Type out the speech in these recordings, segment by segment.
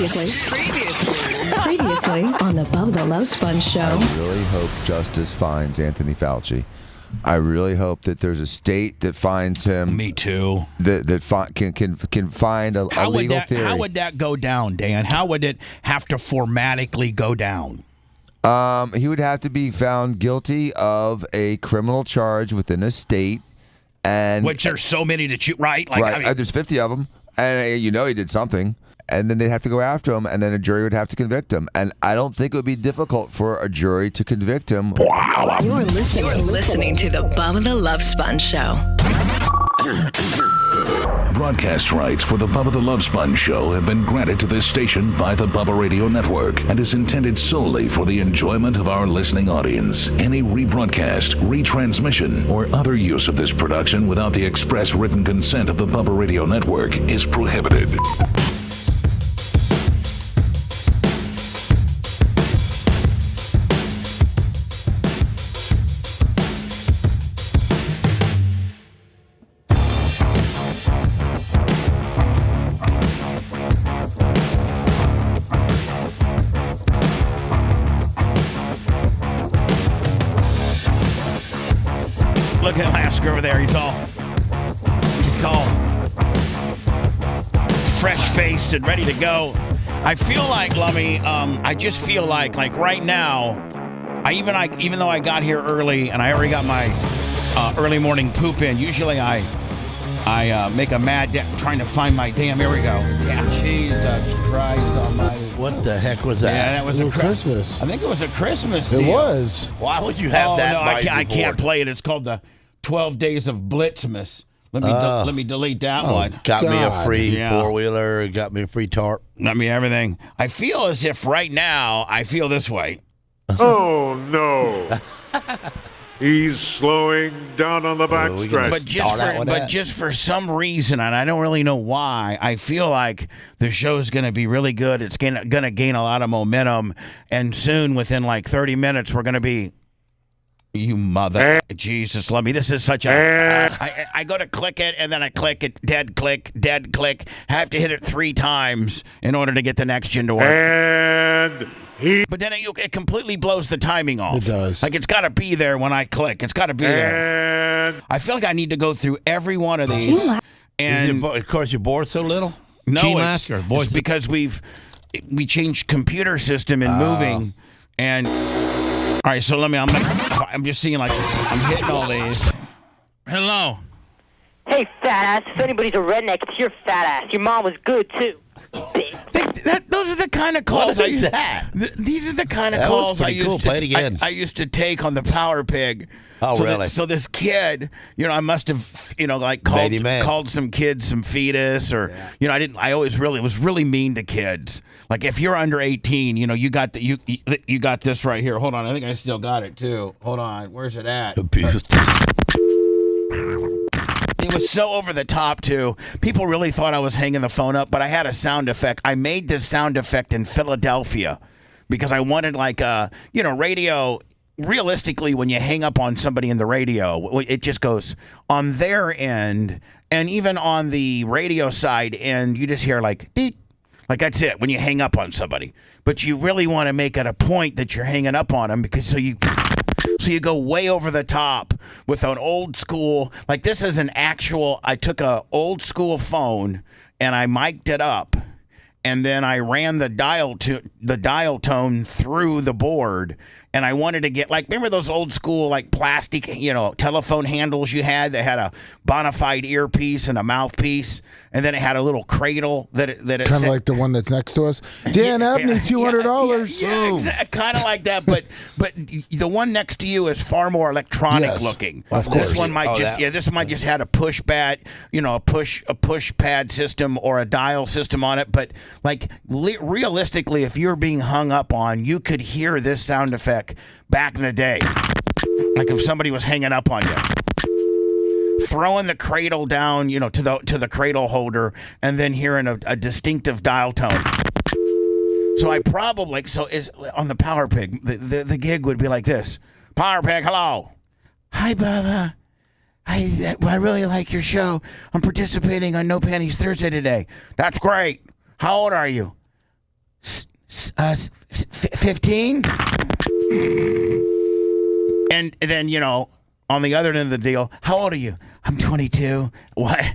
Previously on the Bubba the Love Sponge Show. I really hope justice finds Anthony Fauci. I really hope that there's a state that finds him. Me too. That can find a legal theory. How would that go down, Dan? How would it have to formatically go down? He would have to be found guilty of a criminal charge within a state, and which there's so many to choose, right? Like, right. I mean, There's 50 of them, and he did something. And then they'd have to go after him, and then a jury would have to convict him. And I don't think it would be difficult for a jury to convict him. Wow. You're listening to the Bubba the Love Sponge Show. Broadcast rights for the Bubba the Love Sponge Show have been granted to this station by the Bubba Radio Network and is intended solely for the enjoyment of our listening audience. Any rebroadcast, retransmission, or other use of this production without the express written consent of the Bubba Radio Network is prohibited. look at Lasker over there. He's all fresh-faced and ready to go. I feel like, Lummy, I just feel like right now, even though I got here early and I already got my early morning poop in, usually I make a mad trying to find my damn, here we go. Yeah, Jesus Christ almighty. What the heck was that? Yeah, that was a Christmas. I think it was a Christmas deal. It was. Why would you have that? No, I can't play it. It's called the 12 Days of Blitzmas. Let me delete that one. Got me a free four-wheeler. Got me a free tarp. Got me everything. I feel as if right now I feel this way. Oh, no. He's slowing down on the backstretch. But just for some reason, and I don't really know why, I feel like the show's going to be really good. It's going to gain a lot of momentum. And soon, within like 30 minutes, we're going to be... You mother. Jesus, love me. This is such a... I go to click it, and then I click it. Dead click. I have to hit it 3 times in order to get the next gen to work. But then it completely blows the timing off. It does. Like, it's got to be there when I click. It's got to be there. I feel like I need to go through every one of these. And of course, you're bored so little? No, it's because we changed computer system and moving. And... All right, so I'm just seeing, like, I'm hitting all these. Hello. Hey, fat ass. If anybody's a redneck, it's your fat ass. Your mom was good, too. Those are the kind of calls What is that? These are the kind of That calls was I pretty used cool. to Play it again. I used to take on the Power Pig. Oh, really? So this kid, I must have, like called some kids some fetus, or I always was really mean to kids. Like, if you're under 18, you got you got this right here. Hold on, I think I still got it too. Hold on, where's it at? Abused. It was so over the top, too. People really thought I was hanging the phone up, but I had a sound effect. I made this sound effect in Philadelphia because I wanted, radio. Realistically, when you hang up on somebody in the radio, it just goes on their end, and even on the radio side end, you just hear like, deet. Like, that's it when you hang up on somebody. But you really want to make it a point that you're hanging up on them, because so you go way over the top with an old school, like, this is an actual, I took a old school phone and I mic'd it up, and then I ran the dial tone through the board, and I wanted to get, like, remember those old school, like, plastic, telephone handles you had that had a bona fide earpiece and a mouthpiece, and then it had a little cradle that it kind of like the one that's next to us. Dan Abney, $200. Yeah, kind of like that, but the one next to you is far more electronic looking. Of course. This one might just had a push pad, a push pad system or a dial system on it. But like realistically, if you're being hung up on, you could hear this sound effect back in the day, like if somebody was hanging up on you, throwing the cradle down, to the cradle holder, and then hearing a distinctive dial tone. So I probably, is on the Power Pig, the gig would be like this. Power Pig, hello. Hi, Bubba. I really like your show. I'm participating on No Panties Thursday today. That's great. How old are you? 15? And then, on the other end of the deal, how old are you? I'm 22. What?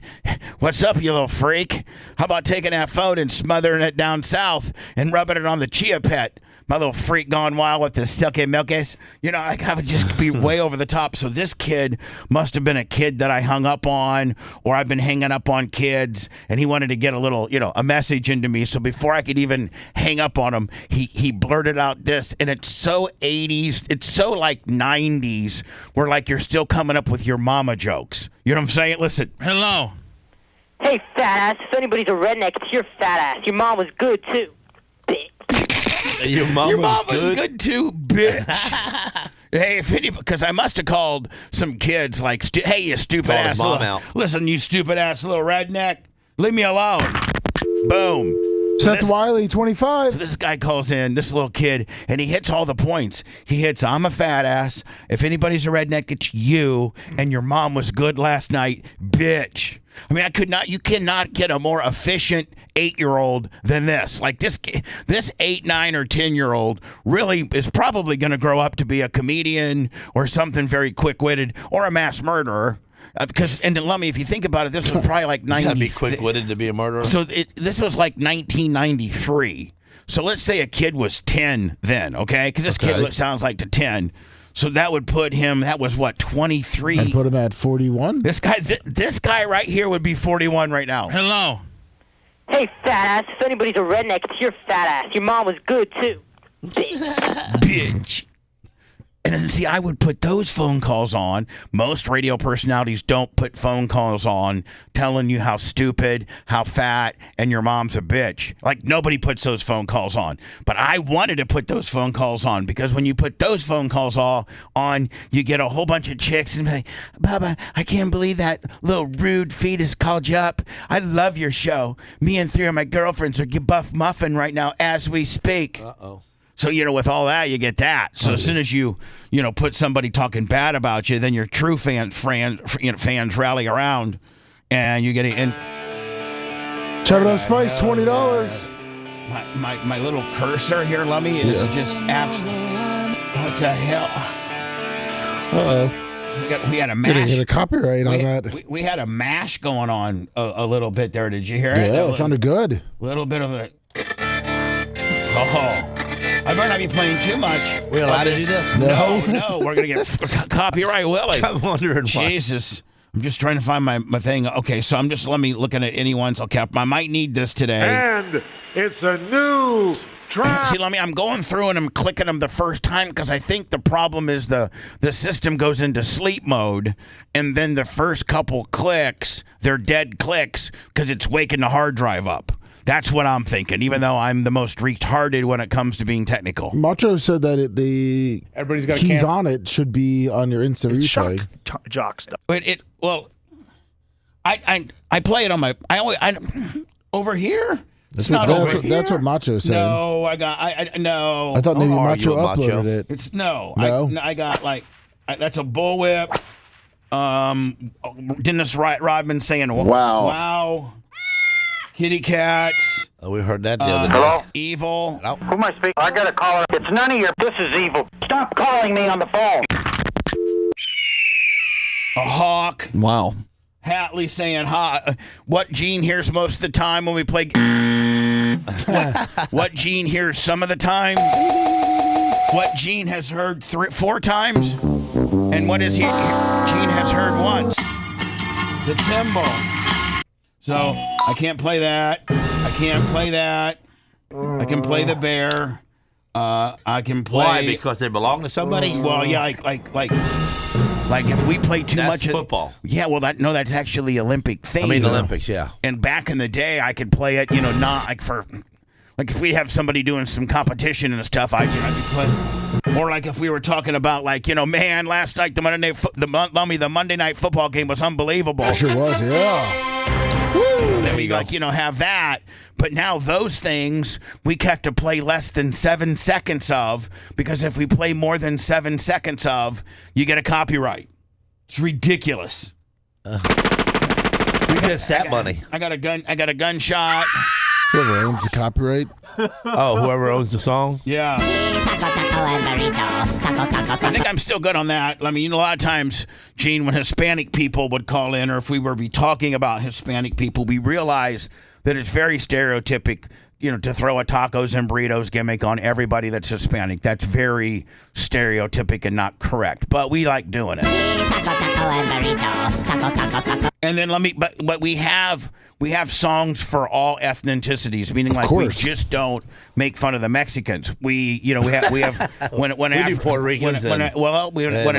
What's up, you little freak? How about taking that phone and smothering it down south and rubbing it on the chia pet? My little freak gone wild with the silky milkies. I would just be way over the top. So this kid must have been a kid that I hung up on, or I've been hanging up on kids, and he wanted to get a little, a message into me. So before I could even hang up on him, he blurted out this, and it's so 80s, it's so like 90s, where like you're still coming up with your mama jokes. You know what I'm saying? Listen, hello. Hey, fat ass. If anybody's a redneck, it's your fat ass. Your mom was good, too. Bitch. Your mom was good too, bitch. Hey, because I must have called some kids like, hey, you stupid Called ass. his mom out. Listen, you stupid ass little redneck. Leave me alone. Boom. Seth Wiley, 25. So this guy calls in, this little kid, and he hits all the points. He hits, I'm a fat ass. If anybody's a redneck, it's you. And your mom was good last night, bitch. I mean, you cannot get a more efficient 8-year-old than this. Like this 8, 9, or 10-year-old really is probably going to grow up to be a comedian or something very quick-witted or a mass murderer. And let me, if you think about it, this was probably like 90. You gotta be quick-witted to be a murderer. So this was like 1993. So let's say a kid was 10 then, okay? Because this kid sounds like to 10. So that would put him. That was what, 23. And put him at 41. This guy right here would be 41 right now. Hello. Hey, fat ass. If anybody's a redneck, it's your fat ass. Your mom was good, too. Bitch. And see, I would put those phone calls on. Most radio personalities don't put phone calls on telling you how stupid, how fat, and your mom's a bitch. Like, nobody puts those phone calls on. But I wanted to put those phone calls on because when you put those phone calls all on, you get a whole bunch of chicks and be like, Bubba, I can't believe that little rude fetus called you up. I love your show. Me and 3 of my girlfriends are buff muffin right now as we speak. Uh-oh. So, with all that, you get that. So as soon as you put somebody talking bad about you, then your true fans rally around, and you get in. Chevy Up Spice, $20. My little cursor here, Lummy, is just absolute. What the hell? Uh-oh. We had a mash. Get a copyright on that. We had a mash going on a little bit there. Did you hear it? Yeah, it sounded good. A little bit of it. Oh. I better not be playing too much. We're allowed to do this? No, we're going to get copyright Willie. I'm wondering why. Jesus. I'm just trying to find my thing. Okay, so let me looking at anyone's. Okay, I might need this today. And it's a new track. See, I'm going through and I'm clicking them the first time because I think the problem is the system goes into sleep mode, and then the first couple clicks, they're dead clicks because it's waking the hard drive up. That's what I'm thinking, even though I'm the most retarded when it comes to being technical. Macho said that everybody's got keys on it should be on your instant replay. Jock stuff. I play it on my over here. That's what Macho said. No, no. I thought maybe Macho uploaded it. It's no. No? I got that's a bullwhip. Dennis Rodman saying wow. Kitty cats. Oh, we heard that the other day. Hello? Evil. Hello? Who am I speaking? I got a caller. It's none of your. This is evil. Stop calling me on the phone. A hawk. Wow. Hatley saying what Gene hears most of the time when we play. What Gene hears some of the time. What Gene has heard 4 times. And what is Gene has heard once. The timbre. So, I can't play that. I can't play that. I can play the bear. I can play. Why? Because they belong to somebody? Well, yeah, like if we play too much. That's football. Yeah, well, that's actually Olympic thing. I mean, Olympics, yeah. And back in the day, I could play it, not like for. Like if we have somebody doing some competition and stuff, I'd be playing. Or like if we were talking about man, last night the Monday night football game was unbelievable. It sure was, yeah. Woo! Then we have that. But now those things we have to play less than 7 seconds of, because if we play more than 7 seconds of, you get a copyright. It's ridiculous. Who gets that money? I got a gunshot. Whoever owns the copyright. Oh, whoever owns the song? Yeah. I think I'm still good on that. I mean, a lot of times, Gene, when Hispanic people would call in, or if we were be talking about Hispanic people, we realize that it's very stereotypic, to throw a tacos and burritos gimmick on everybody that's Hispanic. That's very stereotypic and not correct. But we like doing it. And then but we have songs for all ethnicities, meaning like we just don't make fun of the Mexicans. We have when an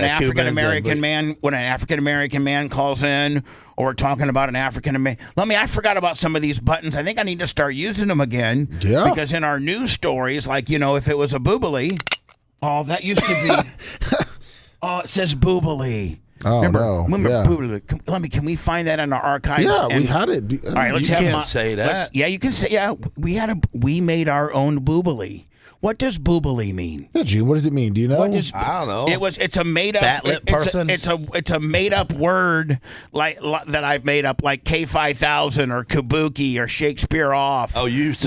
African American man calls in, or we're talking about an African American. I forgot about some of these buttons. I think I need to start using them again. Yeah. Because in our news stories, like if it was a boobily, that used to be. It says boobily. Oh, remember yeah. Boobily. Can we find that in our archives? Yeah, we had it. All right, let's you have can't say that. Yeah, you can say. Yeah, we made our own boobily. What does boobily mean? Yeah, Gene, what does it mean? Do you know? I don't know. It's a made up Fat-lip person. It's a made up word that I've made up, like K5000 or Kabuki or Shakespeare off. Oh, it's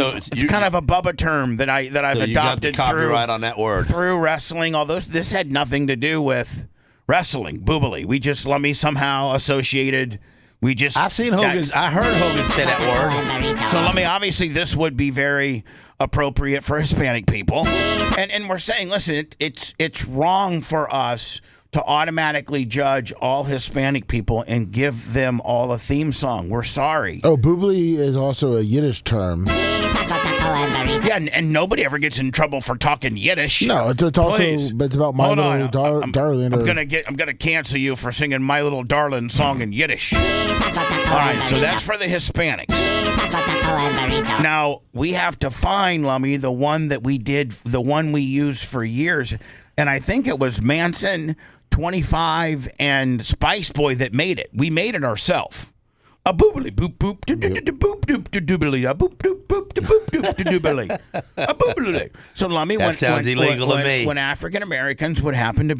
kind of a Bubba term that I've adopted you got the copyright on that word through wrestling. Although this had nothing to do with wrestling. Boobily. We just somehow associated. I seen Hogan. I heard Hogan say that word. So obviously this would be very appropriate for Hispanic people, and we're saying, listen, it's wrong for us to automatically judge all Hispanic people and give them all a theme song. We're sorry. Oh, boobly is also a Yiddish term. Yeah, and nobody ever gets in trouble for talking Yiddish. No, it's also it's about My Little Darling. I'm gonna cancel you for singing My Little Darling song in Yiddish. All right, so that's for the Hispanics. Now we have to find, Lummy, the one we used for years, and I think it was Manson, 25, and Spice Boy that made it. We made it ourselves. A boobily boop boop boop boop boop doobily a boop boop boop boop boop doobily a boobily. So Lummy, when African Americans would happen to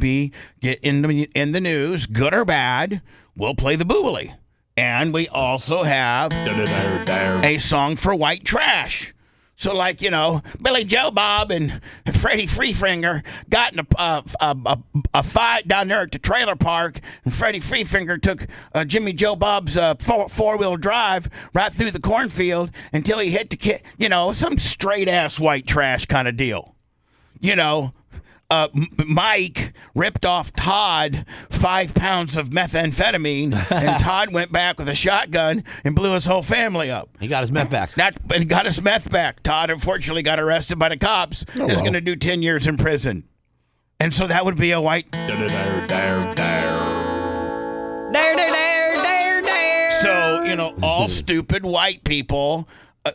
get in the news, good or bad, we'll play the boobily. And we also have a song for white trash. So, Billy Joe Bob and Freddie Freefinger got in a fight down there at the trailer park, and Freddie Freefinger took Jimmy Joe Bob's four-wheel drive right through the cornfield until he hit the kid. Some straight-ass white trash kind of deal. Mike ripped off Todd 5 pounds of methamphetamine, and Todd went back with a shotgun and blew his whole family up. He got his meth back. Got his meth back. Todd unfortunately got arrested by the cops. Is going to do 10 years in prison. And so that would be a white. So, all stupid white people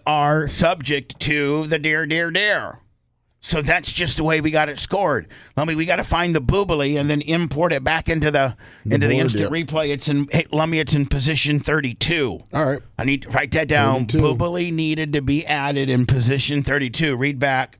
are subject to the dare. So that's just the way we got it scored. Lummy, we got to find the boobily and then import it back into the instant replay. It's in position 32. All right. I need to write that down. 32. Boobily needed to be added in position 32. Read back.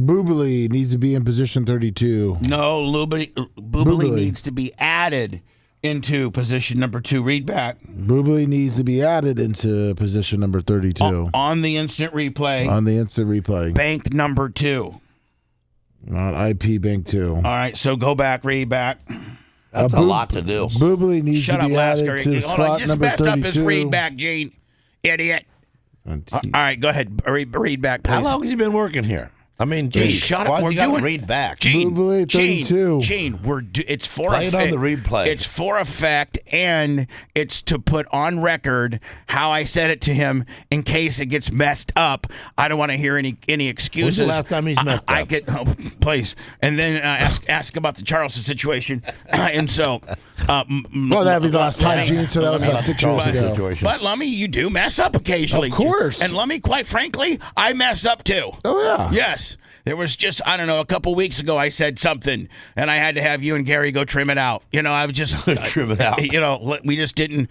Boobily needs to be in position 32. No, boobily needs to be added into position number 2. Read back. Boobily needs to be added into position number 32. On the instant replay. On the instant replay. Bank number 2. Not IP bank 2. All right, so go back, read back. That's a lot to do. Boobily needs to be added to slot number 32. Just messed up his read back, Gene. Idiot. All right, go ahead. Read back, please. How long has he been working here? I mean, Gene, shut up. Why you got to read back? Gene, Boobily 32. Gene, it's for Play it effect. on the replay. It's for effect, and it's to put on record how I said it to him in case it gets messed up. I don't want to hear any excuses. When's the last time he's messed up? Please. And then ask about the Charleston situation. And so... well, that'd be the last time, Gene, so that was about 6 years ago. But, Lummy, you do mess up occasionally. Of course. And, Lummy, quite frankly, I mess up, too. Oh, yeah. Yes. There was just, I don't know, a couple weeks ago I said something, and I had to have you and Gary go trim it out. I was just... Trim it out. We just didn't...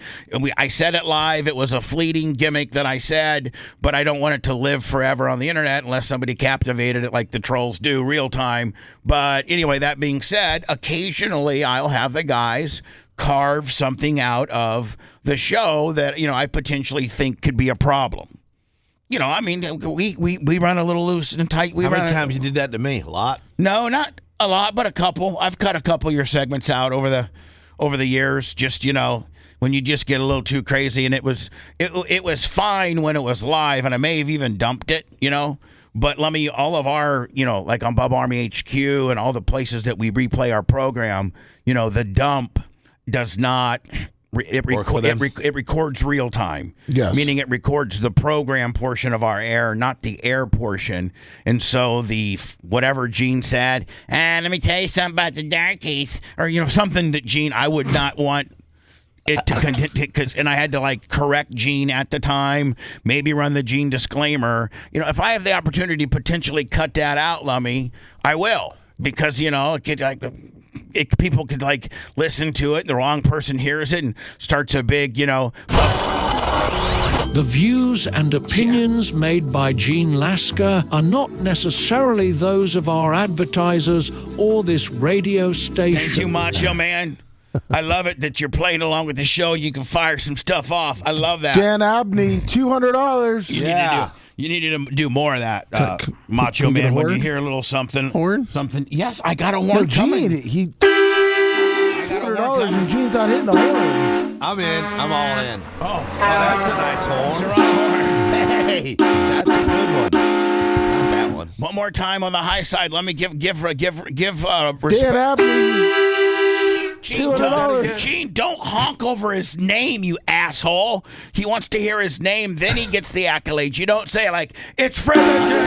I said it live. It was a fleeting gimmick that I said, but I don't want it to live forever on the internet unless somebody captivated it like the trolls do real time. But anyway, that being said, occasionally I'll have the guys carve something out of the show that, I potentially think could be a problem. I mean, we run a little loose and tight. How many times you did that to me? A lot? No, not a lot, but a couple. I've cut a couple of your segments out over the years. Just when you just get a little too crazy, and it was fine when it was live, and I may have even dumped it. But all of our, like on Bubba Army HQ and all the places that we replay our program, the dump does not. It records real time. Yes. Meaning it records the program portion of our air, not the air portion. And so whatever Gene said, and let me tell you something about the darkies, or something that Gene, I would not want it to continue, and I had to correct Gene at the time, maybe run the Gene disclaimer. If I have the opportunity to potentially cut that out, Lummy, I will, because people could listen to it, the wrong person hears it and starts a big, The views and opinions made by Gene Lasker are not necessarily those of our advertisers or this radio station. Thank you, Macho Man. I love it that you're playing along with the show. You can fire some stuff off. I love that. Dan Abney, $200. You need to do more of that, Macho Man. When you hear a little something, something. Yes, I got a horn coming. $200 and Gene's not hitting the horn. I'm in. I'm all in. Oh, that's a nice horn. Hey, that's a good one. Not that one. One more time on the high side. Let me give respect. Dan Abney. Gene, don't honk over his name, you asshole. He wants to hear his name, then he gets the accolades. You don't say it's Fred.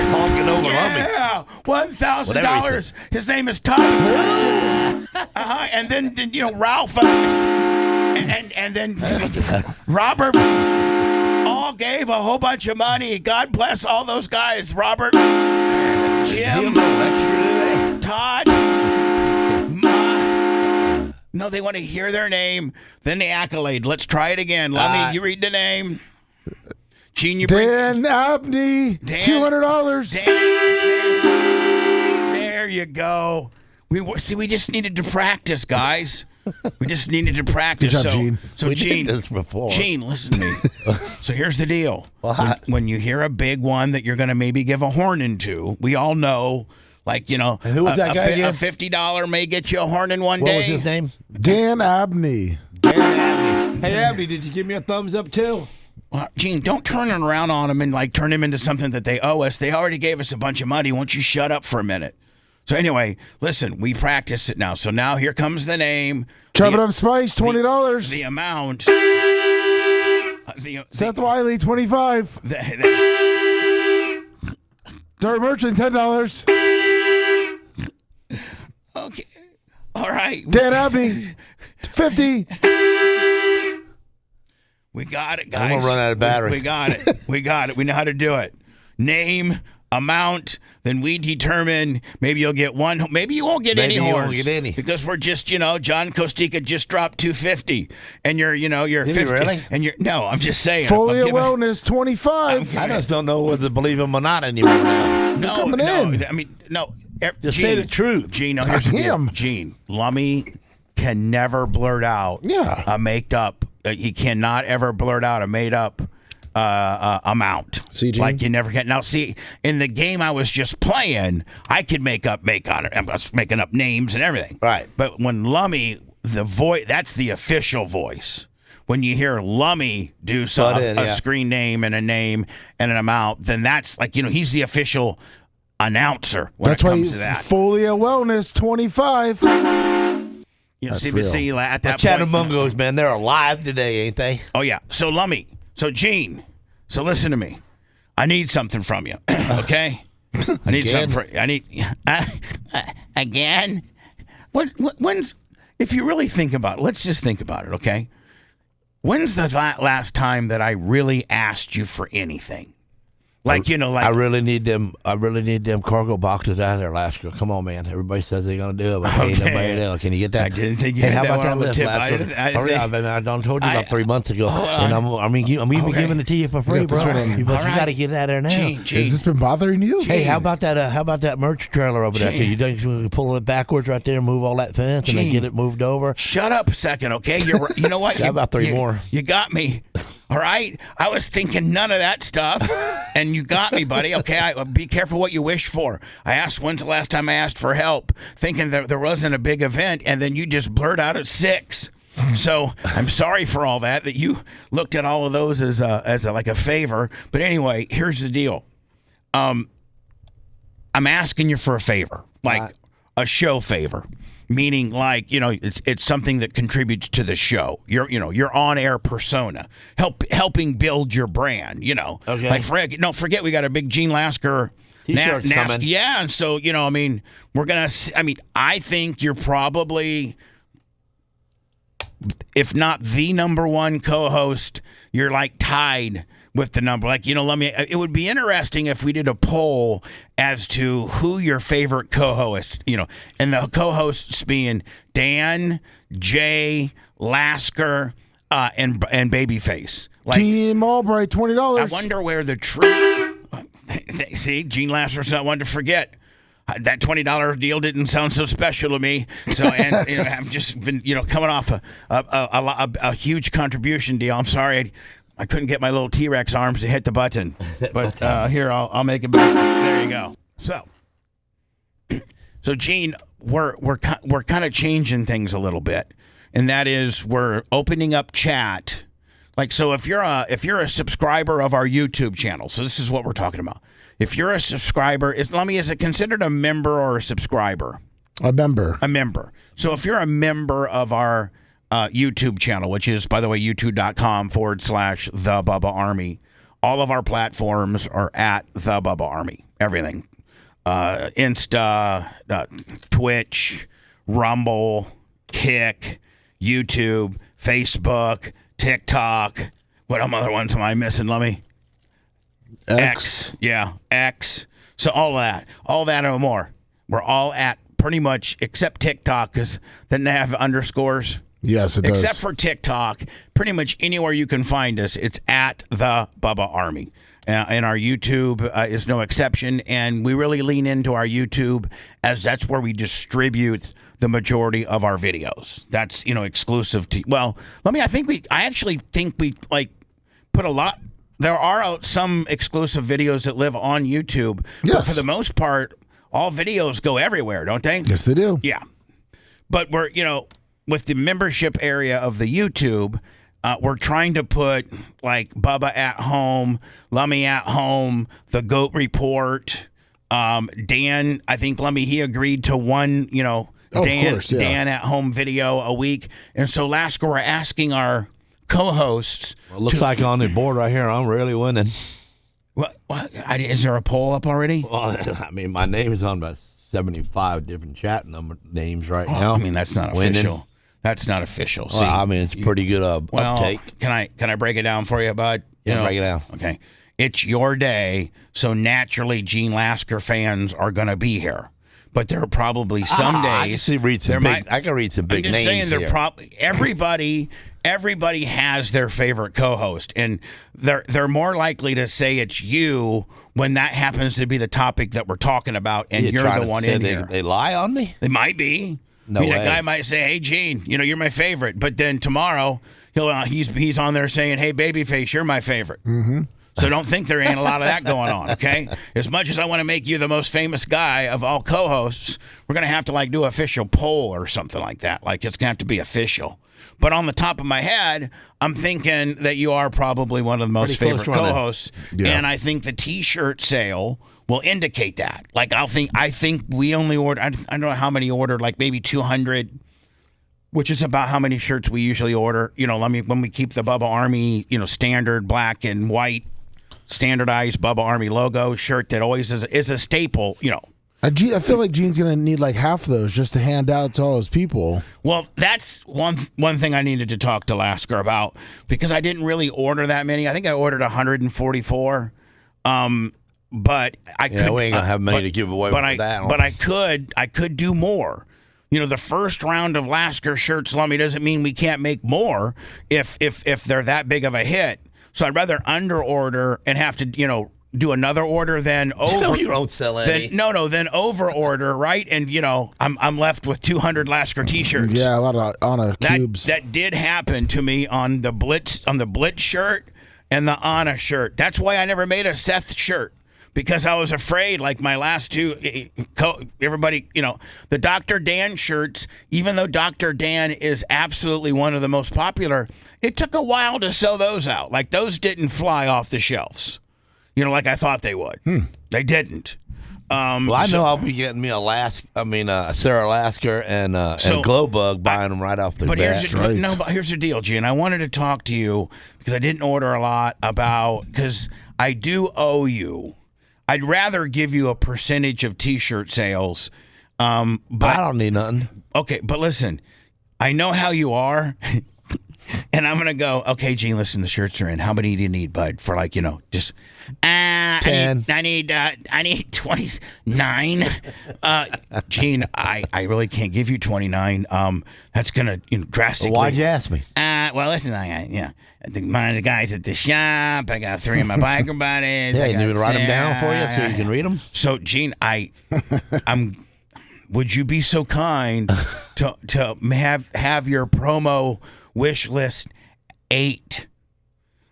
Honking over yeah, $1,000. His name is Tom. And then Ralph and then Robert all gave a whole bunch of money. God bless all those guys. Robert, Jim, Todd. No, they want to hear their name, then the accolade. Let's try it again. Let me, you read the name. Gene, Dan Abney, $200. There you go. We just needed to practice, guys. We just needed to practice. Good job, Gene. So we Gene, did this before. Gene, listen to me. So here's the deal. When you hear a big one that you're going to maybe give a horn into, we all know. And who was that guy again? A $50 may get you a horn in one day. What was his name? Dan Abney. Hey, Abney, did you give me a thumbs up too? Well, Gene, don't turn it around on them and turn them into something that they owe us. They already gave us a bunch of money. Won't you shut up for a minute? So anyway, listen, we practice it now. So now here comes the name. Chop it up spice, $20. The amount. Seth Wiley, $25. Dirt Merchant, $10. Okay. All right. Dan Abney, $50. We got it, guys. I'm going to run out of battery. We got it. We got it. We know how to do it. Name, amount, then we determine maybe you'll get one. Maybe you won't get any horns. Maybe you won't get any. Because we're just, John Kostika just dropped $250. And you're Did 50. he really? And no, I'm just saying. Folio Wellness, $25. I just don't know whether to believe him or not anymore now. No. I mean, no. Just Gene, say the truth. Gene, no, here's the deal. Gene, Lummy can never blurt out a made up. He cannot ever blurt out a made up amount. See, Gene? Like you never can. Now, see, in the game I was just playing, I could make on it. I was making up names and everything. Right. But when Lummy, the voice, that's the official voice. When you hear Lummy do a screen name and a name and an amount, then that's he's the official announcer when That's it comes to that. Folio Wellness, $25. See, at that Chattamungos, man, they're alive today, ain't they? Oh, yeah. So, Lummy. So, Gene. So, listen to me. I need something from you, okay? I need something from you. I need... again? When's... If you really think about it, let's just think about it, okay? When's the last time that I really asked you for anything? I really need them cargo boxes out of there, Lasker. Come on, man. Everybody says they're gonna do it, but ain't nobody else. Can you get that? I didn't think you had how that about one that on the list, tip. Lasker? I told you about 3 months ago, and I'm even giving it to you for free, bro. But you got to get it out of there now. Gene. Has this been bothering you? Hey, how about that merch trailer over there? Can you think you can pull it backwards right there, move all that fence, and then get it moved over? Shut up a second, okay? You know what? How about 3 more? You got me. All right, I was thinking none of that stuff, and you got me, buddy. Okay, be careful what you wish for. I asked when's the last time I asked for help, thinking that there wasn't a big event, and then you just blurt out at 6. So I'm sorry for all that you looked at all of those as like a favor. But anyway, here's the deal. I'm asking you for a favor, like a show favor. Meaning, like, it's something that contributes to the show. Your on-air persona, helping build your brand. Okay. Like, don't forget, we got a big Gene Lasker T-shirts coming. Yeah, and so we're gonna. I think you're probably, if not the number one co-host, you're like tied with the number. Like, it would be interesting if we did a poll as to who your favorite co-host, and the co-hosts being Dan, Jay, Lasker, and Babyface. Like, Team Albright, $20. I wonder where the true. See, Gene Lasker's not one to forget. That $20 deal didn't sound so special to me. So, and I've just been, coming off a huge contribution deal. I'm sorry. I couldn't get my little T-Rex arms to hit the button, but here I'll make it back. There you go. So Gene, we're kind of changing things a little bit, and that is we're opening up chat. Like, so if you're a subscriber of our YouTube channel, so this is what we're talking about. If you're a subscriber, is it considered a member or a subscriber? A member. A member. So if you're a member of our YouTube channel, which is, by the way, youtube.com/The Bubba Army. All of our platforms are at The Bubba Army. Everything. Insta, Twitch, Rumble, Kick, YouTube, Facebook, TikTok. What other ones am I missing, Lummy? X. Yeah, X. So all that and more. We're all at pretty much, except TikTok, because then they have underscores. Yes, it does. Except for TikTok, pretty much anywhere you can find us, it's at The Bubba Army. And our YouTube is no exception. And we really lean into our YouTube as that's where we distribute the majority of our videos. That's, exclusive to, I actually think we put a lot. There are some exclusive videos that live on YouTube. Yes. But for the most part, all videos go everywhere, don't they? Yes, they do. Yeah. But we're, with the membership area of the YouTube, we're trying to put like Bubba at Home, Lummy at Home, The Goat Report. Dan, I think Lummy, he agreed to one, Dan at Home video a week. And so Lasker, we're asking our co-hosts. Well, it looks like on the board right here, I'm really winning. What? Is there a poll up already? Well, my name is on about 75 different chat names right now. That's not official. That's not official. Well, See, it's pretty good uptake. Can I break it down for you, bud? Break it down. Okay. It's your day, so naturally Gene Lasker fans are going to be here. But there are probably some days. I can read some big I'm just names saying here. Everybody has their favorite co-host, and they're more likely to say it's you when that happens to be the topic that we're talking about, and you're the one in here. They lie on me? They might be. No way. A guy might say, "Hey, Gene, you're my favorite," but then tomorrow he's on there saying, "Hey, Babyface, you're my favorite." Mm-hmm. So don't think there ain't a lot of that going on, okay? As much as I want to make you the most famous guy of all co-hosts, we're going to have to do official poll or something like that. Like, it's going to have to be official. But on the top of my head, I'm thinking that you are probably one of the most favorite co-hosts. Yeah. And I think the T-shirt sale will indicate that. Like, I think we only ordered, I don't know how many ordered, like maybe 200, which is about how many shirts we usually order. When we keep the Bubba Army, standard black and white, standardized Bubba Army logo shirt that always is a staple, I feel like Gene's going to need like half of those just to hand out to all his people. Well, that's one thing I needed to talk to Lasker about, because I didn't really order that many. I think I ordered 144. But I could. We ain't gonna have many to give away. But I could do more. The first round of Lasker shirts, Lummy, doesn't mean we can't make more if they're that big of a hit. So I'd rather under order and have to do another order than over. You don't sell any. Then over order, right? And I'm left with 200 Lasker T-shirts. Yeah, a lot of Anna cubes. That did happen to me on the Blitz shirt. and the Anna shirt. That's why I never made a Seth shirt. Because I was afraid, like my last two, everybody, the Dr. Dan shirts, even though Dr. Dan is absolutely one of the most popular, it took a while to sell those out. Like, those didn't fly off the shelves, like I thought they would. They didn't. Well, I know I'll be getting me a Sarah Lasker and Glow Bug, buying them right off the bat. But here's the deal, Gene. I wanted to talk to you because I didn't order a lot because I do owe you. I'd rather give you a percentage of T-shirt sales. But I don't need nothing. Okay, but listen, I know how you are, and I'm gonna go. Okay, Gene, listen, the shirts are in. How many do you need, bud? For just 10. I need 29. Gene, I really can't give you 29. That's gonna drastically. Well, why'd you ask me? Well, listen, one of the guys at the shop. I got 3 of my biker buddies. Yeah, you need me to write them down for you so you can read them? So, Gene, would you be so kind to have your promo wish list 8?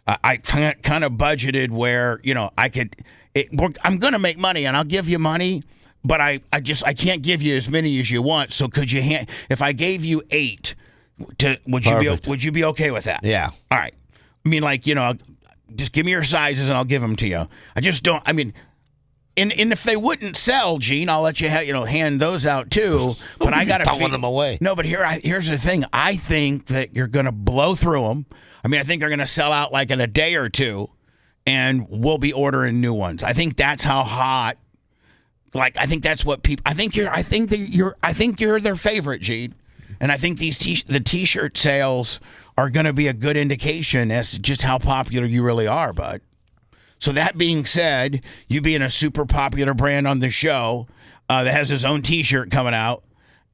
I kind of budgeted where I could. I'm going to make money, and I'll give you money, but I can't give you as many as you want. So could you if I gave you 8? Would you be okay with that? Yeah. All right. I mean, just give me your sizes and I'll give them to you. I just don't. I mean, and if they wouldn't sell, Gene, I'll let you hand those out too. But I got to throwing them away. No, but here's the thing. I think that you're going to blow through them. I mean, I think they're going to sell out in a day or two, and we'll be ordering new ones. I think that's how hot. I think that's what people. I think you're their favorite, Gene. And I think the T-shirt sales are going to be a good indication as to just how popular you really are, bud. So that being said, you being a super popular brand on the show that has his own T-shirt coming out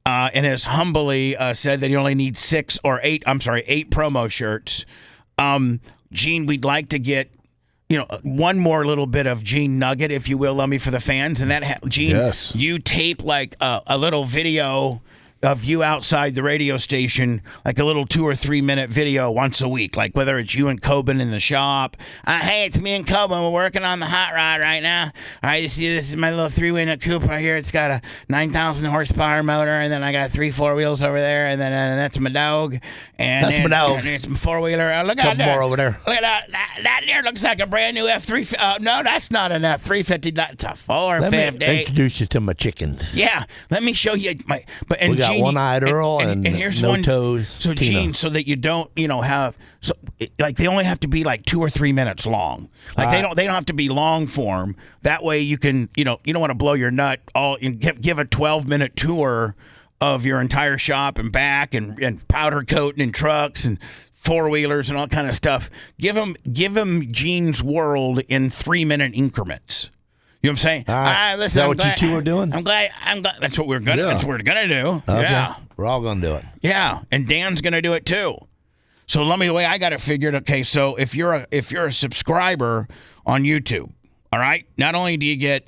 and has humbly said that he only needs 8 promo shirts. Gene, we'd like to get one more little bit of Gene nugget, if you will, Lummy, for the fans. And that, Gene, yes. You tape a little video of you outside the radio station, a little 2 or 3 minute video once a week, whether it's you and Coben in the shop. Hey, it's me and Coben. We're working on the hot rod right now. All right, you see, this is my little 3-wheel coupe right here. It's got a 9,000 horsepower motor, and then I got 3 4-wheels over there, and then that's my dog. And that's my dog. And it's my 4-wheeler. Look at that. More over there. Look at that. That there looks like a brand new F350. No, that's not an F350. That's a 450. Let me introduce you to my chickens. Yeah, let me show you my. We got One-Eyed Earl and here's No one, Toes. So Tina. Gene, so that you don't, have they only have to be 2 or 3 minutes long. They don't have to be long form. That way you can, you don't want to blow your nut all and give a 12-minute tour of your entire shop and back and powder coating and trucks and 4-wheelers and all kind of stuff. Give them Gene's world in 3-minute increments. You know what I'm saying? All right. Listen, is that what you two are doing? I'm glad. That's what we're gonna. Yeah. That's what we're gonna do. Okay. Yeah, we're all gonna do it. Yeah, and Dan's gonna do it too. So let me. The way I got it figured. Okay, so if you're a subscriber on YouTube, all right. Not only do you get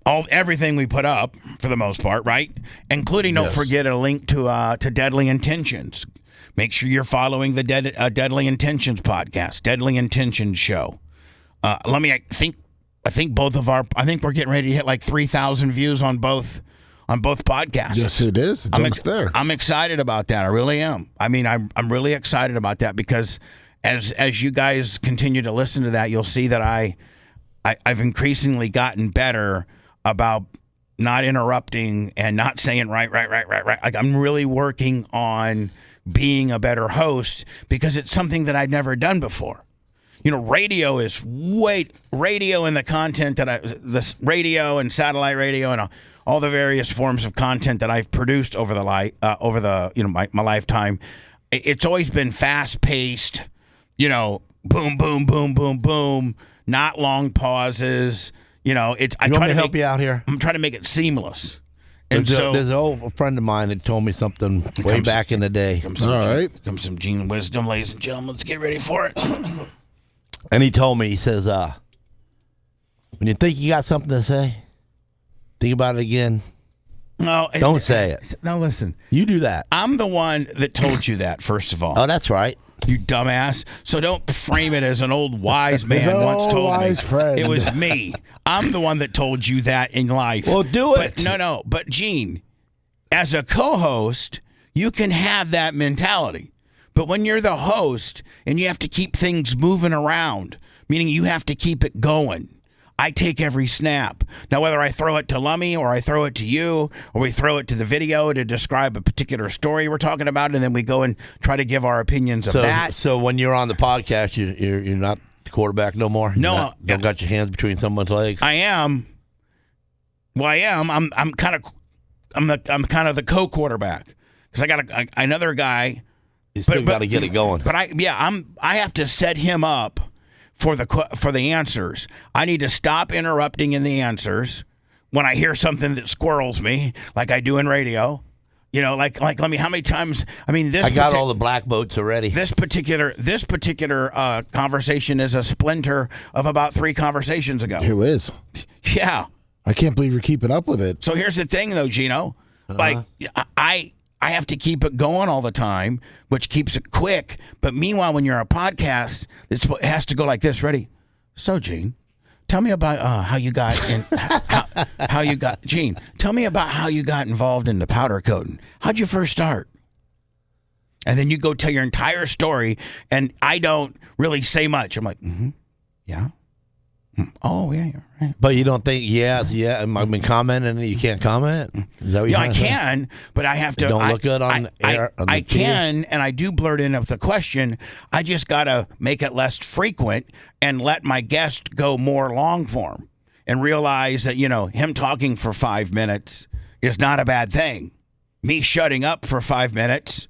everything we put up for the most part, right? Including, don't forget, a link to Deadly Intentions. Make sure you're following the Deadly Intentions podcast, Deadly Intentions show. I think we're getting ready to hit 3,000 views on both podcasts. Yes, it is. It's there. I'm excited about that. I really am. I mean, I'm really excited about that because as you guys continue to listen to that, you'll see that I've increasingly gotten better about not interrupting and not saying right. I'm really working on being a better host because it's something that I've never done before. Radio is radio and the content that this radio and satellite radio and all the various forms of content that I've produced over my lifetime. It's always been fast paced, boom, boom, boom, boom, boom, not long pauses. I try to help you out here. I'm trying to make it seamless. And there's an old friend of mine that told me something way back in the day. Comes some Gene wisdom, ladies and gentlemen. Let's get ready for it. And he told me, he says, when you think you got something to say, think about it again. No, don't say it. No, listen. You do that. I'm the one that told you that, first of all. Oh, that's right. You dumbass. So don't frame it as an old wise man once old told wise me. friend. It was me. I'm the one that told you that in life. Well, do it. But no. But Gene, as a co-host, you can have that mentality. But when you're the host and you have to keep things moving around, meaning you have to keep it going, I take every snap. Now, whether I throw it to Lummy or I throw it to you or we throw it to the video to describe a particular story we're talking about, and then we go and try to give our opinions of that. So when you're on the podcast, you're not the quarterback no more? No. Don't got your hands between someone's legs? I am. Well, I am. I'm kind of the co-quarterback because I got another guy. You still got to get it going. But I have to set him up for the answers. I need to stop interrupting in the answers when I hear something that squirrels me, like I do in radio. You know, like let me. How many times? I mean, I got all the black boats already. This particular conversation is a splinter of about 3 conversations ago. It is. Yeah. I can't believe you're keeping up with it. So here's the thing, though, Gino. Like I have to keep it going all the time, which keeps it quick. But meanwhile, when you're a podcast, it has to go like this. Ready? So, Gene, tell me about how you got in. how you got, Gene? Tell me about how you got involved in the powder coating. How'd you first start? And then you go tell your entire story, and I don't really say much. I'm like, yeah. Oh, yeah, you're right. But you don't think, I've been commenting and you can't comment? Is that what you're I can, but I have to. It don't look good on air? I can, and I do blurt in with the question. I just got to make it less frequent and let my guest go more long form and realize that, him talking for 5 minutes is not a bad thing. Me shutting up for 5 minutes,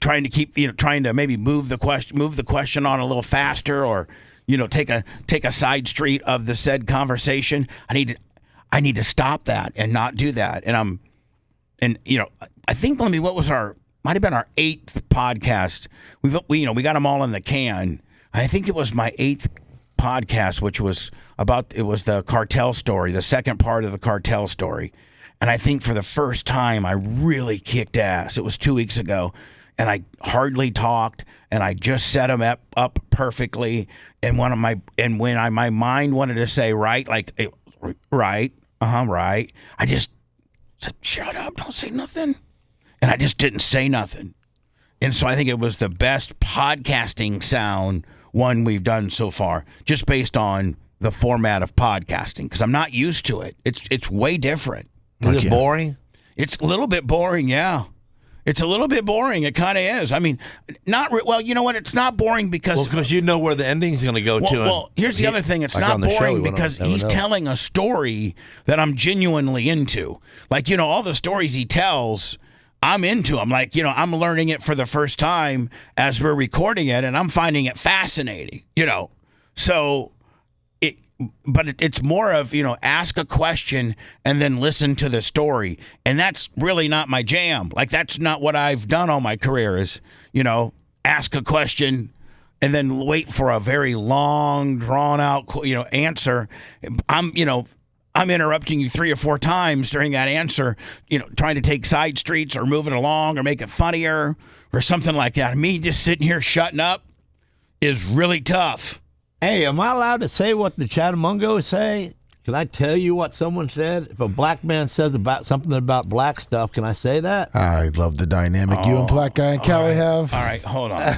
trying to maybe move the question on a little faster or take a side street of the said conversation. I need to stop that and not do that. And I think might have been our 8th podcast. We got them all in the can. I think it was my 8th podcast, which was the cartel story, the second part of the cartel story. And I think for the first time I really kicked ass. It was 2 weeks ago. And I hardly talked, and I just set them up perfectly. And my mind wanted to say right, right, right. I just said, "Shut up, don't say nothing," and I just didn't say nothing. And so I think it was the best podcasting sound one we've done so far, just based on the format of podcasting, because I'm not used to it. It's way different. Is it boring? It's a little bit boring, yeah. It's a little bit boring. It kind of is. I mean, well, you know what? It's not boring because you know where the ending's going to go to. Well, here's the other thing. It's not boring because he's telling a story that I'm genuinely into. Like, all the stories he tells, I'm into them. Like, I'm learning it for the first time as we're recording it, and I'm finding it fascinating, So it's more of, ask a question and then listen to the story. And that's really not my jam. Like, that's not what I've done all my career is, ask a question and then wait for a very long, drawn out, answer. I'm interrupting you 3 or 4 times during that answer, trying to take side streets or move it along or make it funnier or something like that. Me just sitting here shutting up is really tough. Hey, am I allowed to say what the Chattamungos say? Can I tell you what someone said? If a black man says about something about black stuff, can I say that? I love the dynamic you and Black Guy and Callie have. All right, hold on.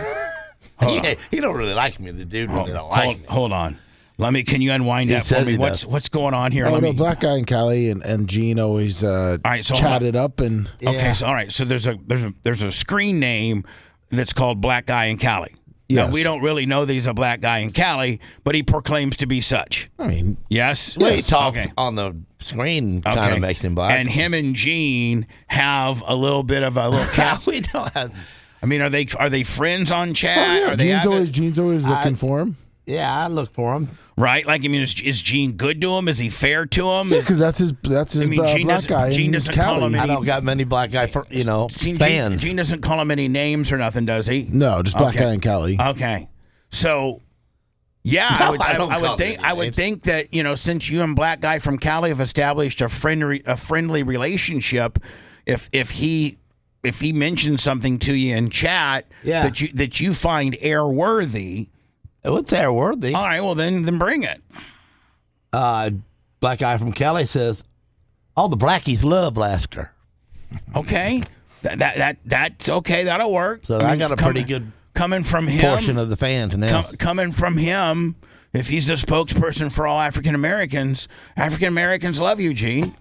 He don't really like me. The dude really don't like me. Hold on. Can you unwind that for me? What's going on here? Black Guy and Callie and Gene always chatted up and. Yeah. Okay, so all right, so there's a screen name that's called Black Guy and Callie. Yes. Now, we don't really know that he's a black guy in Cali, but he proclaims to be such. I mean, yes? Well, he talks on the screen, kind of makes him black. And him and Gene have a little bit of a little cap. We don't have. I mean, are they friends on chat? Oh, yeah. Gene's always looking for him. Yeah, I look for him. Right? Like, I mean, is Gene good to him? Is he fair to him? Yeah, because that's his black guy. Gene doesn't call him any. I don't got many black guy fans. Gene doesn't call him any names or nothing, does he? No, just Black Guy and Callie. Okay, so yeah, No, I would think that since you and Black Guy from Cali have established a friendly relationship, if he if he mentions something to you in chat that you find airworthy. What's airworthy? All right, well then bring it. Black guy from Cali says, all the blackies love Lasker. Okay, that's okay. That'll work. So I got a pretty good coming from him portion of the fans now. Coming from him, if he's the spokesperson for all African Americans love you, Gene.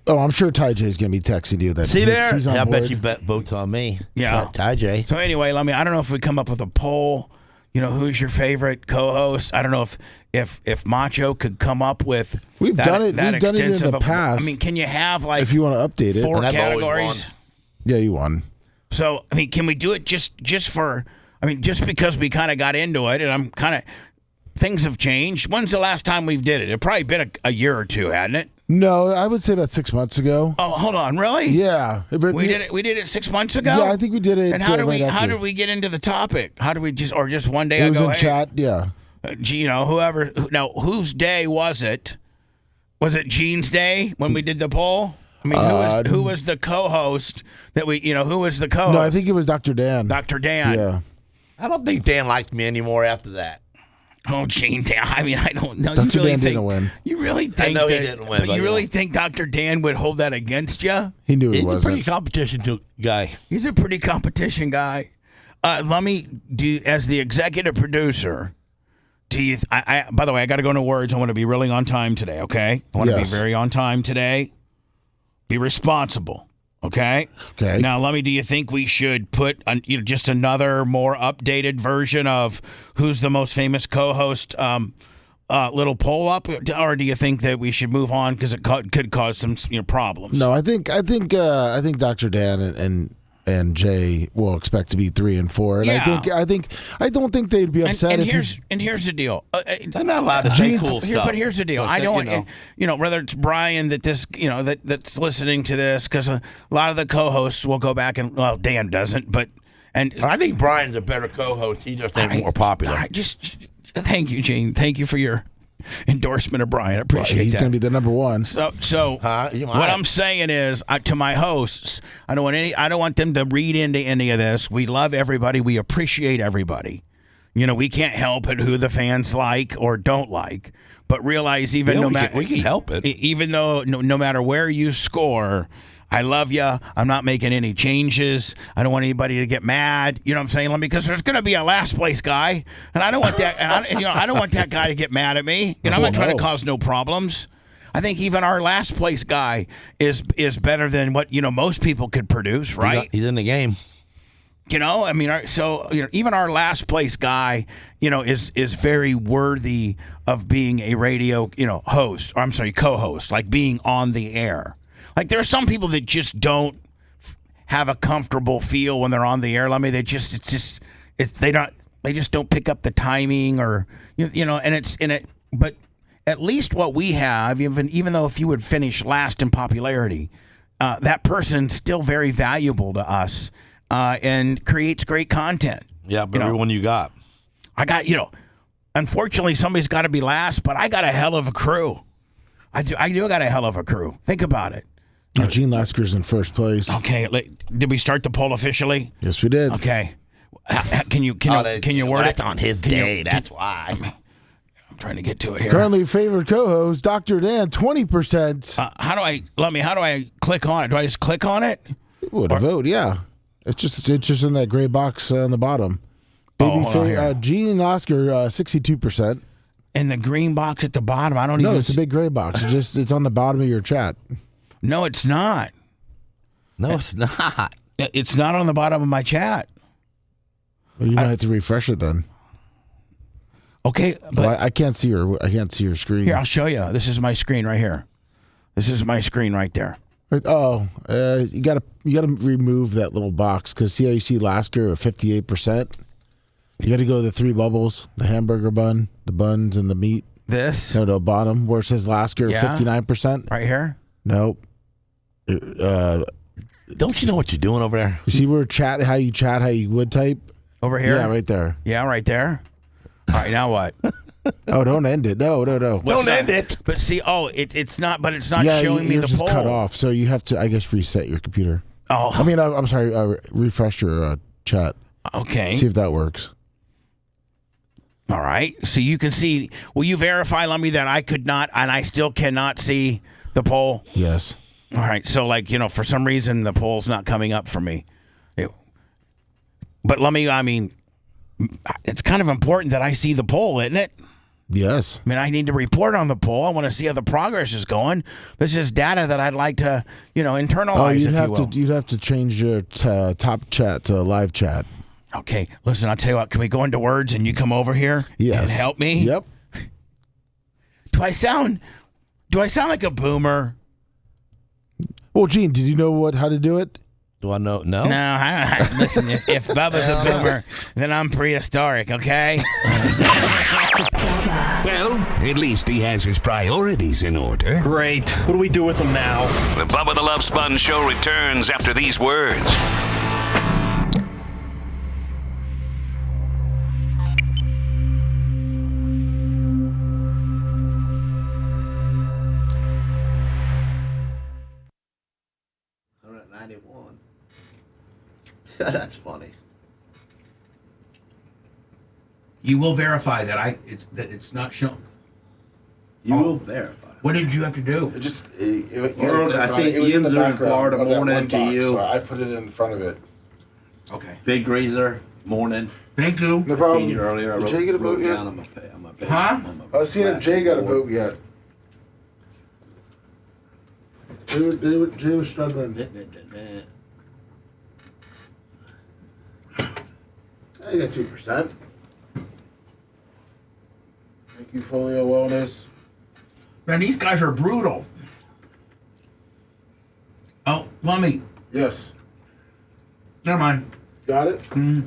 Oh, I'm sure Ty J's gonna be texting you that. See there? He's on I board. bet you votes on me. Yeah, Ty J. So anyway, I don't know if we come up with a poll. Who's your favorite co-host? I don't know if Macho could come up with. We've done it in the past. I mean, can you have like if you want to update it 4 categories? Yeah, you won. So I mean, can we do it just for? I mean, just because we kind of got into it, and I'm kind of things have changed. When's the last time we've did it? It's probably been a year or two, hadn't it? No, I would say about 6 months ago. Oh, hold on, really? Yeah, we did it. We did it 6 months ago. Yeah, I think we did it. And how did we get into the topic? How did we just one day? It was in chat. Yeah. Whoever. Now, whose day was it? Was it Gene's day when we did the poll? I mean, who was the co-host that we? Who was the co-host? No, I think it was Dr. Dan. Dr. Dan. Yeah. I don't think Dan liked me anymore after that. Oh, Gene Dan. I mean, I don't know. Dr. Dan didn't win. You really think? I know he didn't win. But you really think Dr. Dan would hold that against you? He knew he wasn't. He's a pretty competition guy. He's a pretty competition guy. Let me do as the executive producer. Do you? By the way, I got to go into words. I want to be really on time today. Okay, I want to be very on time today. Be responsible. Okay. Okay. Now, do you think we should put just another more updated version of who's the most famous co-host little poll up, or do you think that we should move on because it could cause some problems? No, I think Dr. Dan and Jay will expect to be 3 and 4, and I don't think they'd be upset. And here's the deal. They're not allowed to say cool stuff. But here's the deal. I don't want whether it's Brian that's listening to this, because a lot of the co-hosts will go back and Dan doesn't, but I think Brian's a better co-host. He just ain't more popular. Just thank you, Gene. Thank you for your endorsement of Brian. I appreciate that. He's going to be the number 1. So what I'm saying is to my hosts, I don't want them to read into any of this. We love everybody. We appreciate everybody. We can't help it who the fans like or don't like, but realize we can help it. Even though no matter where you score, I love you. I'm not making any changes. I don't want anybody to get mad. You know what I'm saying? Because there's going to be a last place guy, and I don't want that. And I don't want that guy to get mad at me. I'm not trying to cause no problems. I think even our last place guy is better than what most people could produce. Right? He's in the game. Even our last place guy, is very worthy of being a radio, host. Or I'm sorry, co-host, like being on the air. Like there are some people that just don't have a comfortable feel when they're on the air. They just don't pick up the timing or but at least what we have, even though if you would finish last in popularity, that person's still very valuable to us and creates great content. Yeah, but everyone you got. I got, unfortunately somebody's got to be last, but I got a hell of a crew. I do got a hell of a crew. Think about it. Gene Lasker's in first place. Okay, did we start the poll officially? Yes, we did. Okay, can you word it? That's on his day. That's why. I'm trying to get to it here. Currently favorite co-host Dr. Dan, 20%. How do I click on it? Do I just click on it? Vote, yeah. It's just in that gray box on the bottom. Gene Lasker, 62%. In the green box at the bottom, I don't even. No, it's a big gray box. It's on the bottom of your chat. No, it's not. No, it's not. It's not on the bottom of my chat. Well, you might have to refresh it then. Okay, but I can't see your screen. Here, I'll show you. This is my screen right here. This is my screen right there. You gotta remove that little box because see how you see Lasker at 58%. You got to go to the 3 bubbles: the hamburger bun, the buns, and the meat. This? No, bottom where it says Lasker, 59%. Right here. Nope. Don't you know what you're doing over there? You see where how you would type? Over here? Yeah, right there. Yeah, right there. All right, now what? Oh, don't end it. No. Don't end it. But see, it's not showing me the just poll. cut off, so you have to, I guess, reset your computer. Oh, I mean, I'm sorry. Refresh your chat. Okay. See if that works. All right. So you can see. Will you verify, Lummy, that I could not, and I still cannot see the poll? Yes. All right. So, for some reason, the poll's not coming up for me. But Lummy, I mean, it's kind of important that I see the poll, isn't it? Yes. I mean, I need to report on the poll. I want to see how the progress is going. This is data that I'd like to, internalize, you'd have to change your top chat to live chat. Okay, listen, I'll tell you what. Can we go into words and you come over here and help me? Yep. Do I sound like a boomer? Well, Gene, did you know how to do it? Do I know? No. No. Listen, if Bubba's a boomer, then I'm prehistoric. Okay. Well, at least he has his priorities in order. Great. What do we do with him now? The Bubba the Love Sponge Show returns after these words. That's funny. You will verify that it's not shown. You will verify. What did you have to do? I think Yim's are in Florida. Morning to you. So I put it in front of it. Okay. Big Razor. Morning. Thank you. No problem. Seen you earlier. Did Jay get a vote yet? down on my page. Huh? I was seeing if Jay got a vote yet. Jay was struggling. I got 2%. Thank you, Folio Wellness. Man, these guys are brutal. Oh, Lummy. Yes. Never mind. Got it? Mm-hmm.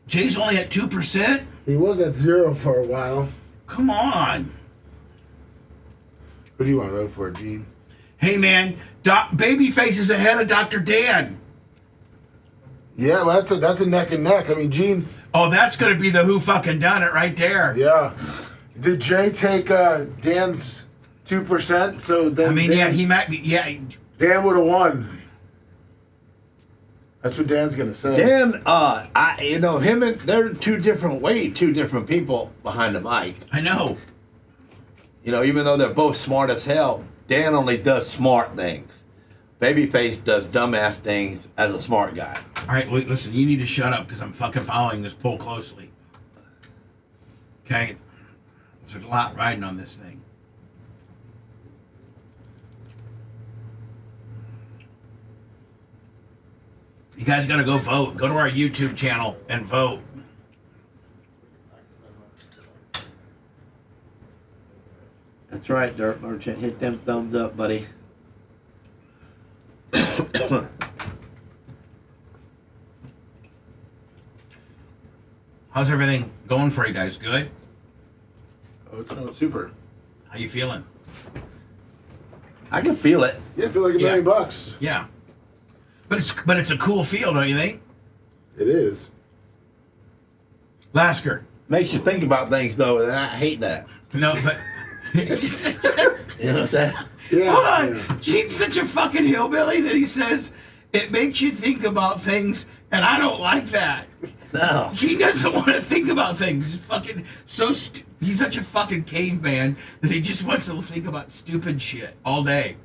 Jay's only at 2%? He was at 0 for a while. Come on. Who do you want to vote for, Gene? Hey, man, Babyface is ahead of Dr. Dan. Yeah, well, that's a neck and neck. I mean, Gene. Oh, that's going to be the who fucking done it right there. Yeah. Did Jay take Dan's 2%? So then I mean, Dan, he might be. Yeah. Dan would have won. That's what Dan's gonna say. Dan, him and they're two different people behind the mic. I know. Even though they're both smart as hell, Dan only does smart things. Babyface does dumbass things as a smart guy. All right, wait, listen, you need to shut up because I'm fucking following this poll closely. Okay? There's a lot riding on this thing. You guys got to go vote. Go to our YouTube channel and vote. That's right, Dirt Merchant. Hit them thumbs up, buddy. How's everything going for you guys? Good? Oh, it's going super. How you feeling? I can feel it. Yeah, I feel like $1 million. Yeah. But it's a cool feel, don't you think? It is. Lasker. Makes you think about things, though, and I hate that. No, but... You know that? Yeah. Hold on. Yeah. Gene's such a fucking hillbilly that he says it makes you think about things, and I don't like that. No. Gene doesn't want to think about things. He's fucking he's such a fucking caveman that he just wants to think about stupid shit all day.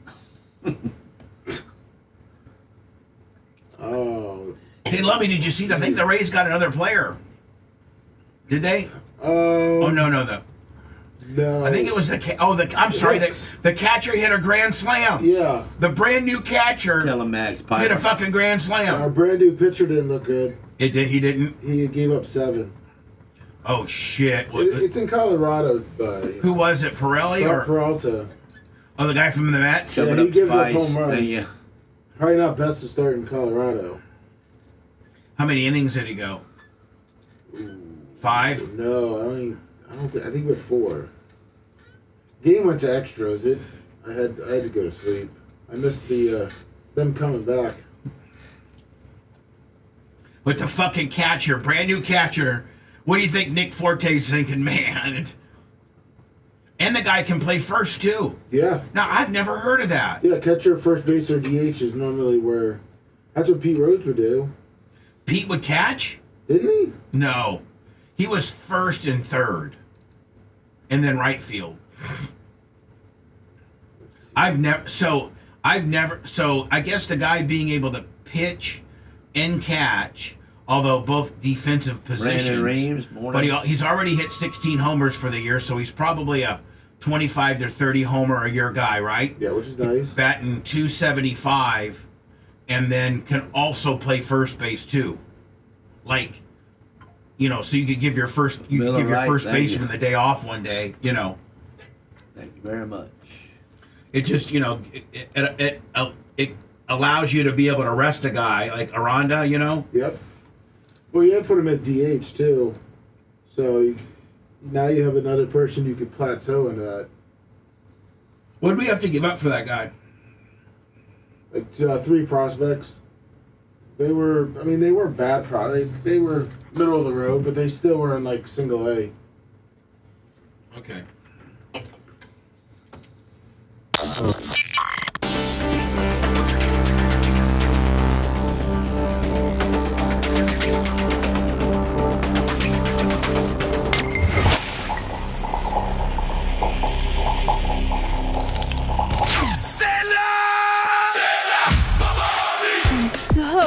Oh. Hey, Lummy, did you see? I think the Rays got another player. Did they? Oh no. No. I think it was I'm sorry. The catcher hit a grand slam. Yeah. The brand new catcher hit a fucking grand slam. Our brand new pitcher didn't look good. He didn't. He gave up 7. Oh shit! It's in Colorado, but who was it? Pirelli or Peralta? Oh, the guy from the Mets. Yeah, he gives up home runs. Probably not best to start in Colorado. How many innings did he go? 5? No, I think we had 4. Game went to extras. I had to go to sleep. I missed them coming back. With the fucking catcher, brand new catcher. What do you think Nick Forte's thinking, man? And the guy can play first, too. Yeah. Now, I've never heard of that. Yeah, catcher, first base, or DH is normally where... That's what Pete Rose would do. Pete would catch? Didn't he? No. He was first and third. And then right field. I guess the guy being able to pitch and catch, although both defensive positions. Reeves, but he's already hit 16 homers for the year, so he's probably a 25 to 30 homer a year guy, right? Yeah, which is nice. Batting 275, and then can also play first base too. Like, so you could give your first baseman the day off one day, Thank you very much. It just, it allows you to be able to rest a guy like Aranda, Yep. Well, you put him at DH too, so now you have another person you could plateau into that. What did we have to give up for that guy? Like 3 prospects. They weren't bad they were middle of the road, but they still were in like single A. Okay.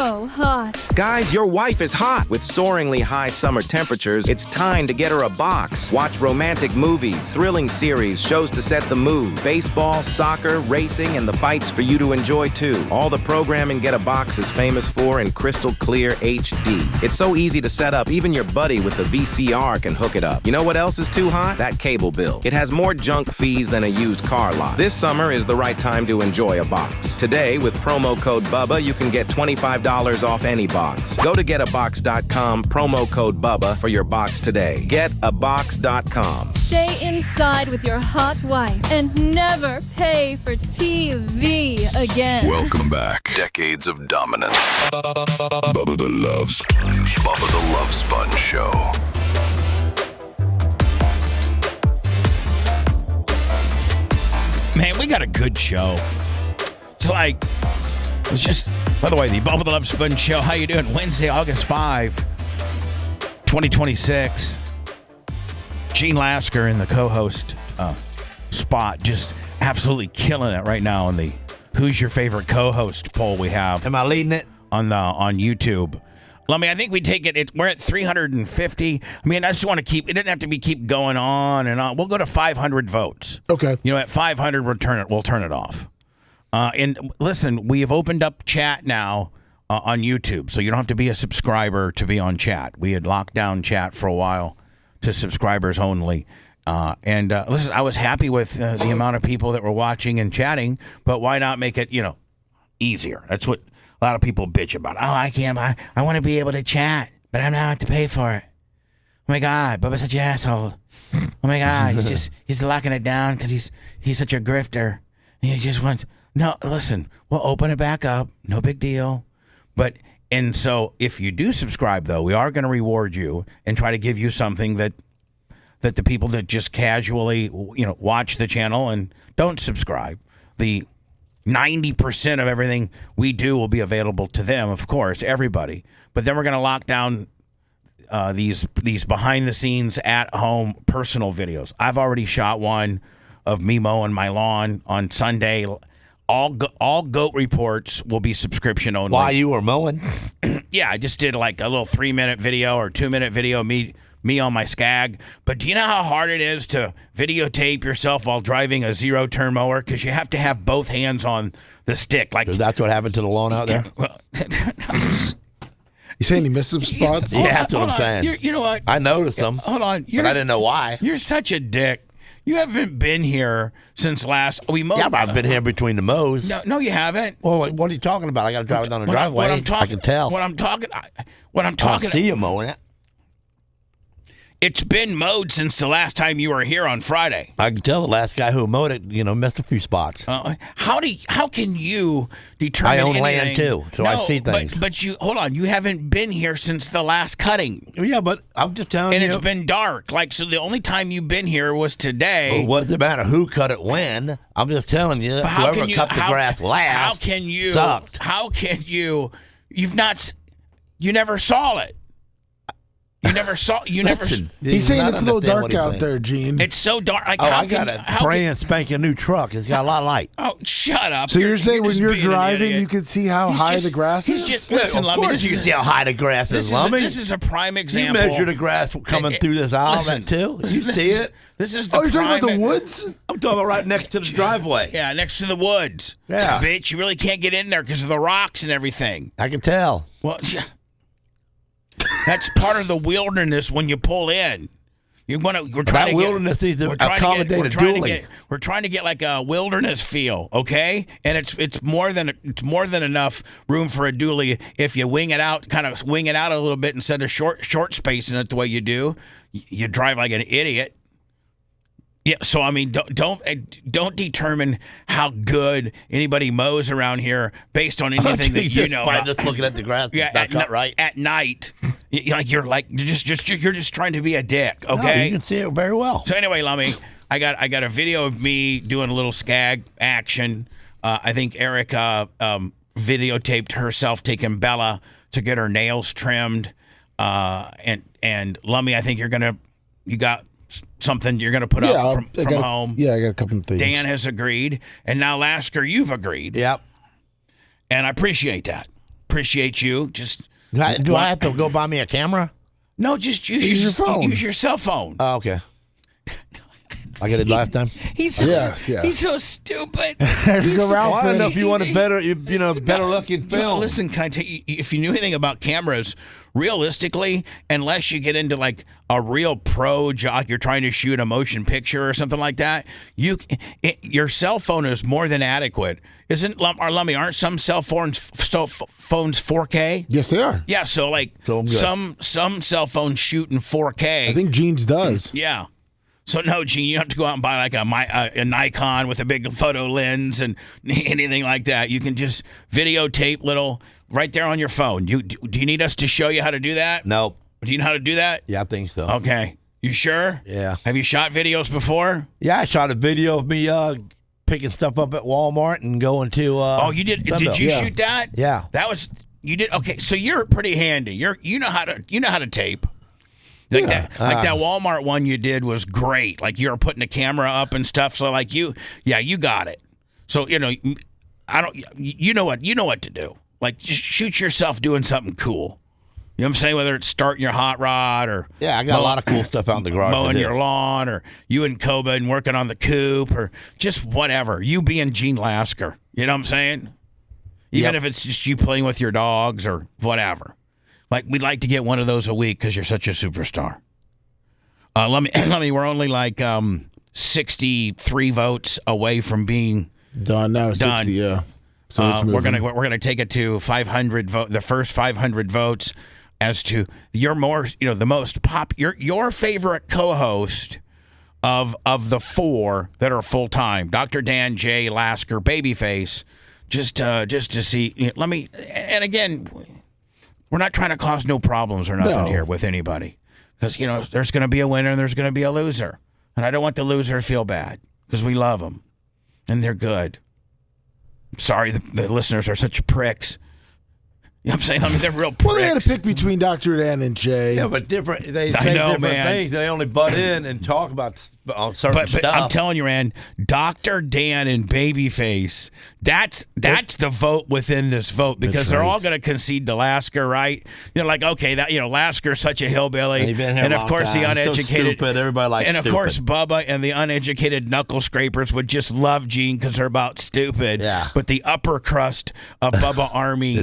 So hot. Guys, your wife is hot. With soaringly high summer temperatures, it's time to get her a box. Watch romantic movies, thrilling series, shows to set the mood, baseball, soccer, racing, and the fights for you to enjoy too. All the programming Get a Box is famous for in crystal clear HD. It's so easy to set up, even your buddy with the VCR can hook it up. You know what else is too hot? That cable bill. It has more junk fees than a used car lot. This summer is the right time to enjoy a box. Today, with promo code Bubba, you can get $25 off any box. Go to getabox.com, promo code Bubba for your box today. Getabox.com. Stay inside with your hot wife and never pay for TV again. Welcome back. Decades of dominance. Bubba the Love Sponge. Bubba the Love Sponge Show. Man, we got a good show. It's just, by the way, the Bubba the Love Sponge Show. How you doing? Wednesday, August 5, 2026. Gene Lasker in the co-host spot, just absolutely killing it right now on the Who's Your Favorite Co-Host poll we have. Am I leading it? On YouTube. I think we take it. We're at 350. I just want to keep. It doesn't have to keep going on and on. We'll go to 500 votes. Okay. At 500, we'll turn it off. And listen, we have opened up chat now on YouTube, so you don't have to be a subscriber to be on chat. We had locked down chat for a while to subscribers only. Listen, I was happy with the amount of people that were watching and chatting, but why not make it, easier? That's what a lot of people bitch about. Oh, I can't. I want to be able to chat, but I'm not have to pay for it. Oh my God, Bubba's such an asshole. Oh my God, he's locking it down because he's such a grifter. And he just wants. No, listen, we'll open it back up. No big deal. And so if you do subscribe, though, we are going to reward you and try to give you something that the people that just casually, watch the channel and don't subscribe, the 90% of everything we do will be available to them, of course, everybody. But then we're going to lock down these behind-the-scenes, at-home, personal videos. I've already shot one of me mowing my lawn on Sunday. All goat reports will be subscription only. While you were mowing? Yeah, I just did like a little 3-minute video or 2-minute video, me on my Skag. But do you know how hard it is to videotape yourself while driving a zero-turn mower? Because you have to have both hands on the stick. That's what happened to the lawn out there? You saying he missed some spots? Yeah, that's what I'm saying. You know what? I noticed them. Hold on. But I didn't know why. You're such a dick. You haven't been here since last we mowed. Yeah, but I've been here between the mows. No, you haven't. Well, what are you talking about? I got to drive it down the driveway. I can tell. What I'm talking. I see you mowing it. It's been mowed since the last time you were here on Friday. I can tell the last guy who mowed it, missed a few spots. How can you determine? I own anything? land too, so I see things. But you hold on. You haven't been here since the last cutting. Yeah, but I'm just telling you. And it's been dark. So the only time you've been here was today. Well, what does it matter who cut it when? I'm just telling you. Whoever cut the grass last. How can you? Sucked. How can you? You never saw it. You never saw. Listen, He's saying it's a little dark out there, Gene. It's so dark. I got a brand spanking new truck. It's got a lot of light. Oh, shut up! So you're saying when you're driving, you can see how high the grass is? Listen, of course you can see how high the grass is, Lummy. This is a prime example. You measure the grass coming through this aisle too. You see it? This is the you're talking about the woods? I'm talking about right next to the driveway. Yeah, next to the woods. Yeah. Bitch, you really can't get in there because of the rocks and everything. I can tell. Well, that's part of the wilderness when you pull in. We're trying to get like a wilderness feel, okay? And it's more than enough room for a dually if you wing it out a little bit instead of short spacing it the way you do. You drive like an idiot. Yeah, so I mean, don't determine how good anybody mows around here based on anything that you know. By just looking at the grass, right at night. You're just trying to be a dick, okay? No, you can see it very well. So anyway, Lummy, I got a video of me doing a little skag action. I think Erica videotaped herself taking Bella to get her nails trimmed. And Lummy, I think you got something you're going to put up from home. Yeah, I got a couple of things. Dan has agreed. And now, Lasker, you've agreed. Yep. And I appreciate that. Appreciate you. Do I have to go buy me a camera? No, just use your phone. Use your cell phone. Oh, okay. I got it last time. He's so stupid. I don't know if you want a better looking film. Listen, can I tell you, if you knew anything about cameras, realistically, unless you get into like a real pro jock, you're trying to shoot a motion picture or something like that, your cell phone is more than adequate. Aren't some cell phones 4K? Yes, they are. Yeah, so like some cell phones shoot in 4K. I think Gene's does. Yeah. So no, Gene, you don't have to go out and buy like a Nikon with a big photo lens and anything like that. You can just videotape right there on your phone. Do you need us to show you how to do that? No. Do you know how to do that? Yeah, I think so. Okay. You sure? Yeah. Have you shot videos before? Yeah, I shot a video of me picking stuff up at Walmart and going to. Oh, you did? Did you shoot that? Yeah. You did. Okay, so you're pretty handy. You know how to tape. That Walmart one you did was great. Like you were putting the camera up and stuff. So like you got it. So you know what to do. Like just shoot yourself doing something cool. You know what I'm saying? Whether it's starting your hot rod or I got a lot of cool stuff out in the garage. Mowing your lawn, or you and Koba and working on the coop, or just whatever. You being Gene Lasker. You know what I'm saying? Even if it's just you playing with your dogs or whatever. Like, we'd like to get one of those a week because you're such a superstar. Let me. We're only like 63 votes away from being done. Now 60, yeah. So we're gonna take it to 500 vote. The first 500 votes as to your favorite co-host of the four that are full time. Dr. Dan, Jay, Lasker, Babyface. Just to see. Let me. And again. We're not trying to cause no problems or nothing here with anybody. Because, there's going to be a winner and there's going to be a loser. And I don't want the loser to feel bad because we love them. And they're good. I'm sorry the listeners are such pricks. You know what I'm saying? I mean, they're real pricks. Well, they had to pick between Dr. Dan and Jay. Yeah, but they say different things. They only butt in and talk about certain stuff. But I'm telling you, man, Dr. Dan and Babyface, that's the vote within this vote because they're all going to concede to Lasker, right? Like, okay, Lasker's such a hillbilly. And of course, the uneducated. So stupid. Everybody likes stupid. And of course, Bubba and the uneducated knuckle scrapers would just love Gene because they're about stupid. Yeah. But the upper crust of Bubba Army.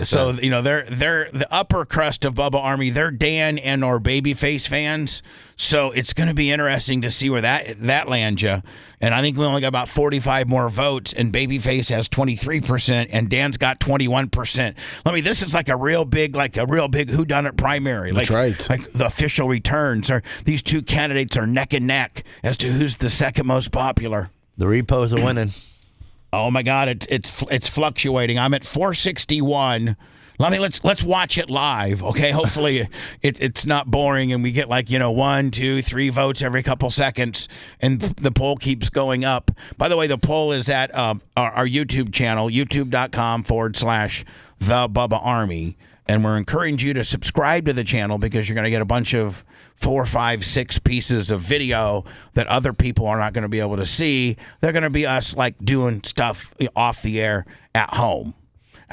So, they're the upper crust of Bubba Army. They're Dan and or Babyface fans. So it's going to be interesting to see where that lands you. And I think we only got about 45 more votes, and Babyface has 23%, and Dan's got 21%. This is like a real big whodunit primary. That's right. Like the official returns are these two candidates are neck and neck as to who's the second most popular. The repos are winning. Oh my God, it's fluctuating. I'm at 461. Let's watch it live, okay? Hopefully it's not boring and we get 1, 2, 3 votes every couple seconds, and the poll keeps going up. By the way, the poll is at our YouTube channel, youtube.com/The Bubba Army, and we're encouraging you to subscribe to the channel because you're going to get a bunch of 4, 5, 6 pieces of video that other people are not going to be able to see. They're going to be us doing stuff off the air at home.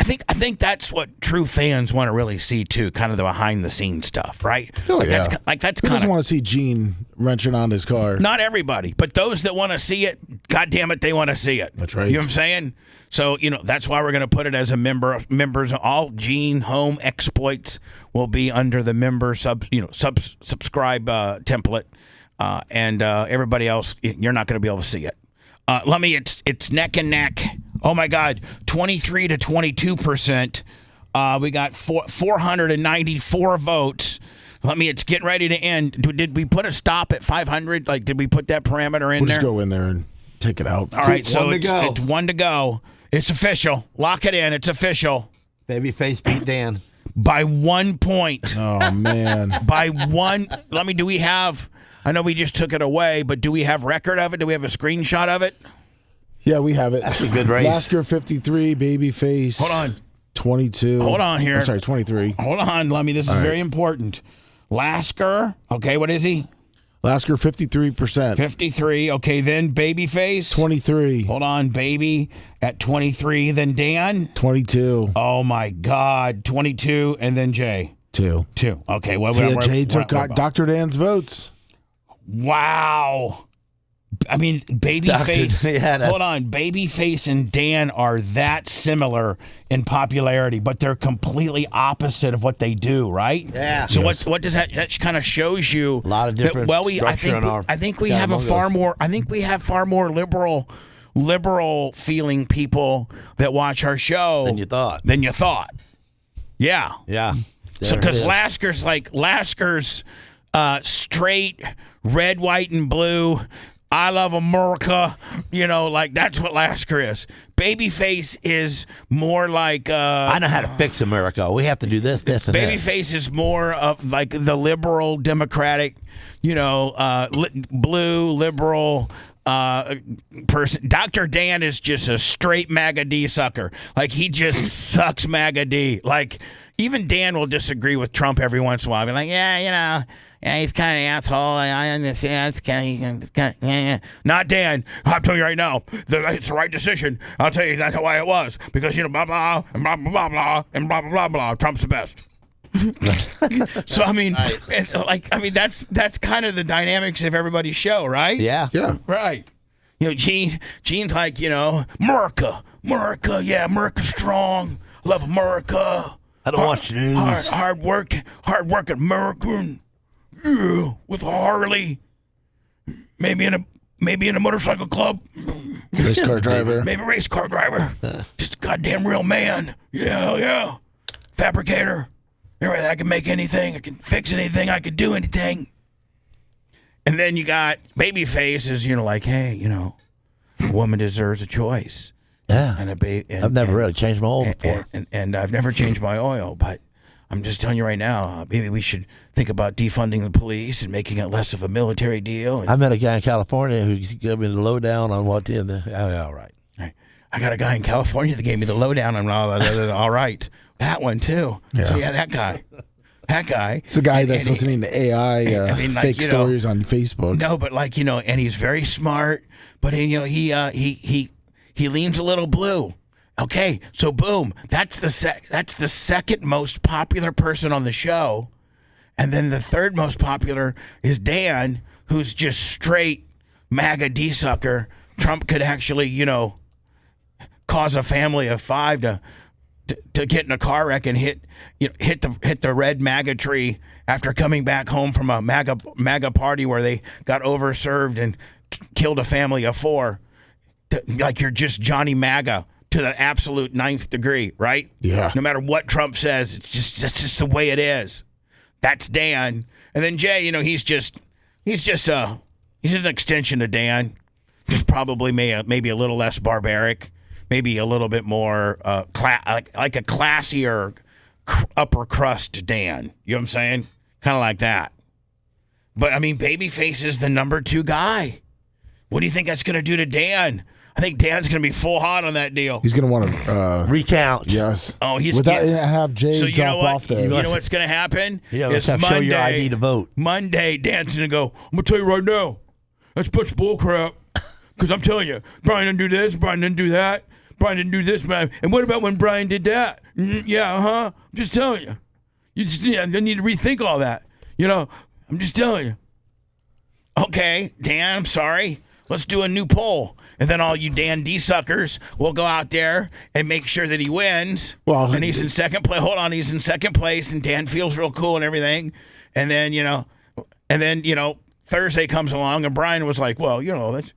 I think that's what true fans want to really see too, kind of the behind the scenes stuff, right? Oh, yeah. That's Who doesn't want to see Gene wrenching on his car? Not everybody, but those that want to see it, God damn it, they want to see it. That's right. You know what I'm saying? So, that's why we're going to put it as a members. All Gene home exploits will be under the member subscribe template, and everybody else, you're not going to be able to see it. It's neck and neck. Oh my God, 23 to 22%. We got 494 votes. It's getting ready to end. Did we put a stop at 500? Did we put that parameter in We'll there? just go in there and take it out. All right, so it's 1 to go. It's official. Lock it in. It's official. Babyface beat Dan by 1 point. Oh man. By 1. Do we have? I know we just took it away, but do we have record of it? Do we have a screenshot of it? Yeah, we have it. That's a good race. Lasker 53, Babyface. Hold on. 22. Hold on here. I'm sorry, 23. Hold on, Lummy. This is very important. Lasker. Okay, what is he? Lasker 53%. 53. Okay, then Babyface. 23. Hold on, Baby at 23. Then Dan. 22. Oh my God, 22. And then Jay. 2. Okay, Jay took Dr. Dan's votes. Wow. Babyface. Hold on. Babyface and Dan are that similar in popularity, but they're completely opposite of what they do, right? Yeah. So what does that? That kind of shows you a lot of different. I think we have far more liberal feeling people that watch our show than you thought. Yeah. Yeah. So because Lasker's straight red, white, and blue. I love America, that's what Lasker is. Babyface is more like I know how to fix America. We have to do this, and Babyface is more of the liberal, democratic, blue liberal person. Dr. Dan is just a straight MAGA D sucker. He just sucks MAGA D. Even Dan will disagree with Trump every once in a while. Be like, yeah, he's kind of an asshole. I understand. It's kind of. Not Dan. I'm telling you right now, it's the right decision. I'll tell you that's why it was. Because, blah, blah, and blah, blah, blah, blah, and blah, blah, blah, blah. Trump's the best. So, that's kind of the dynamics of everybody's show, right? Yeah. Right. Gene's like, America, yeah, America's strong. Love America. I don't watch news. Hard working American. Yeah, with a Harley. Maybe in a motorcycle club. Race car driver. Maybe a race car driver. Just a goddamn real man. Yeah. Fabricator. Everything. I can make anything. I can fix anything. I can do anything. And then you got Babyface is, hey, a woman deserves a choice. Yeah. And I've never really changed my oil before. And I've never changed my oil, but I'm just telling you right now, maybe we should think about defunding the police and making it less of a military deal. I met a guy in California who gave me the lowdown on what all right. I got a guy in California that gave me the lowdown on all right. That one too. Yeah. So that guy. It's the guy that's listening to AI fake stories on Facebook. No, but and he's very smart, but he leans a little blue. Okay, so boom, that's the second most popular person on the show, and then the third most popular is Dan, who's just straight MAGA D sucker. Trump could actually, cause a family of 5 to to get in a car wreck and hit the red MAGA tree after coming back home from a MAGA party where they got overserved and killed a family of 4. Like you're just Johnny MAGA to the absolute 9th degree, right? Yeah. No matter what Trump says, it's just the way it is. That's Dan. And then Jay, he's an extension of Dan, just probably maybe a little less barbaric. Maybe a little bit more like a classier upper crust Dan. You know what I'm saying? Kind of like that. But, I mean, Babyface is the number 2 guy. What do you think that's going to do to Dan? I think Dan's going to be full hot on that deal. He's going to want to recount. Yes. Oh, he's without have Jay drop off there. You know what's going to happen? Let's have show your ID to vote. Monday, Dan's going to go, I'm going to tell you right now, that's a bunch of bull crap. Because I'm telling you, Brian didn't do this, Brian didn't do that. Brian didn't do this, man. And what about when Brian did that? I'm just telling you. You need to rethink all that. I'm just telling you. Okay, Dan, I'm sorry. Let's do a new poll. And then all you Dan D suckers will go out there and make sure that he wins. Well, and he's in second place. Hold on, he's in second place, and Dan feels real cool and everything. And then, Thursday comes along, and Brian was like, well, that's,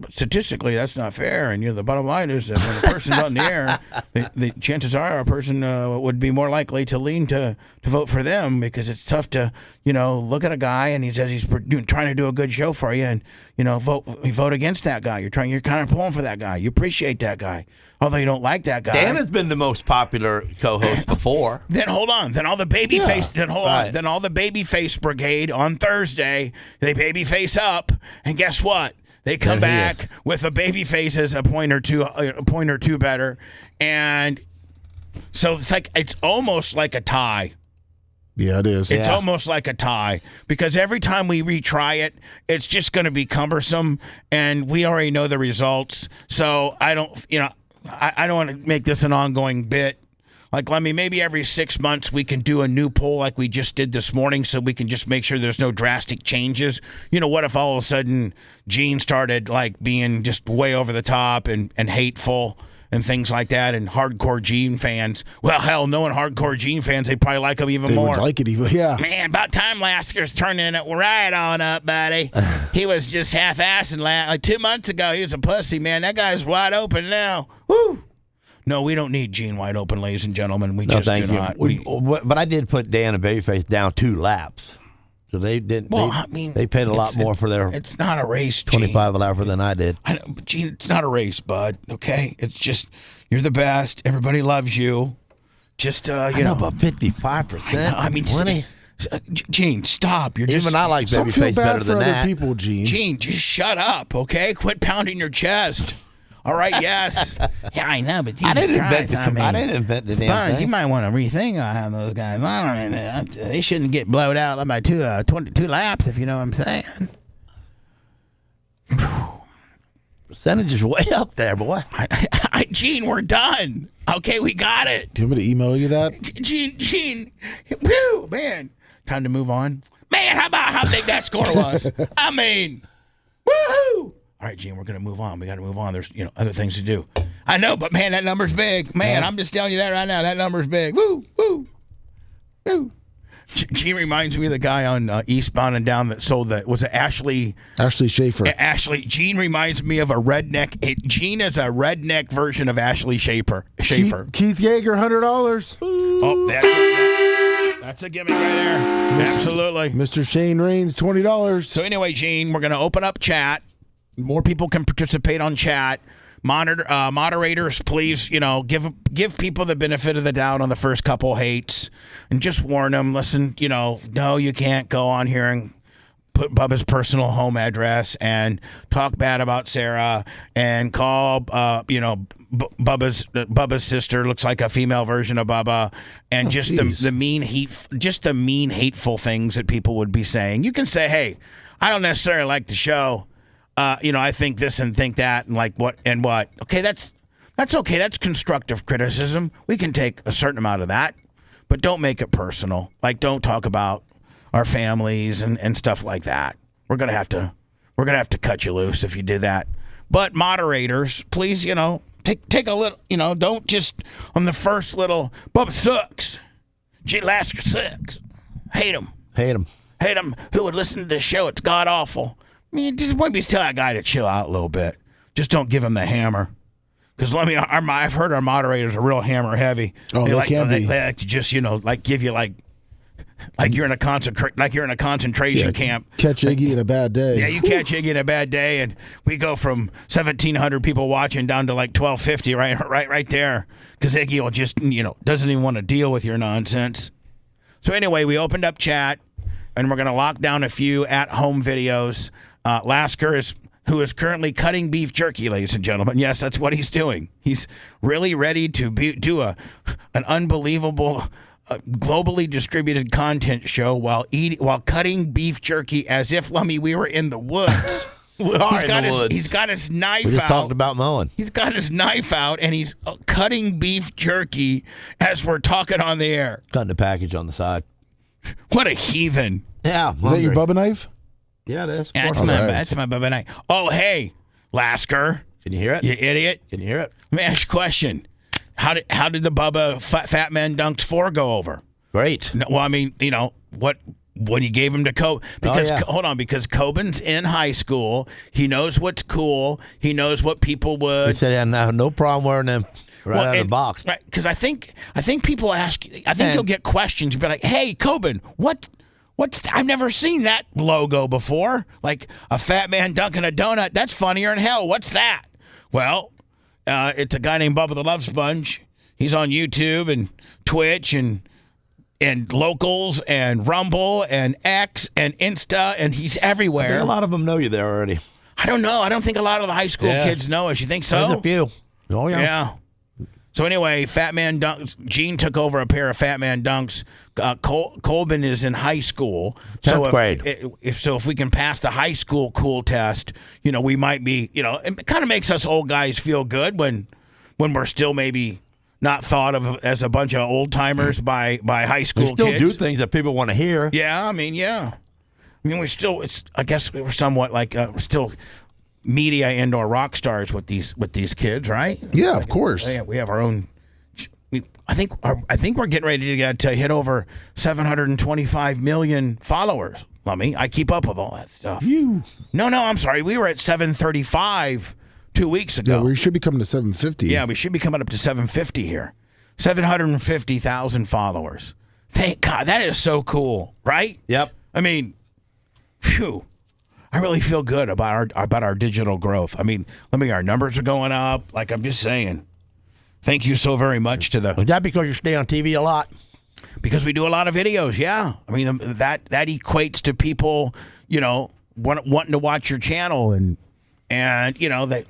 statistically, that's not fair. And, the bottom line is that when a person's on the air, the chances are a person would be more likely to lean to vote for them because it's tough to, look at a guy and he says he's trying to do a good show for you and, vote against that guy. You're kind of pulling for that guy. You appreciate that guy, although you don't like that guy. Dan has been the most popular co-host before. Then hold on. Then all the babyface. Then hold on. Then all the babyface brigade on Thursday, they babyface up, and guess what? They come back with a baby face as a point or two better. And so it's almost like a tie. Yeah, it is. It's almost like a tie because every time we retry it, it's just going to be cumbersome and we already know the results. So I don't want to make this an ongoing bit. Like, maybe every 6 months we can do a new poll like we just did this morning so we can just make sure there's no drastic changes. What if all of a sudden Gene started, being just way over the top and hateful and things like that and hardcore Gene fans? Well, hell, knowing hardcore Gene fans, they'd probably like him even more. They would like it even, yeah. Man, about time Lasker's turning it right on up, buddy. He was just half-assing 2 months ago. He was a pussy, man. That guy's wide open now. Woo! No, we don't need Gene wide open, ladies and gentlemen. We just do not. But I did put Dan and Babyface down 2 laps. So they did. Well, they paid a lot more for their. It's not a race, Gene. 25 an hour than I did. I know, but Gene, it's not a race, bud. Okay, it's just you're the best. Everybody loves you. Just I know, but 55%. I mean, 20. Gene, stop. You're even I like Babyface better than that. People, Gene. Gene, just shut up, okay? Quit pounding your chest. All right, yes. Yeah, I know, but I didn't invent the damn thing. You might want to rethink on those guys. They shouldn't get blowed out by 22 laps, if you know what I'm saying. Percentage is way up there, boy. Gene, we're done. Okay, we got it. Do you want me to email you that? Gene, woo, man. Time to move on. Man, how about how big that score was? I mean, woohoo! All right, Gene, we're going to move on. We got to move on. There's, other things to do. I know, but man, that number's big. Man, I'm just telling you that right now. That number's big. Woo, woo, woo. Gene reminds me of the guy on Eastbound and Down that sold that. Was it Ashley? Ashley Schaefer. Gene reminds me of a redneck. Gene is a redneck version of Ashley Schaefer. Keith Yeager, $100. Oh, that's a gimmick right there. Absolutely. Mr. Shane Raines, $20. So anyway, Gene, we're going to open up chat. More people can participate on chat. Moderators, please, give people the benefit of the doubt on the first couple hates and just warn them. Listen, no, you can't go on here and put Bubba's personal home address and talk bad about Sarah and call, Bubba's sister looks like a female version of Bubba and the mean hateful things that people would be saying. You can say, hey, I don't necessarily like the show. I think this and think that and like what and what. Okay, that's okay. That's constructive criticism. We can take a certain amount of that, but don't make it personal. Like, don't talk about our families and stuff like that. We're gonna have to cut you loose if you do that. But moderators, please, take a little, don't just on the first little, Bubba sucks. G. Lasker sucks. Hate him. Hate him. Who would listen to this show? It's god awful. I mean, just maybe tell that guy to chill out a little bit. Just don't give him the hammer. Because I've heard our moderators are real hammer heavy. Oh, they can be. They like to just, give you like you're in a concentration camp. Catch Iggy in a bad day. Yeah, you catch Iggy in a bad day, and we go from 1,700 people watching down to like 1,250 right there. Because Iggy will just, doesn't even want to deal with your nonsense. So anyway, we opened up chat, and we're going to lock down a few at-home videos. Lasker who is currently cutting beef jerky, ladies and gentlemen. Yes, that's what he's doing. He's really ready to do an unbelievable, globally distributed content show while cutting beef jerky as if, Lummy, we were in the woods. He's got his knife out. We just talked about mowing. He's got his knife out, and he's cutting beef jerky as we're talking on the air. Cutting the package on the side. What a heathen. Yeah. Is that your Bubba knife? Yeah, it is. Yeah, that's my Bubba knife. Oh, hey, Lasker. Can you hear it? You idiot. Can you hear it? Let me ask you a question. How did the Bubba Fat Man Dunks 4 go over? Great. No, well, I mean, when you gave him to Coben, because hold on, because Coben's in high school, he knows what's cool, he knows what people would. He said, "Yeah, no problem wearing them out of the box." Right, because I think people ask. I think you'll get questions. You'll be like, "Hey, Coben, what's? I've never seen that logo before. Like a fat man dunking a donut. That's funnier than hell. What's that?" Well, it's a guy named Bubba the Love Sponge. He's on YouTube and Twitch and Locals and Rumble and X and Insta, and he's everywhere. I think a lot of them know you there already. I don't know. I don't think a lot of the high school kids know us. You think so? There's a few. Oh, yeah. Yeah. So anyway, Fat Man Dunks. Gene took over a pair of Fat Man Dunks. Colvin is in high school. 10th grade. If we can pass the high school cool test, we might be, it kind of makes us old guys feel good when we're still maybe not thought of as a bunch of old timers by high school kids. We still do things that people want to hear. Yeah, we're still. I guess we're somewhat like we're still media and/or rock stars with these kids, right? Yeah, of course. We have our own. I think we're getting ready to hit over 725 million followers. Lummy, I keep up with all that stuff. No, I'm sorry. We were at 735 2 weeks ago. Yeah, we should be coming to 750. Yeah, we should be coming up to 750 here. 750,000 followers. Thank God. That is so cool, right? Yep. I mean, phew. I really feel good about our digital growth. I mean, our numbers are going up. Like, I'm just saying. Thank you so very much to the... Is that because you stay on TV a lot? Because we do a lot of videos, yeah. I mean, that equates to people, wanting to watch your channel and that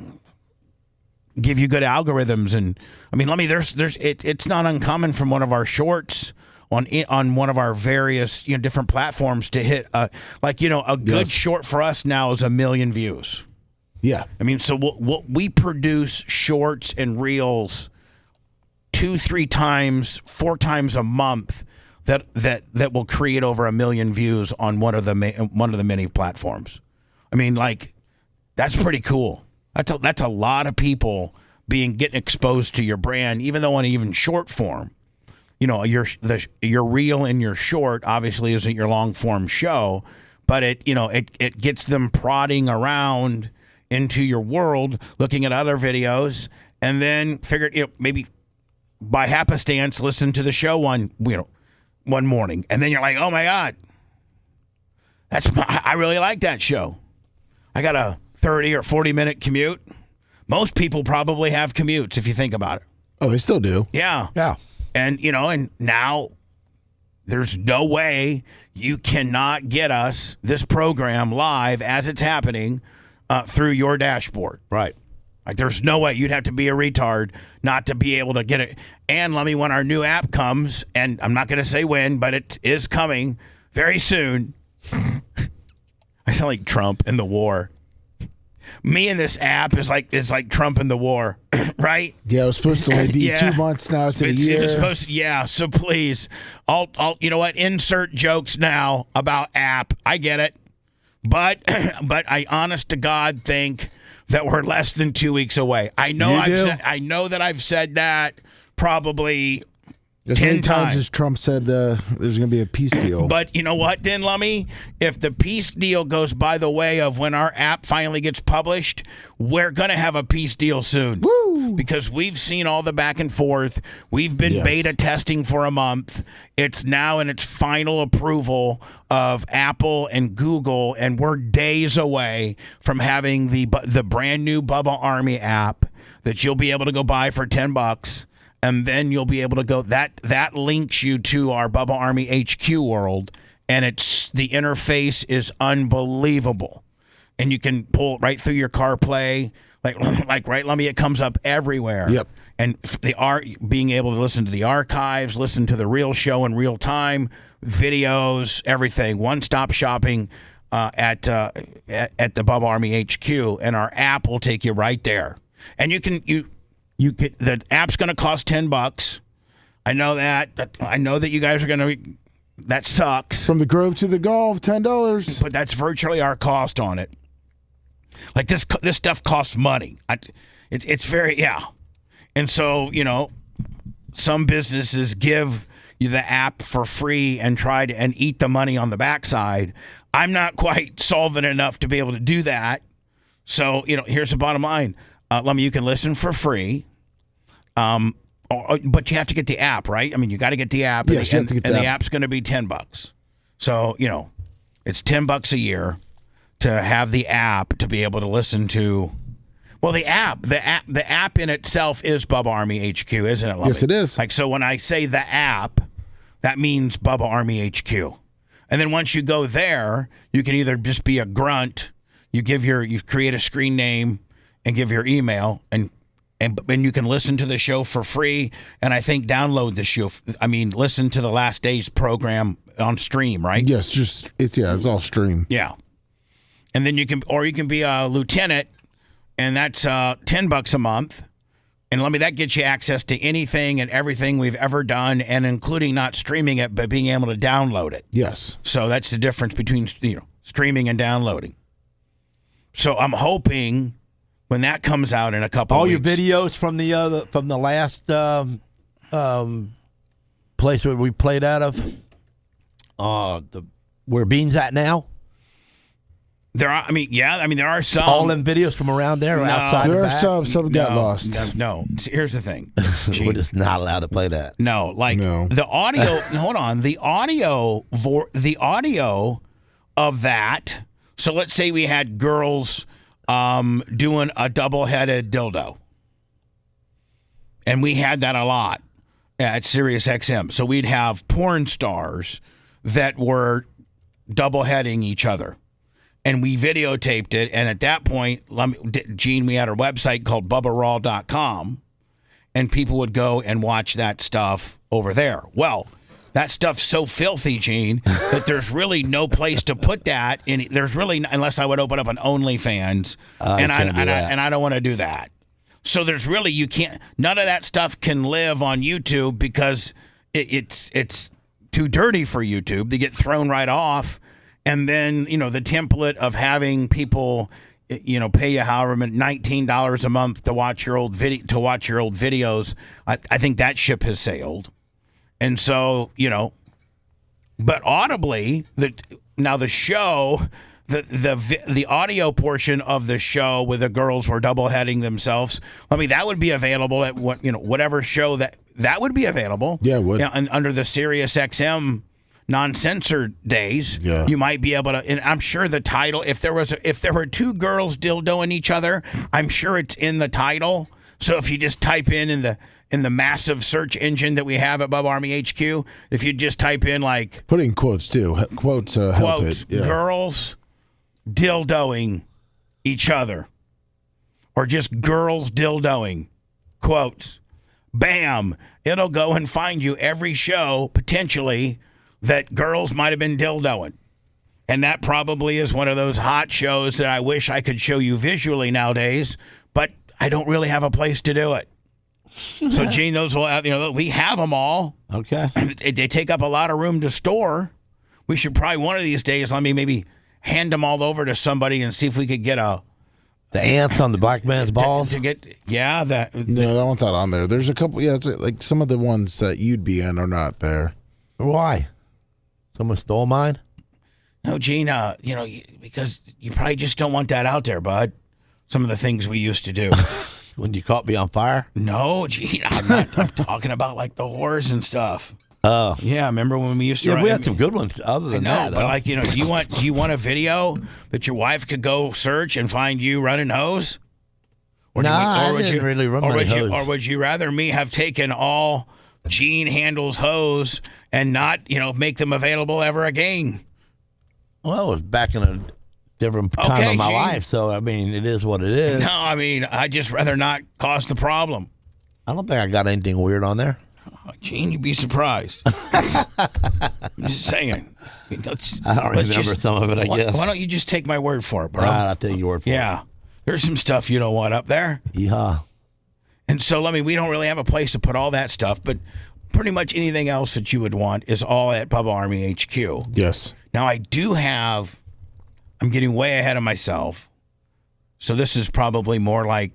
give you good algorithms. And I mean, it's not uncommon from one of our shorts on one of our various different platforms to hit a good short for us now is 1 million views. Yeah, I mean, so we produce shorts and reels 2, 3 times, 4 times a month that will create over 1 million views on one of the many platforms. I mean, that's pretty cool. That's a lot of people getting exposed to your brand, even though on even short form. Your reel and your short obviously isn't your long form show, but it gets them prodding around into your world, looking at other videos, and then figured maybe by happenstance listen to the show one morning, and then you're like, oh my God, I really like that show. I got a 30 or 40 minute commute. Most people probably have commutes if you think about it. Oh, they still do. Yeah. Yeah. And, and now there's no way you cannot get us this program live as it's happening through your dashboard. Right. Like, there's no way. You'd have to be a retard not to be able to get it. And let me, when our new app comes, and I'm not going to say when, but it is coming very soon. I sound like Trump in the war. Me and this app is like Trump in the war, right? Yeah, it was supposed to only be 2 months now. It's a year. It's supposed to, yeah, so please, I'll you know what? Insert jokes now about app. I get it. But I honest to God think that we're less than 2 weeks away. I know that I've said that probably as 10 many times times. as Trump said there's going to be a peace deal. But you know what, then, Lummy? If the peace deal goes by the way of when our app finally gets published, we're going to have a peace deal soon. Woo! Because we've seen all the back and forth. We've been beta testing for a month. It's now in its final approval of Apple and Google, and we're days away from having the brand new Bubba Army app that you'll be able to go buy for $10. And then you'll be able to go. That links you to our Bubba Army HQ world, and the interface is unbelievable. And you can pull it right through your CarPlay, like right, Lummy. It comes up everywhere. Yep. And being able to listen to the archives, listen to the real show in real time, videos, everything. One-stop shopping at the Bubba Army HQ, and our app will take you right there. And the app's going to cost $10. I know that. I know that you guys are going to. That sucks. From the Grove to the Golf, $10. But that's virtually our cost on it. Like this stuff costs money. It's very And so some businesses give you the app for free and try to and eat the money on the backside. I'm not quite solvent enough to be able to do that. So here's the bottom line. Lummy, you can listen for free, but you have to get the app, right? I mean, you got to get the app. Yes, you have to get the app. And the app's going to be $10. So, it's $10 a year to have the app to be able to listen to. Well, the app in itself is Bubba Army HQ, isn't it, Lummy? Yes, it is. Like, so when I say the app, that means Bubba Army HQ. And then once you go there, you can either just be a grunt, you create a screen name, and give your email, and you can listen to the show for free, and I think download the show. I mean, listen to the last day's program on stream, right? Yes, it's all stream. Yeah, and then you can be a lieutenant, and that's $10 a month, and that gets you access to anything and everything we've ever done, and including not streaming it, but being able to download it. Yes. So that's the difference between streaming and downloading. So I'm hoping, when that comes out in a couple all of your weeks. videos from the last place where we played out of, where Bean's at now. There are some. All them videos from around there or outside. There the are back? some got lost. No. Here's the thing. We're just not allowed to play that. No, the audio. Hold on, the audio of that. So let's say we had girls doing a double-headed dildo. And we had that a lot at Sirius XM. So we'd have porn stars that were double-heading each other. And we videotaped it. And at that point, Gene, we had our website called BubbaRaw.com. And people would go and watch that stuff over there. Well, that stuff's so filthy, Gene, that there's really no place to put that. There's really, unless I would open up an OnlyFans, and I don't want to do that. So there's really, you can't. None of that stuff can live on YouTube because it's too dirty for YouTube. They get thrown right off, and then the template of having people, pay you however $19 a month to watch your old videos. I think that ship has sailed. And so, but audibly, the show, the audio portion of the show where the girls were double-heading themselves, that would be available at whatever show that would be available. Yeah, it would. And under the Sirius XM non-censored days, you might be able to. And I'm sure the title, if there were two girls dildoing each other, I'm sure it's in the title. So if you just type in the massive search engine that we have at Bubba Army HQ, if you just type in put in quotes too, quotes help it. Yeah. Girls dildoing each other, or just girls dildoing, quotes, bam, it'll go and find you every show potentially that girls might have been dildoing. And that probably is one of those hot shows that I wish I could show you visually nowadays, but I don't really have a place to do it. So, Gene, those will, we have them all. Okay. They take up a lot of room to store. We should probably one of these days, maybe hand them all over to somebody and see if we could get The ants on the black man's balls? To get, No, that one's not on there. There's a couple. Yeah, it's like some of the ones that you'd be in are not there. Why? Someone stole mine? No, Gene, because you probably just don't want that out there, bud. Some of the things we used to do. When you caught me on fire? No, Gene, I'm talking about like the whores and stuff. Oh. Yeah, remember when we used to we had some good ones other than that, but though. like, do you want a video that your wife could go search and find you running hose? I didn't really run many hose. Or would you rather me have taken all Gene Handel's hose and not, make them available ever again? Well, it was back in a different time of my life, so, I mean, it is what it is. No, I mean, I'd just rather not cause the problem. I don't think I got anything weird on there. Gene, you'd be surprised. I'm just saying. I don't remember some of it, I guess. Why don't you just take my word for it, bro? All right, I'll take your word for it. Yeah. There's some stuff you don't want up there. Yeah. And so, we don't really have a place to put all that stuff, but pretty much anything else that you would want is all at Bubba Army HQ. Yes. Now, I'm getting way ahead of myself. So this is probably more like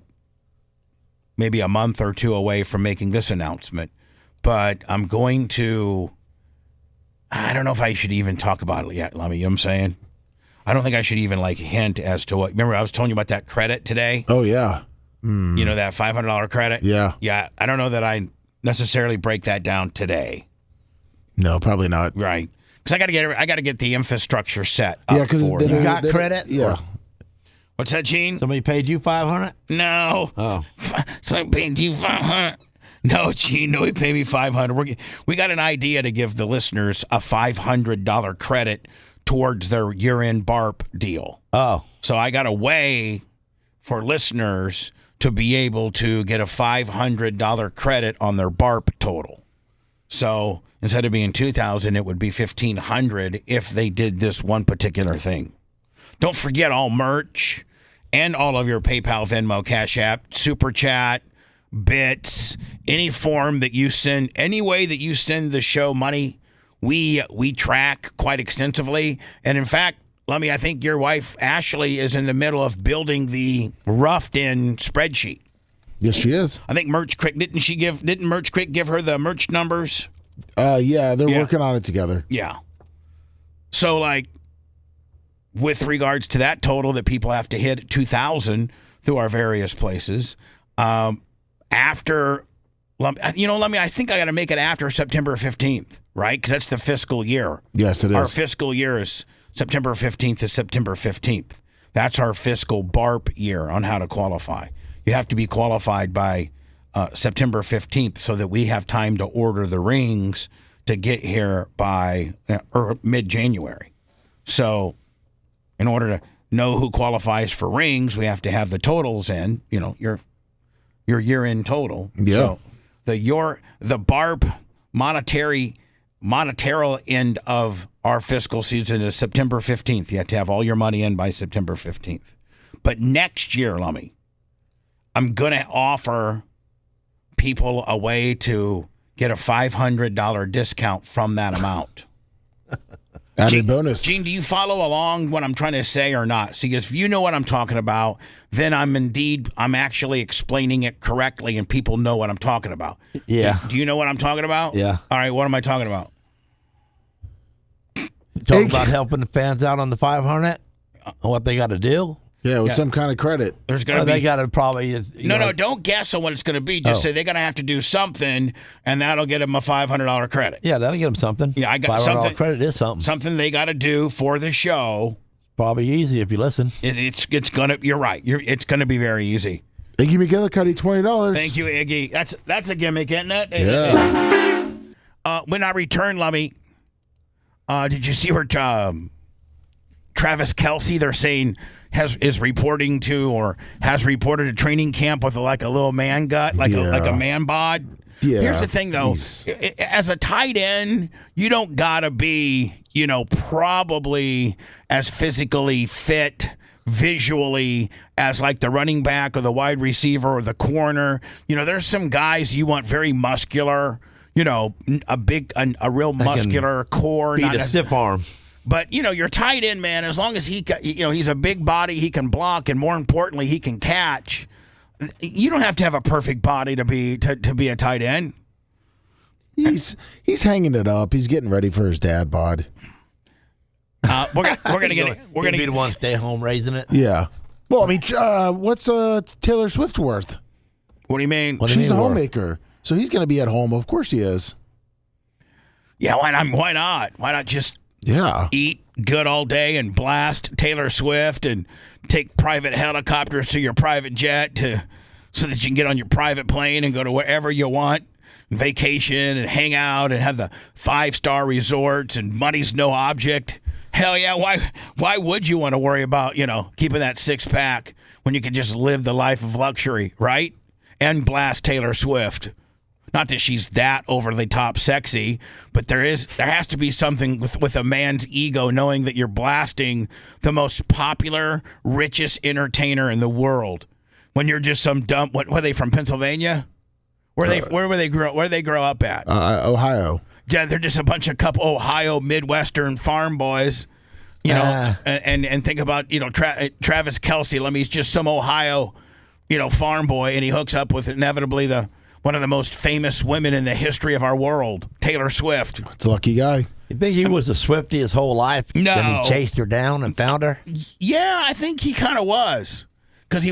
maybe a month or two away from making this announcement. But I'm going to, I don't know if I should even talk about it yet, Lummy, you know what I'm saying? I don't think I should even hint as to what, remember I was telling you about that credit today? Oh, yeah. That $500 credit? Yeah. Yeah, I don't know that I necessarily break that down today. No, probably not. Right. Because I got to get the infrastructure set up for it. You got credit? Yeah. What's that, Gene? Somebody paid you $500? No. Oh. Somebody paid you $500. No, Gene, no, he paid me $500. We got an idea to give the listeners a $500 credit towards their year-end BARP deal. Oh. So I got a way for listeners to be able to get a $500 credit on their BARP total. So instead of being $2,000, it would be $1,500 if they did this one particular thing. Don't forget all merch and all of your PayPal, Venmo, Cash App, Super Chat, bits, any form that you send, any way that you send the show money, we track quite extensively. And in fact, Lummy, I think your wife Ashley is in the middle of building the roughed-in spreadsheet. Yes, she is. I think Merch Crick didn't Merch Crick give her the merch numbers? Yeah, they're working on it together. Yeah. So with regards to that total that people have to hit 2,000 through our various places, after, Lummy, I think I got to make it after September 15th, right? Because that's the fiscal year. Yes, it is. Our fiscal year is September 15th to September 15th. That's our fiscal BARP year on how to qualify. You have to be qualified by September 15th so that we have time to order the rings to get here by mid-January. So in order to know who qualifies for rings, we have to have the totals in, your year-end total. Yeah. So the BARP monetary end of our fiscal season is September 15th. You have to have all your money in by September 15th. But next year, Lummy, I'm going to offer people a way to get a $500 discount from that amount. Added bonus. Gene, do you follow along what I'm trying to say or not? See, if you know what I'm talking about, then I'm actually explaining it correctly and people know what I'm talking about. Yeah. Do you know what I'm talking about? Yeah. All right, what am I talking about? Talking about helping the fans out on the 500 and what they got to do. Yeah, with some kind of credit. There's going to be. They got to probably. No, don't guess on what it's going to be. Just say they're going to have to do something, and that'll get them a $500 credit. Yeah, that'll get them something. Yeah, I got $500 something. Credit is something. Something they got to do for the show. Probably easy if you listen. It's gonna. You're right. It's gonna be very easy. Iggy McGillicuddy, $20. Thank you, Iggy. That's a gimmick, isn't it? Yeah. When I return, Lummy, did you see where Travis Kelce? They're saying is reporting to or has reported a training camp with a little man gut, like a man bod. Yeah. Here's the thing, though. As a tight end, you don't gotta be, probably as physically fit visually as the running back or the wide receiver or the corner. There's some guys you want very muscular, a real muscular core. Not a stiff arm. But, your tight end, man, as long as he's a big body, he can block, and more importantly, he can catch. You don't have to have a perfect body to be a tight end. He's hanging it up. He's getting ready for his dad bod. We're gonna get it. We're gonna be the one stay home raising it. Yeah. Well, I mean, what's Taylor Swift worth? What do you mean? She's a homemaker, so he's going to be at home. Of course he is. Yeah, why not? Why not? Why not just eat good all day and blast Taylor Swift and take private helicopters to your private jet so that you can get on your private plane and go to wherever you want, vacation and hang out and have the 5-star resorts and money's no object. Hell yeah, why would you want to worry about, keeping that 6-pack when you can just live the life of luxury, right? And blast Taylor Swift. Not that she's that over the top sexy, but there has to be something with a man's ego knowing that you're blasting the most popular, richest entertainer in the world. When you're just some dumb, what were they from Pennsylvania? Where they grow up at? Ohio. Yeah, they're just a bunch of couple Ohio Midwestern farm boys, and think about Travis Kelce. He's just some Ohio, farm boy, and he hooks up with inevitably one of the most famous women in the history of our world, Taylor Swift. It's a lucky guy. You think he was a Swiftie his whole life? No. Then he chased her down and found her? Yeah, I think he kind of was, because he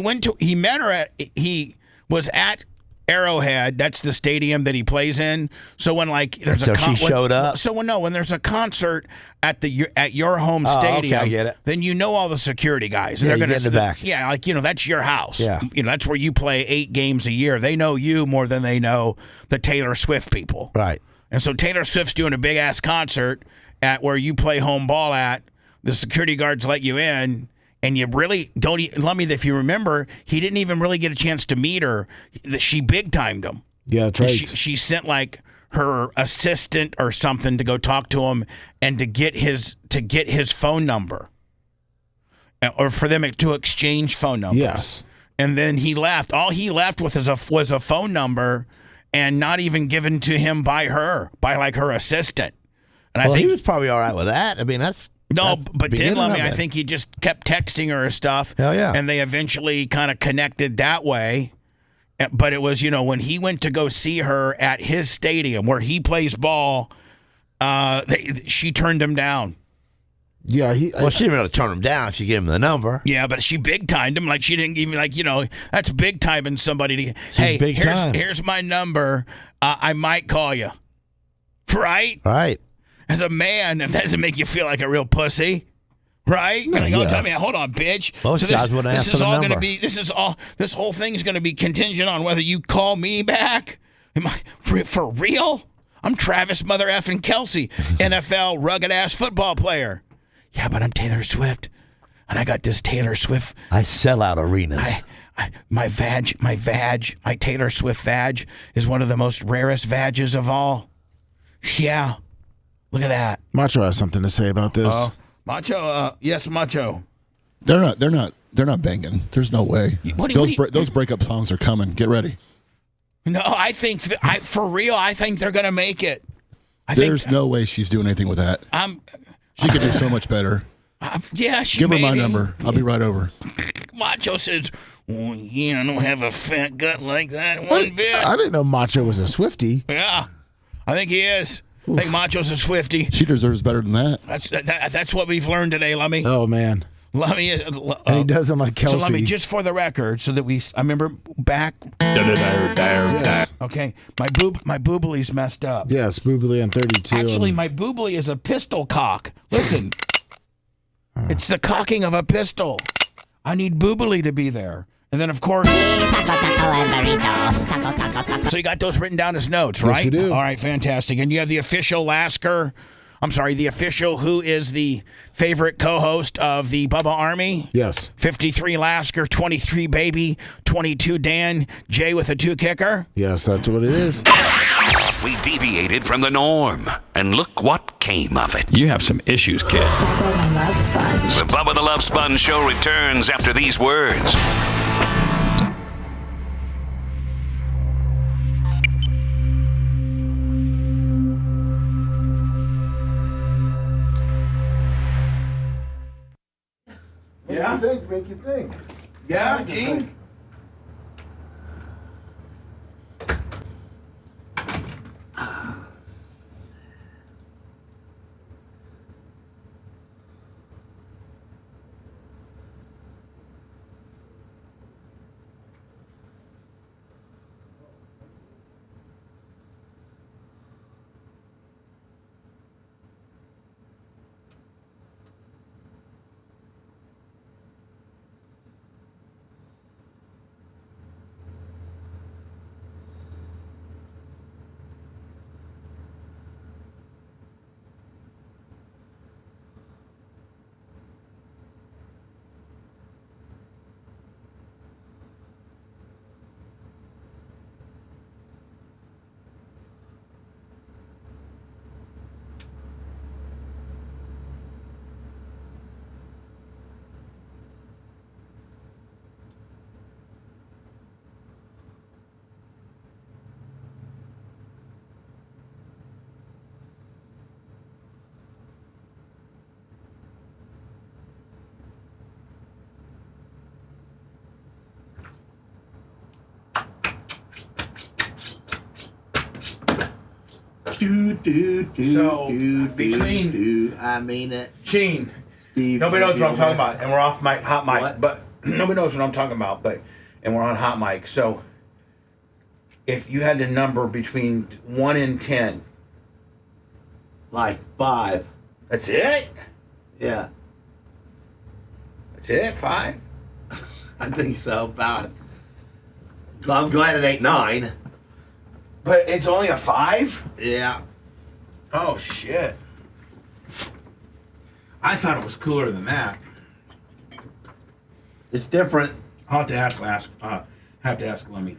was at Arrowhead. That's the stadium that he plays in. So when she showed up. So when there's a concert at your home stadium, okay, I get it. Then all the security guys. Yeah, they're gonna get in the back. Yeah, that's your house. Yeah. That's where you play 8 games a year. They know you more than they know the Taylor Swift people. Right. And so Taylor Swift's doing a big ass concert at where you play home ball at. The security guards let you in. And you really don't, Lummy, if you remember, he didn't even really get a chance to meet her. She big-timed him. Yeah, that's right. She sent her assistant or something to go talk to him and to get his phone number, or for them to exchange phone numbers. Yes. And then he left. All he left with was a phone number, and not even given to him by her assistant. And I think he was probably all right with that. I mean, that's. No, but then, Lummy, I think he just kept texting her stuff. Hell yeah. And they eventually kind of connected that way. But it was, when he went to go see her at his stadium where he plays ball, she turned him down. Yeah, she didn't really turn him down. She gave him the number. Yeah, but she big-timed him. She didn't even, that's big-timing somebody. Here's my number. I might call you. Right? Right. As a man, if that doesn't make you feel like a real pussy, right? You're gonna go tell me, hold on, bitch. Most guys wouldn't ask for the number. This whole thing is gonna be contingent on whether you call me back. Am I for real? I'm Travis Mother effing Kelce, NFL rugged ass football player. Yeah, but I'm Taylor Swift, and I got this Taylor Swift. I sell out arenas. My Taylor Swift vag is one of the most rarest vages of all. Yeah. Look at that. Macho has something to say about this. Macho, yes, Macho. They're not banging. There's no way. Those breakup songs are coming. Get ready. No, I think for real. I think they're gonna make it. There's no way she's doing anything with that. She could do so much better. Yeah, she. Give her my number. I'll be right over. Macho says, "Oh, yeah, I don't have a fat gut like that one bit." I didn't know Macho was a Swiftie. Yeah, I think he is. I think Macho's a Swiftie. She deserves better than that. That's what we've learned today, Lummy. Oh, man. Lummy. And he doesn't like Kelce. So, Lummy, just for the record, so that I remember back. Yes. Okay, my boobly's messed up. Yes, boobly on 32. Actually, my boobly is a pistol cock. Listen. It's the cocking of a pistol. I need boobly to be there. And then, of course... So you got those written down as notes, right? Yes, we do. All right, fantastic. And you have the official the official who is the favorite co-host of the Bubba Army. Yes. 53 Lasker, 23 Baby, 22 Dan, Jay with a 2 kicker. Yes, that's what it is. We deviated from the norm, and look what came of it. You have some issues, kid. Bubba the Love Sponge. The Bubba the Love Sponge show returns after these words. Yeah? Make you think. Yeah, Gene? I mean it. Gene, Steve, nobody knows what I'm talking about, and we're off mic, hot mic, What? but nobody knows what I'm talking about, and we're on hot mic. So, if you had a number between 1 and 10, Like 5. that's it? Yeah, That's it? 5? I think so. About. I'm glad it ain't 9. But it's only a 5? Yeah. Oh, shit. I thought it was cooler than that. It's different. I'll have to ask Lemmy.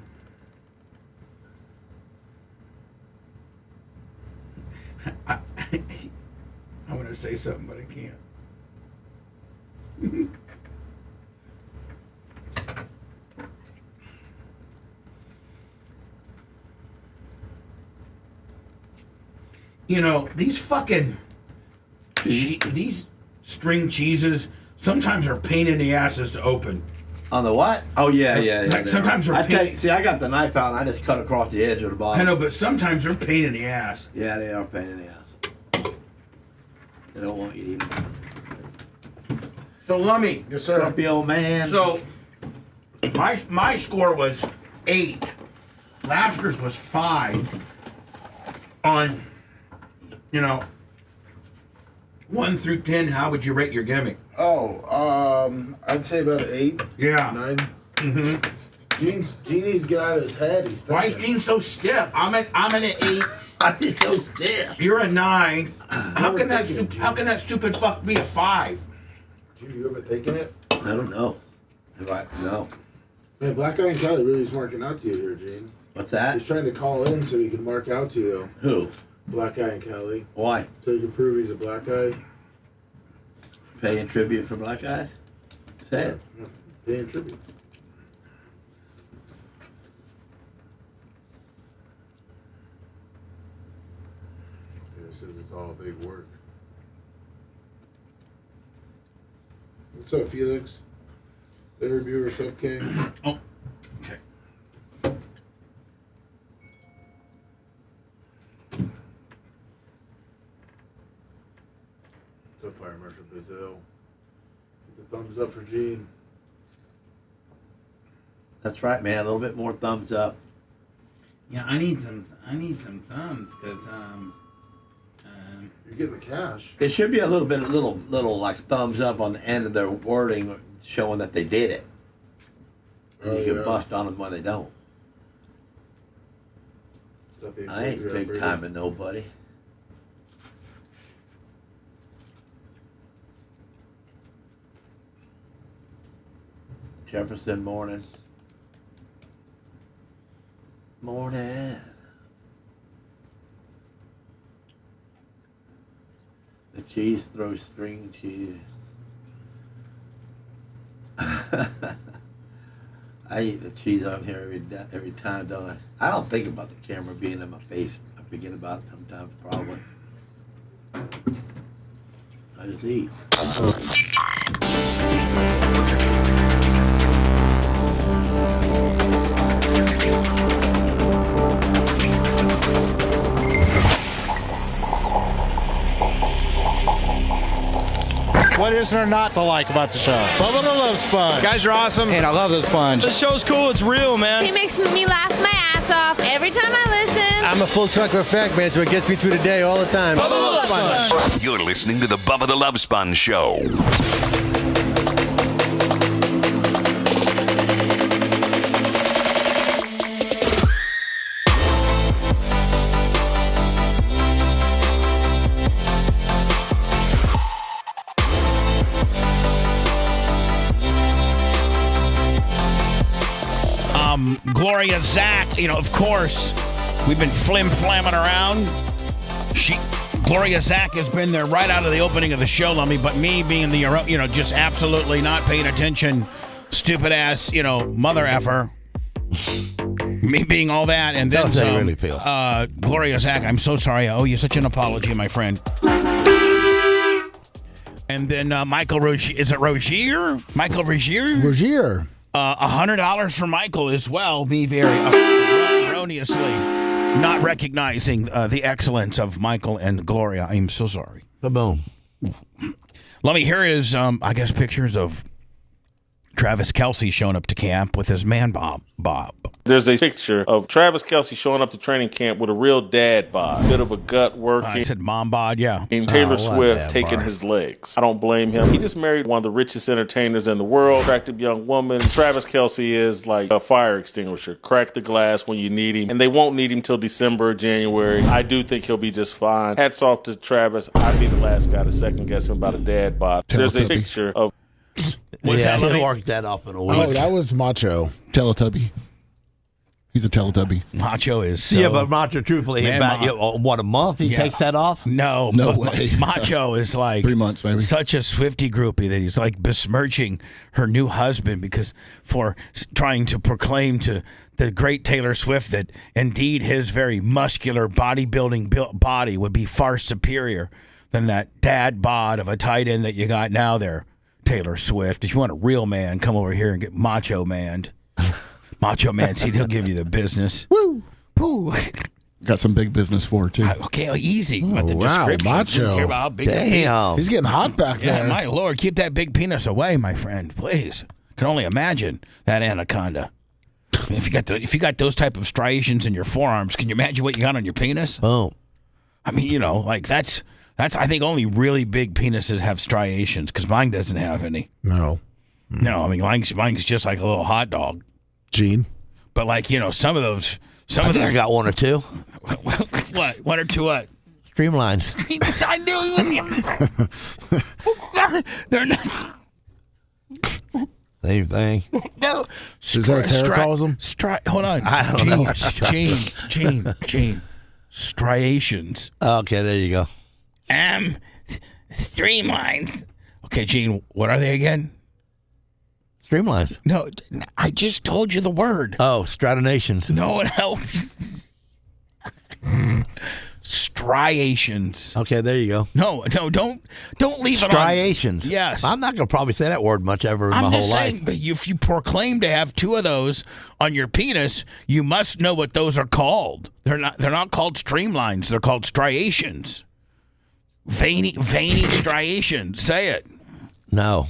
I want to say something, but I can't. You know, these fucking these string cheeses sometimes are pain in the asses to open. On the what? Oh, yeah. Like sometimes they're I got the knife out and I just cut across the edge of the bottom. I know, but sometimes they're pain in the ass. Yeah, they are a pain in the ass. They don't want you to eat them. So, Lummy. Yes, sir. Scorpio man. So, my score was 8. Lasker's was 5. On, 1 through 10, how would you rate your gimmick? I'd say about an 8. Yeah. 9. Mm-hmm. Gene needs to get out of his head. He's Why is Gene so stiff? I'm an 8. I'm just so stiff. You're a 9. How can that stupid fuck be a 5? Gene, you ever thinking it? I don't know. No. Man, Black Guy and Kelly really is marking out to you here, Gene. What's that? He's trying to call in so he can mark out to you. Who? Black Guy and Kelly. Why? So you can prove he's a black guy. Paying tribute for black guys? Say it. Paying tribute. It says it's all big work. What's up, Felix? The reviewer, Sub King. Oh, okay. What's up, Fire Marshal Brazil? The thumbs up for Gene. That's right, man. A little bit more thumbs up. Yeah, I need some thumbs because You're getting the cash. It should be a little like thumbs up on the end of their wording, showing that they did it. And you can bust on them when they don't. I ain't big timing nobody. Jefferson morning. Morning. The cheese throws string cheese. I eat the cheese on here every time, don't I? I don't think about the camera being in my face. I forget about it sometimes, probably. I just eat. What is there not to like about the show? Bubba the Love Sponge. Guys are awesome. And I love the sponge. The show's cool. It's real, man. He makes me laugh my ass off every time I listen. I'm a full trucker effect, man, so it gets me through the day all the time. Bubba the Love Sponge. You're listening to the Bubba the Love Sponge Show. Gloria Zach, of course, we've been flim-flamming around. Gloria Zach has been there right out of the opening of the show, Lummy, but me being the, just absolutely not paying attention, stupid ass, mother effer. Me being all that, and then some. Really feel. Gloria Zach, I'm so sorry. I owe you such an apology, my friend. And then Michael Rogier. Is it Rogier? Michael Rogier? Rogier. $100 for Michael as well. Me very erroneously not recognizing the excellence of Michael and Gloria. I'm so sorry. Boom. Let me hear his, pictures of Travis Kelce showing up to camp with his man Bob. There's a picture of Travis Kelce showing up to training camp with a real dad bod. Bit of a gut working. I said mom bod, yeah. And Taylor Swift taking his legs. I don't blame him. He just married one of the richest entertainers in the world. Attractive young woman. Travis Kelce is like a fire extinguisher. Crack the glass when you need him. And they won't need him till December or January. I do think he'll be just fine. Hats off to Travis. I'd be the last guy to second guess him about a dad bod. There's a picture of... What's that? Let me work that up in a week. Oh, that was Macho. Teletubby. He's a Teletubby. Macho is so... Yeah, but Macho, truthfully, a month he takes that off? No way. Macho is like 3 months, maybe. Such a Swiftie groupie that he's like besmirching her new husband because for trying to proclaim to the great Taylor Swift that indeed his very muscular bodybuilding built body would be far superior than that dad bod of a tight end that you got now there, Taylor Swift. If you want a real man, come over here and get Macho Man. Macho Man, see, he'll give you the business. Woo! Woo! Got some big business for it, too. Okay, easy. Oh, About the description. Macho. Don't care about how big Damn. He's getting hot back there. Yeah, my Lord, keep that big penis away, my friend, please. Can only imagine that anaconda. If you got those type of striations in your forearms, can you imagine what you got on your penis? Oh. I mean, that's I think only really big penises have striations because mine doesn't have any. No. No, I mean mine's just like a little hot dog. Gene. But some of those. I got one or two. What? One or two what? Streamlines. I knew it was. They're not. Same thing. No. Is that what Tara calls them? Hold on. I don't know. Gene. Striations. Okay, there you go. Streamlines. Okay, Gene, what are they again? Streamlines. No, I just told you the word. Oh, stratinations. No. Striations. Okay, there you go. No, don't leave it on. Striations. Yes. I'm not going to probably say that word much ever in I'm my whole just saying, life. but if you proclaim to have two of those on your penis, you must know what those are called. They're not called streamlines. They're called striations. Veiny striations. Say it. No.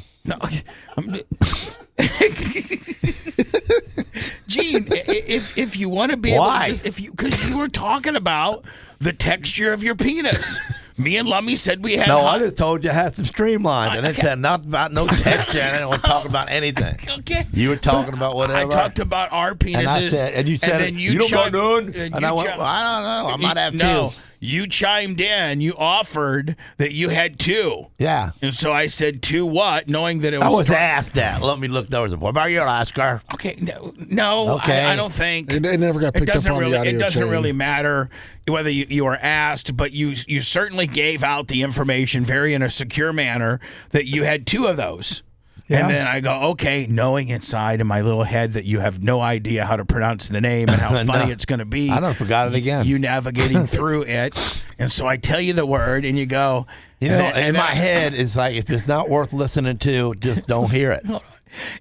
Gene, if you want to be why? Because you were talking about the texture of your penis. Me and Lummy said we had. No, I just told you I had some streamlines, and it said not about no texture. And I didn't want to talk about anything. Okay. You were talking about whatever. I talked about our penises. And I said, and you said, then you don't got none. And I went, well, I don't know. I might have no. two. You chimed in. You offered that you had two. Yeah. And so I said, two what? Knowing that it was... I was asked that. Let me look over. What about your Oscar? Okay. No. Okay. I don't think... It never got picked up on the audio It doesn't chain. really matter whether you were asked, but you certainly gave out the information very in a secure manner that you had two of those. Yeah. And then I go, okay, knowing inside in my little head that you have no idea how to pronounce the name and how funny it's going to be. I don't forgot it again. You navigating through it. And so I tell you the word and you go. You know, in my head, it's like, if it's not worth listening to, just don't hear it.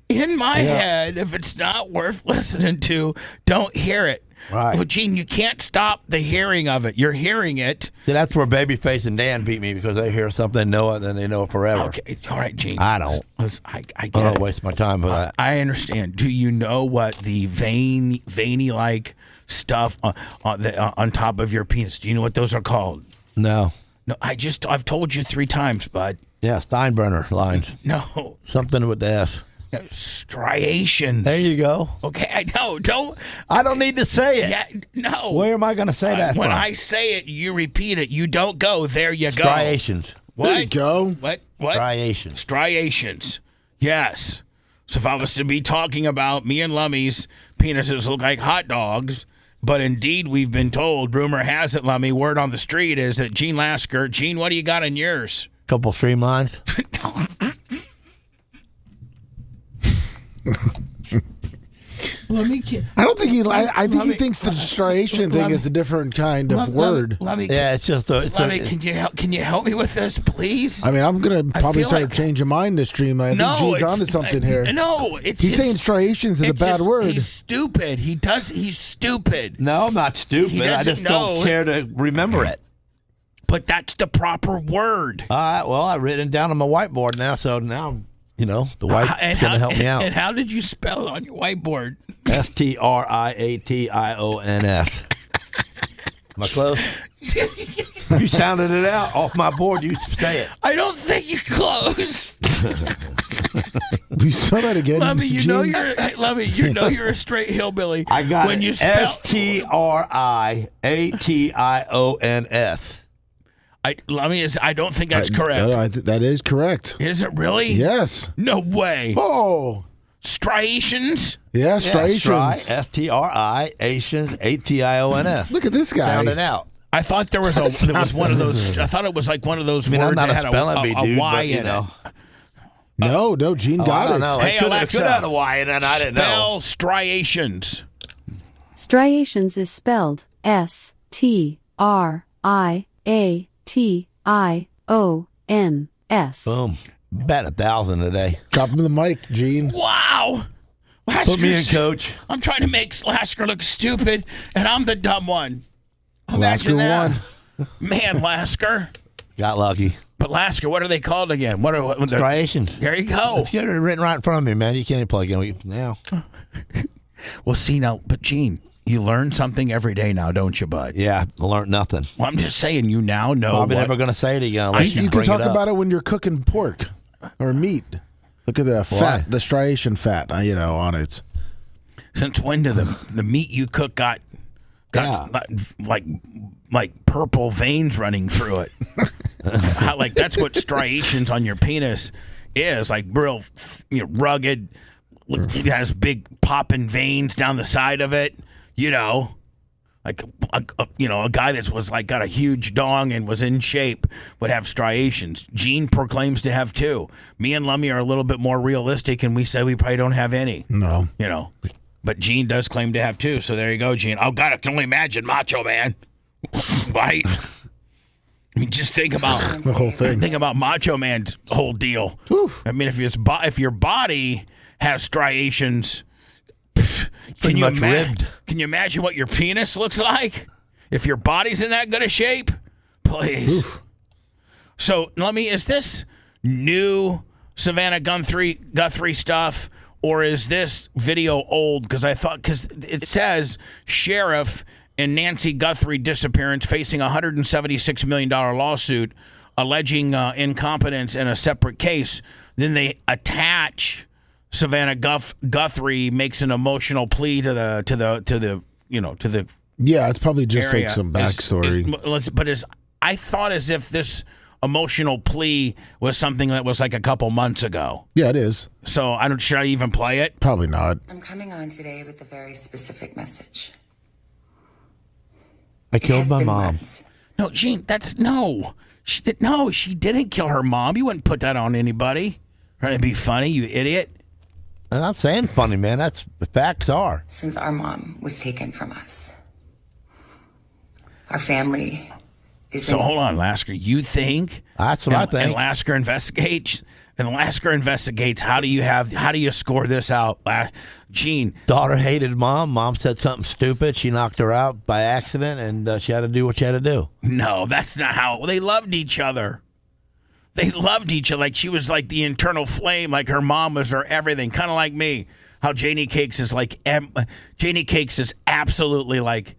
In my head, if it's not worth listening to, don't hear it. Right. Well, Gene, you can't stop the hearing of it. You're hearing it. See, that's where Babyface and Dan beat me because they hear something, they know it, then they know it forever. Okay, all right, Gene. I don't. I get don't it. waste my time with that. I understand. Do you know what the veiny-like stuff on top of your penis? Do you know what those are called? No. No, I've told you 3 times, bud. Yeah, Steinbrenner lines. No. Something with the S. Striations. There you go. Okay, I know. I don't need to say it. Yeah, no. Where am I going to say that when from? I say it, you repeat it. You don't go. There you go. Striations. What? There you go. What? Striations. Striations. Yes. So if I was to be talking about me and Lummy's penises look like hot dogs, but indeed we've been told, rumor has it, Lummy, word on the street is that Gene Lasker, Gene, what do you got in yours? Couple streamlines. I don't think I think he thinks the striation thing is a different kind of word. Yeah, it's just can you help me with this, please? I mean, I'm gonna probably feel start like- changing mine to stream. I think Gene's onto something here. No, He's saying striations is a bad word. He's stupid. He's stupid. No, I'm not stupid. He I doesn't just don't know. care to remember it. But that's the proper word. All right, well, I've written it down on my whiteboard now, so now, the white's going to help me out. And how did you spell it on your whiteboard? Striations. Am I close? You sounded it out off my board. You say it. I don't think you're close. We spell that again. Lummy, you know Gene? you're a straight hillbilly. I got when it. You spell Striations. Lummy, I don't think that's correct. No, that is correct. Is it really? Yes. No way. Oh. Striations? Yeah, striations. Striations. ATIONS. Look at this guy. Found it out. I thought there was one of those. I thought it was like one of those words I'm not that a had spelling bee, dude, Y but, in it. No, Gene got it. Know. Hey, Could Alexa, have a Y in it. I didn't know. Spell striations. Striations is spelled STRIATIONS. Boom. Bet 1,000 today. Drop him the mic, Gene. Wow. Put me in, coach. I'm trying to make Lasker look stupid, and I'm the dumb one. Lasker Imagine that. won. Man, Lasker. Got lucky. But Lasker, what are they called again? What Striations. There you go. It's getting written right in front of me, man. You can't plug in now. Well, see now, but Gene, you learn something every day now, don't you, bud? Yeah, I learned nothing. Well, I'm just saying, you now know. I'm never going to say it again unless You can bring talk it up. about it when you're cooking pork or meat. Look at the fat, the striation fat, on it. Since when did the meat you cook got like purple veins running through it? Like that's what striations on your penis is, like real rugged. It has big popping veins down the side of it. Like a guy that was like got a huge dong and was in shape would have striations. Gene proclaims to have 2. Me and Lummy are a little bit more realistic, and we say we probably don't have any. No, but Gene does claim to have 2. So there you go, Gene. Oh God, I can only imagine Macho Man, right? I mean, just think about the whole thing. Think about Macho Man's whole deal. Oof. I mean, if your body has striations. Can you imagine what your penis looks like if your body's in that good a shape? Please. Oof. So, is this new Guthrie stuff, or is this video old? Because it says Sheriff and Nancy Guthrie disappearance facing a $176 million lawsuit alleging incompetence in a separate case. Then they attach Savannah Guthrie makes an emotional plea to the. Yeah, it's probably just area. like some backstory. I thought as if this emotional plea was something that was like a couple months ago. Yeah, it is. So should I even play it? Probably not. I'm coming on today with a very specific message. I killed my mom. No, Gene, She didn't kill her mom. You wouldn't put that on anybody. Trying to be funny, you idiot. I'm not saying funny, man. That's the facts are. Since our mom was taken from us, our family is. So hold on, Lasker. You think? That's what I think. And Lasker investigates And Lasker investigates. How do you score this out, Gene? Daughter hated mom. Mom said something stupid. She knocked her out by accident, and she had to do what she had to do. No, that's not how. They loved each other. They loved each other. Like, she was like the internal flame. Like, her mom was her everything. Kind of like me. How Janie Cakes is like, Janie Cakes is absolutely like,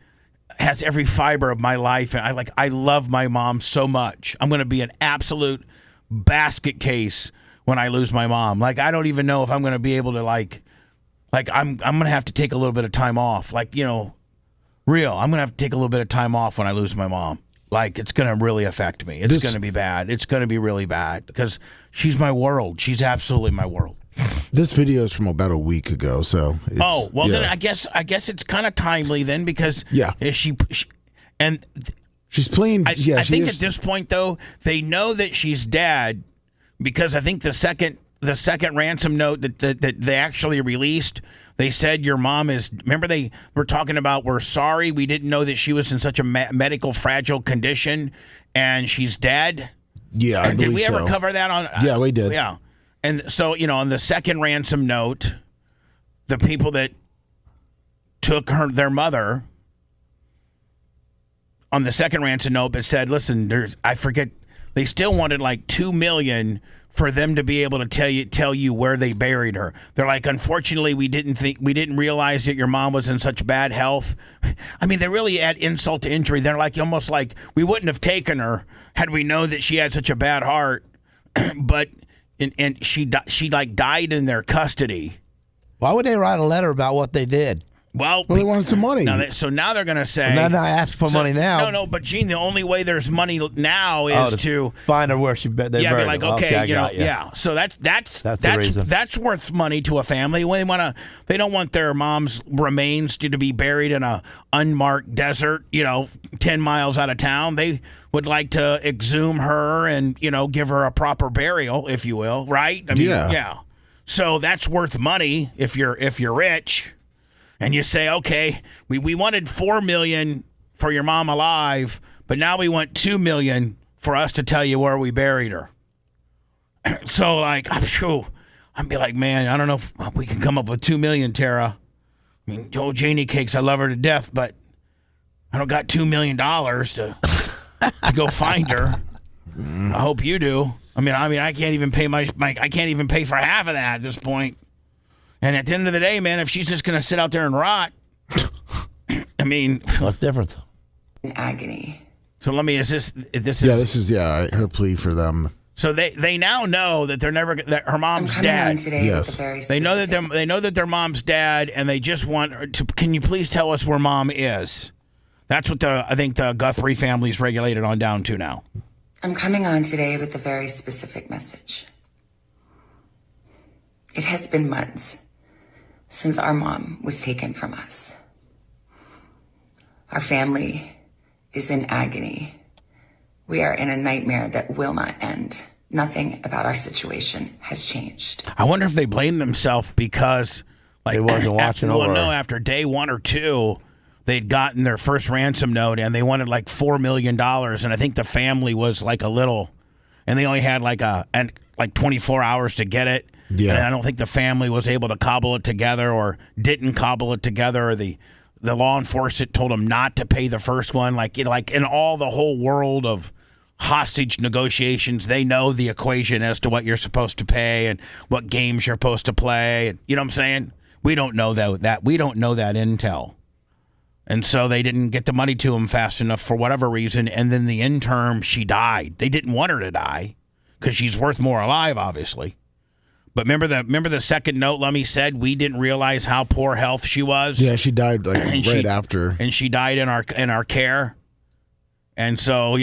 has every fiber of my life. And I love my mom so much. I'm going to be an absolute basket case when I lose my mom. Like, I don't even know if I'm going to be able to I'm going to have to take a little bit of time off. Like, you know, real. I'm going to have to take a little bit of time off when I lose my mom. Like, it's going to really affect me. It's going to be bad. It's going to be really bad because she's my world. She's absolutely my world. This video is from about a week ago, so it's, then I guess it's kind of timely then because she's playing. I think at this point though they know that she's dead because I think the second ransom note that they actually released, they said your mom is. Remember they were talking about we're sorry we didn't know that she was in such a medical fragile condition and she's dead. Yeah, I believe did we ever so. cover that on? Yeah, we did. Yeah. And so, you know, on the second ransom note, the people that took their mother on the second ransom note, but said, listen, I forget, they still wanted like $2 million for them to be able to tell you where they buried her. They're like, unfortunately, we didn't realize that your mom was in such bad health. I mean, they really add insult to injury. They're like, almost like we wouldn't have taken her had we known that she had such a bad heart, but. And she like died in their custody. Why would they write a letter about what they did? Well, they wanted some money. So now they're going to say. Well, now ask for money now. No, but Gene, the only way there's money now is to find her where they buried her. Be like, okay, yeah. So that's the reason. That's worth money to a family. They don't want their mom's remains to be buried in a unmarked desert, 10 miles out of town. They would like to exhume her and give her a proper burial, if you will, right? I mean, yeah. So that's worth money if you're rich. And you say, okay, we wanted $4 million for your mom alive, but now we want $2 million for us to tell you where we buried her. So, like, I'm sure I'd be like, man, I don't know if we can come up with $2 million, Tara. I mean, Janie Cakes, I love her to death, but I don't got $2 million to go find her. I hope you do. I mean, I can't even pay I can't even pay for half of that at this point. And at the end of the day, man, if she's just going to sit out there and rot, I mean, what's the difference? In agony. So this is her plea for them. So they now know that that her mom's dead. Yes. They know that their mom's dead, and they just want her to. Can you please tell us where mom is? That's what I think the Guthrie family's regulated on down to now. I'm coming on today with a very specific message. It has been months since our mom was taken from us. Our family is in agony. We are in a nightmare that will not end. Nothing about our situation has changed. I wonder if they blame themselves because they wasn't watching over. Well, no, after day 1 or 2, they'd gotten their first ransom note and they wanted like $4 million, and I think the family was like a little, and they only had like 24 hours to get it. Yeah. And I don't think the family was able to cobble it together or didn't cobble it together. Or the law enforcement told them not to pay the first one. Like in all the whole world of hostage negotiations, they know the equation as to what you're supposed to pay and what games you're supposed to play. And, you know what I'm saying? We don't know that. We don't know that intel. And so they didn't get the money to him fast enough for whatever reason. And then the interim, she died. They didn't want her to die because she's worth more alive, obviously. But remember the second note Lummy said we didn't realize how poor health she was. Yeah, she died right after, and she died in our care. And so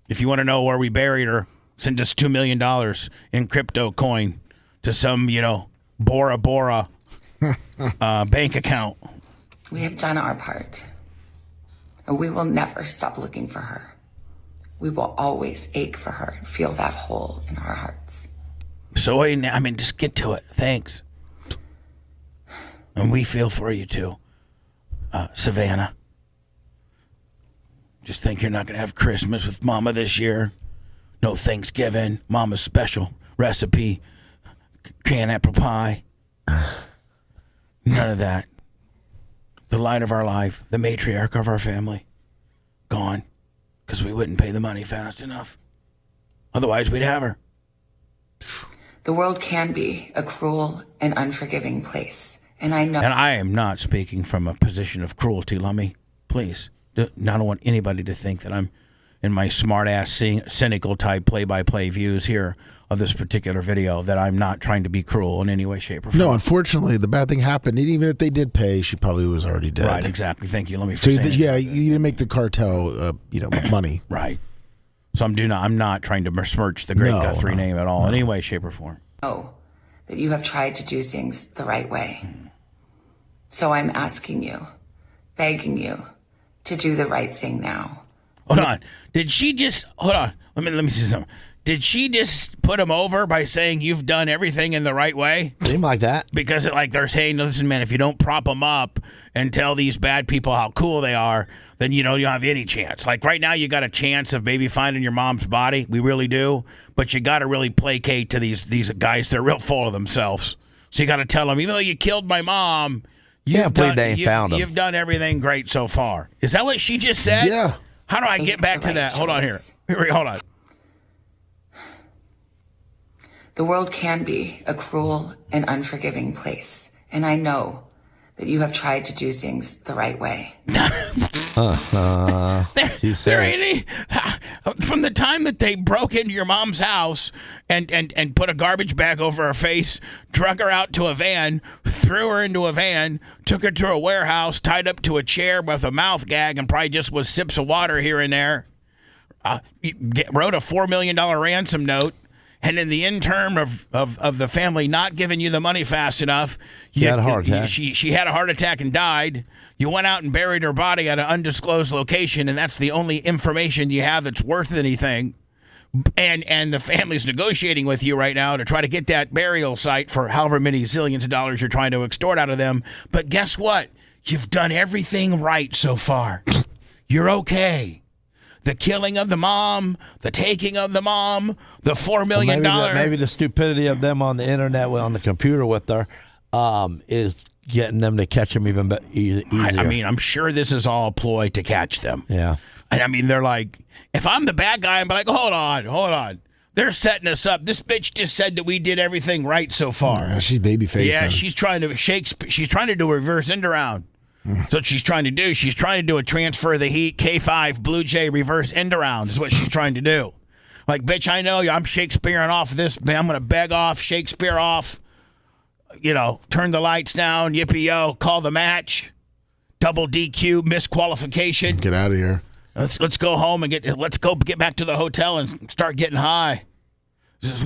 if you want to know where we buried her, send us $2 million in crypto coin to some Bora Bora bank account. We have done our part, and we will never stop looking for her. We will always ache for her and feel that hole in our hearts. So, I mean, just get to it. Thanks. And we feel for you, too, Savannah. Just think you're not going to have Christmas with Mama this year. No Thanksgiving. Mama's special. recipe, canned apple pie. None of that. The light of our life, the matriarch of our family, gone because we wouldn't pay the money fast enough. Otherwise, we'd have her. The world can be a cruel and unforgiving place. And I know. And I am not speaking from a position of cruelty, Lummy. Please. I don't want anybody to think that I'm in my smart-ass, cynical type play-by-play views here of this particular video, that I'm not trying to be cruel in any way, shape, or form. No, unfortunately, the bad thing happened. And even if they did pay, she probably was already dead. Right, exactly. Thank you. Let me. So you didn't make the cartel, money. Right. So I'm not trying to besmirch the great Guthrie name at all in any way, shape, or form. Know that you have tried to do things the right way. So I'm asking you, begging you, to do the right thing now. Hold on. Did she just hold on? Let me see something. Did she just put him over by saying you've done everything in the right way? Seemed like that. Because they're saying, listen, man, if you don't prop them up and tell these bad people how cool they are, then you don't have any chance. Like right now, you got a chance of maybe finding your mom's body. We really do. But you got to really placate to these guys. They're real full of themselves. So you got to tell them, even though you killed my mom, you've done everything great so far. Is that what she just said? Yeah. How do I get back to that? Hold on here. Hold on. The world can be a cruel and unforgiving place. And I know that you have tried to do things the right way. From the time that they broke into your mom's house and put a garbage bag over her face, drug her out to a van, threw her into a van, took her to a warehouse, tied up to a chair with a mouth gag, and probably just was sips of water here and there, wrote a $4 million ransom note, and in the interim of the family not giving you the money fast enough, she had a heart attack. She had a heart attack and died. You went out and buried her body at an undisclosed location, and that's the only information you have that's worth anything. And the family's negotiating with you right now to try to get that burial site for however many zillions of dollars you're trying to extort out of them. But guess what? You've done everything right so far. You're okay. The killing of the mom, the taking of the mom, the $4 million. Maybe the stupidity of them on the internet, on the computer with her, is getting them to catch them even easier. I mean, I'm sure this is all a ploy to catch them. Yeah. I mean, they're like, if I'm the bad guy, I'm like, hold on. They're setting us up. This bitch just said that we did everything right so far. Yeah, she's babyface. Yeah, she's trying to do a reverse end around. That's what she's trying to do. She's trying to do a transfer of the heat, K5 Blue Jay reverse end around is what she's trying to do. Like, bitch, I know you. I'm Shakespearean off this. Man, I'm going to beg off, Shakespeare off. Turn the lights down, yippee-yo, call the match, double DQ, misqualification. Get out of here. Let's go home and let's go get back to the hotel and start getting high. This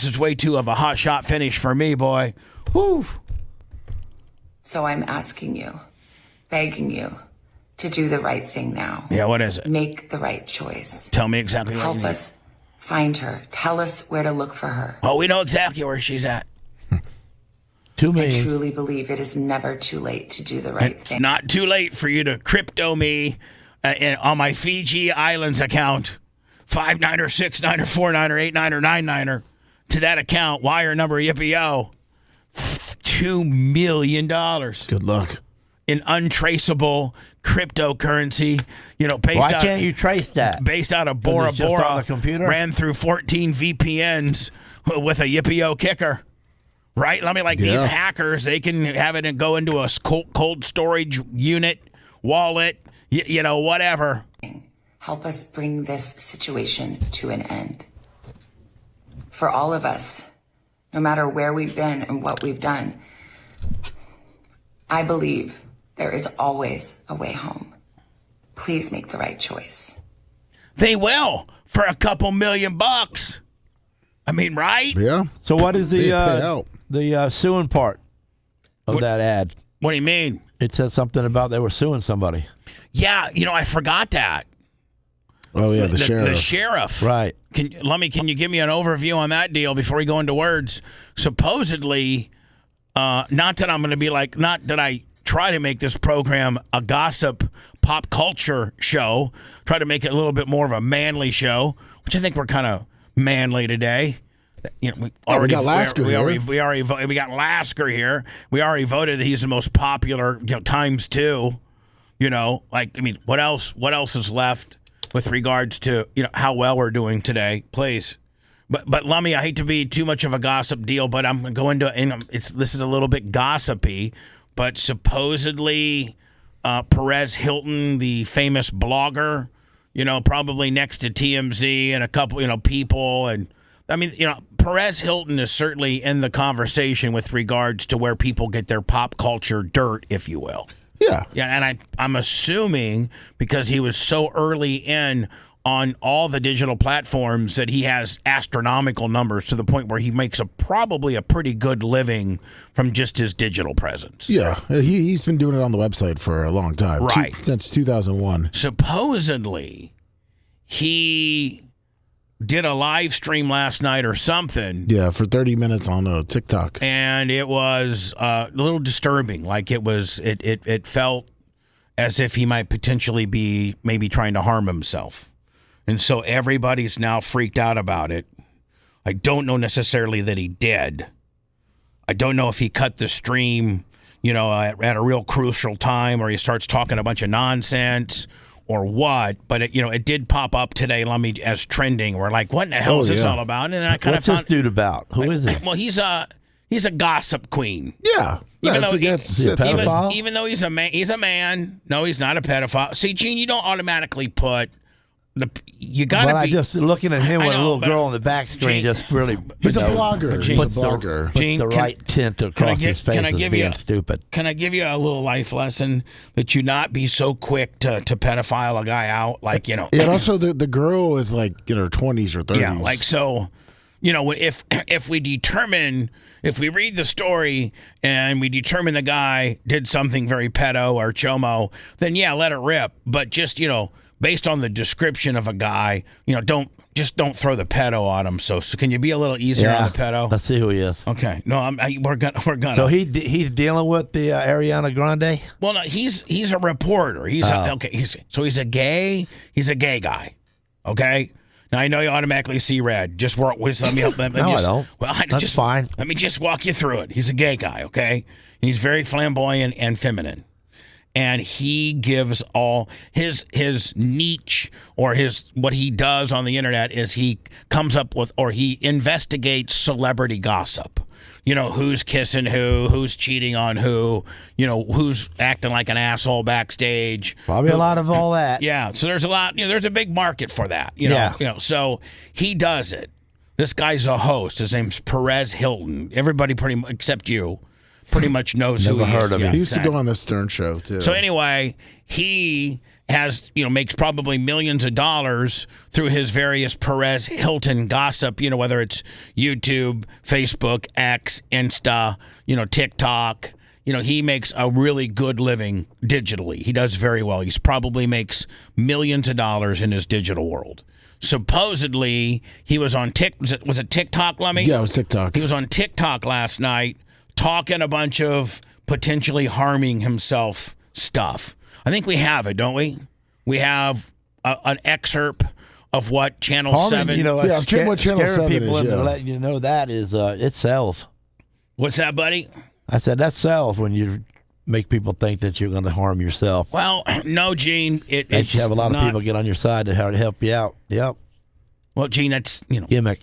is way too of a hot shot finish for me, boy. Whew. So I'm asking you, begging you, to do the right thing now. Yeah, what is it? Make the right choice. Tell me exactly what you need. Help us find her. Tell us where to look for her. Oh, we know exactly where she's at. I truly believe it is never too late to do the right thing. It's not too late for you to crypto me on my Fiji Islands account, 5-9 or 6-9 or 4-9 or 8-9 or 9-9er to that account. Wire number yippee-yo, $2 million. Good luck. In untraceable cryptocurrency, based Why can't you trace that? Based out of Bora Bora, on the computer? Ran through 14 VPNs with a yippee-yo kicker. Right? These hackers, they can have it and go into a cold storage unit, wallet, whatever. Help us bring this situation to an end. For all of us, no matter where we've been and what we've done, I believe there is always a way home. Please make the right choice. They will, for a couple $1 million. I mean, right? Yeah. So what is the suing part of that ad? What do you mean? It said something about they were suing somebody. Yeah, I forgot that. Oh, yeah, the sheriff. The sheriff. Right. Can you give me an overview on that deal before we go into words? Supposedly, not that I'm going to be not that I try to make this program a gossip pop culture show, try to make it a little bit more of a manly show, which I think we're kind of manly today. You know, we got Lasker here. We got Lasker here. We already voted that he's the most popular, times 2. You know, like, I mean, what else is left with regards to, how well we're doing today? Please. But Lummy, I hate to be too much of a gossip deal, but I'm going to, this is a little bit gossipy, but supposedly Perez Hilton, the famous blogger, probably next to TMZ and a couple, people. And I mean, Perez Hilton is certainly in the conversation with regards to where people get their pop culture dirt, if you will. Yeah. Yeah, and I'm assuming because he was so early in on all the digital platforms that he has astronomical numbers to the point where he makes probably a pretty good living from just his digital presence. Yeah, he's been doing it on the website for a long time. Right. Since 2001. Supposedly, he did a live stream last night or something. Yeah, for 30 minutes on TikTok. And it was a little disturbing. Like it felt as if he might potentially be maybe trying to harm himself. And so everybody's now freaked out about it. I don't know necessarily that he did. I don't know if he cut the stream, at a real crucial time, or he starts talking a bunch of nonsense or what. But it did pop up today, as trending. We're like, what in the hell is this all about? And then I kind of found, what's this dude about? Who is he? Well, he's a gossip queen. Yeah. Even though is he a pedophile? Even though he's a man. No, he's not a pedophile. See, Gene, you don't automatically put. You gotta but be. Just looking at him with a little girl on the back screen, just really. He's a blogger. He's a blogger. Puts the right tint across his face as being stupid. Can I give you a little life lesson that you not be so quick to pedophile a guy out? Like, And also, the girl is like in her 20s or 30s. Yeah, like so. If we read the story and we determine the guy did something very pedo or chomo, then yeah, let it rip. But just based on the description of a guy, don't throw the pedo on him. So can you be a little easier on the pedo? Let's see who he is. Okay. No, we're gonna. So he's dealing with the Ariana Grande. Well, no, he's a reporter. He's a gay guy. Okay. Now I know you automatically see red. Just let me help. I don't. Well, that's fine. Let me just walk you through it. He's a gay guy. Okay. He's very flamboyant and feminine. And he gives all his niche or what he does on the internet is he comes up with or he investigates celebrity gossip. Who's kissing who's cheating on who's acting like an asshole backstage. Probably a lot of all that. Yeah. So there's a lot. There's a big market for that. So he does it. This guy's a host. His name's Perez Hilton. Everybody except you. Pretty much knows who he is. Never heard of him. He used to go on the Stern Show, too. So anyway, he has, makes probably millions of dollars through his various Perez Hilton gossip, whether it's YouTube, Facebook, X, Insta, TikTok. He makes a really good living digitally. He does very well. He probably makes millions of dollars in his digital world. Supposedly, he was on was it TikTok, Lemmy? Yeah, it was TikTok. He was on TikTok last night talking a bunch of potentially harming himself stuff. I think we have it, don't we? We have an excerpt of what Channel 7... what Channel 7 people is, into letting you know that is, it sells. What's that, buddy? I said that sells when you make people think that you're going to harm yourself. Well, no, Gene. You have a lot of people get on your side to help you out. Yep. Well, Gene, that's, gimmick.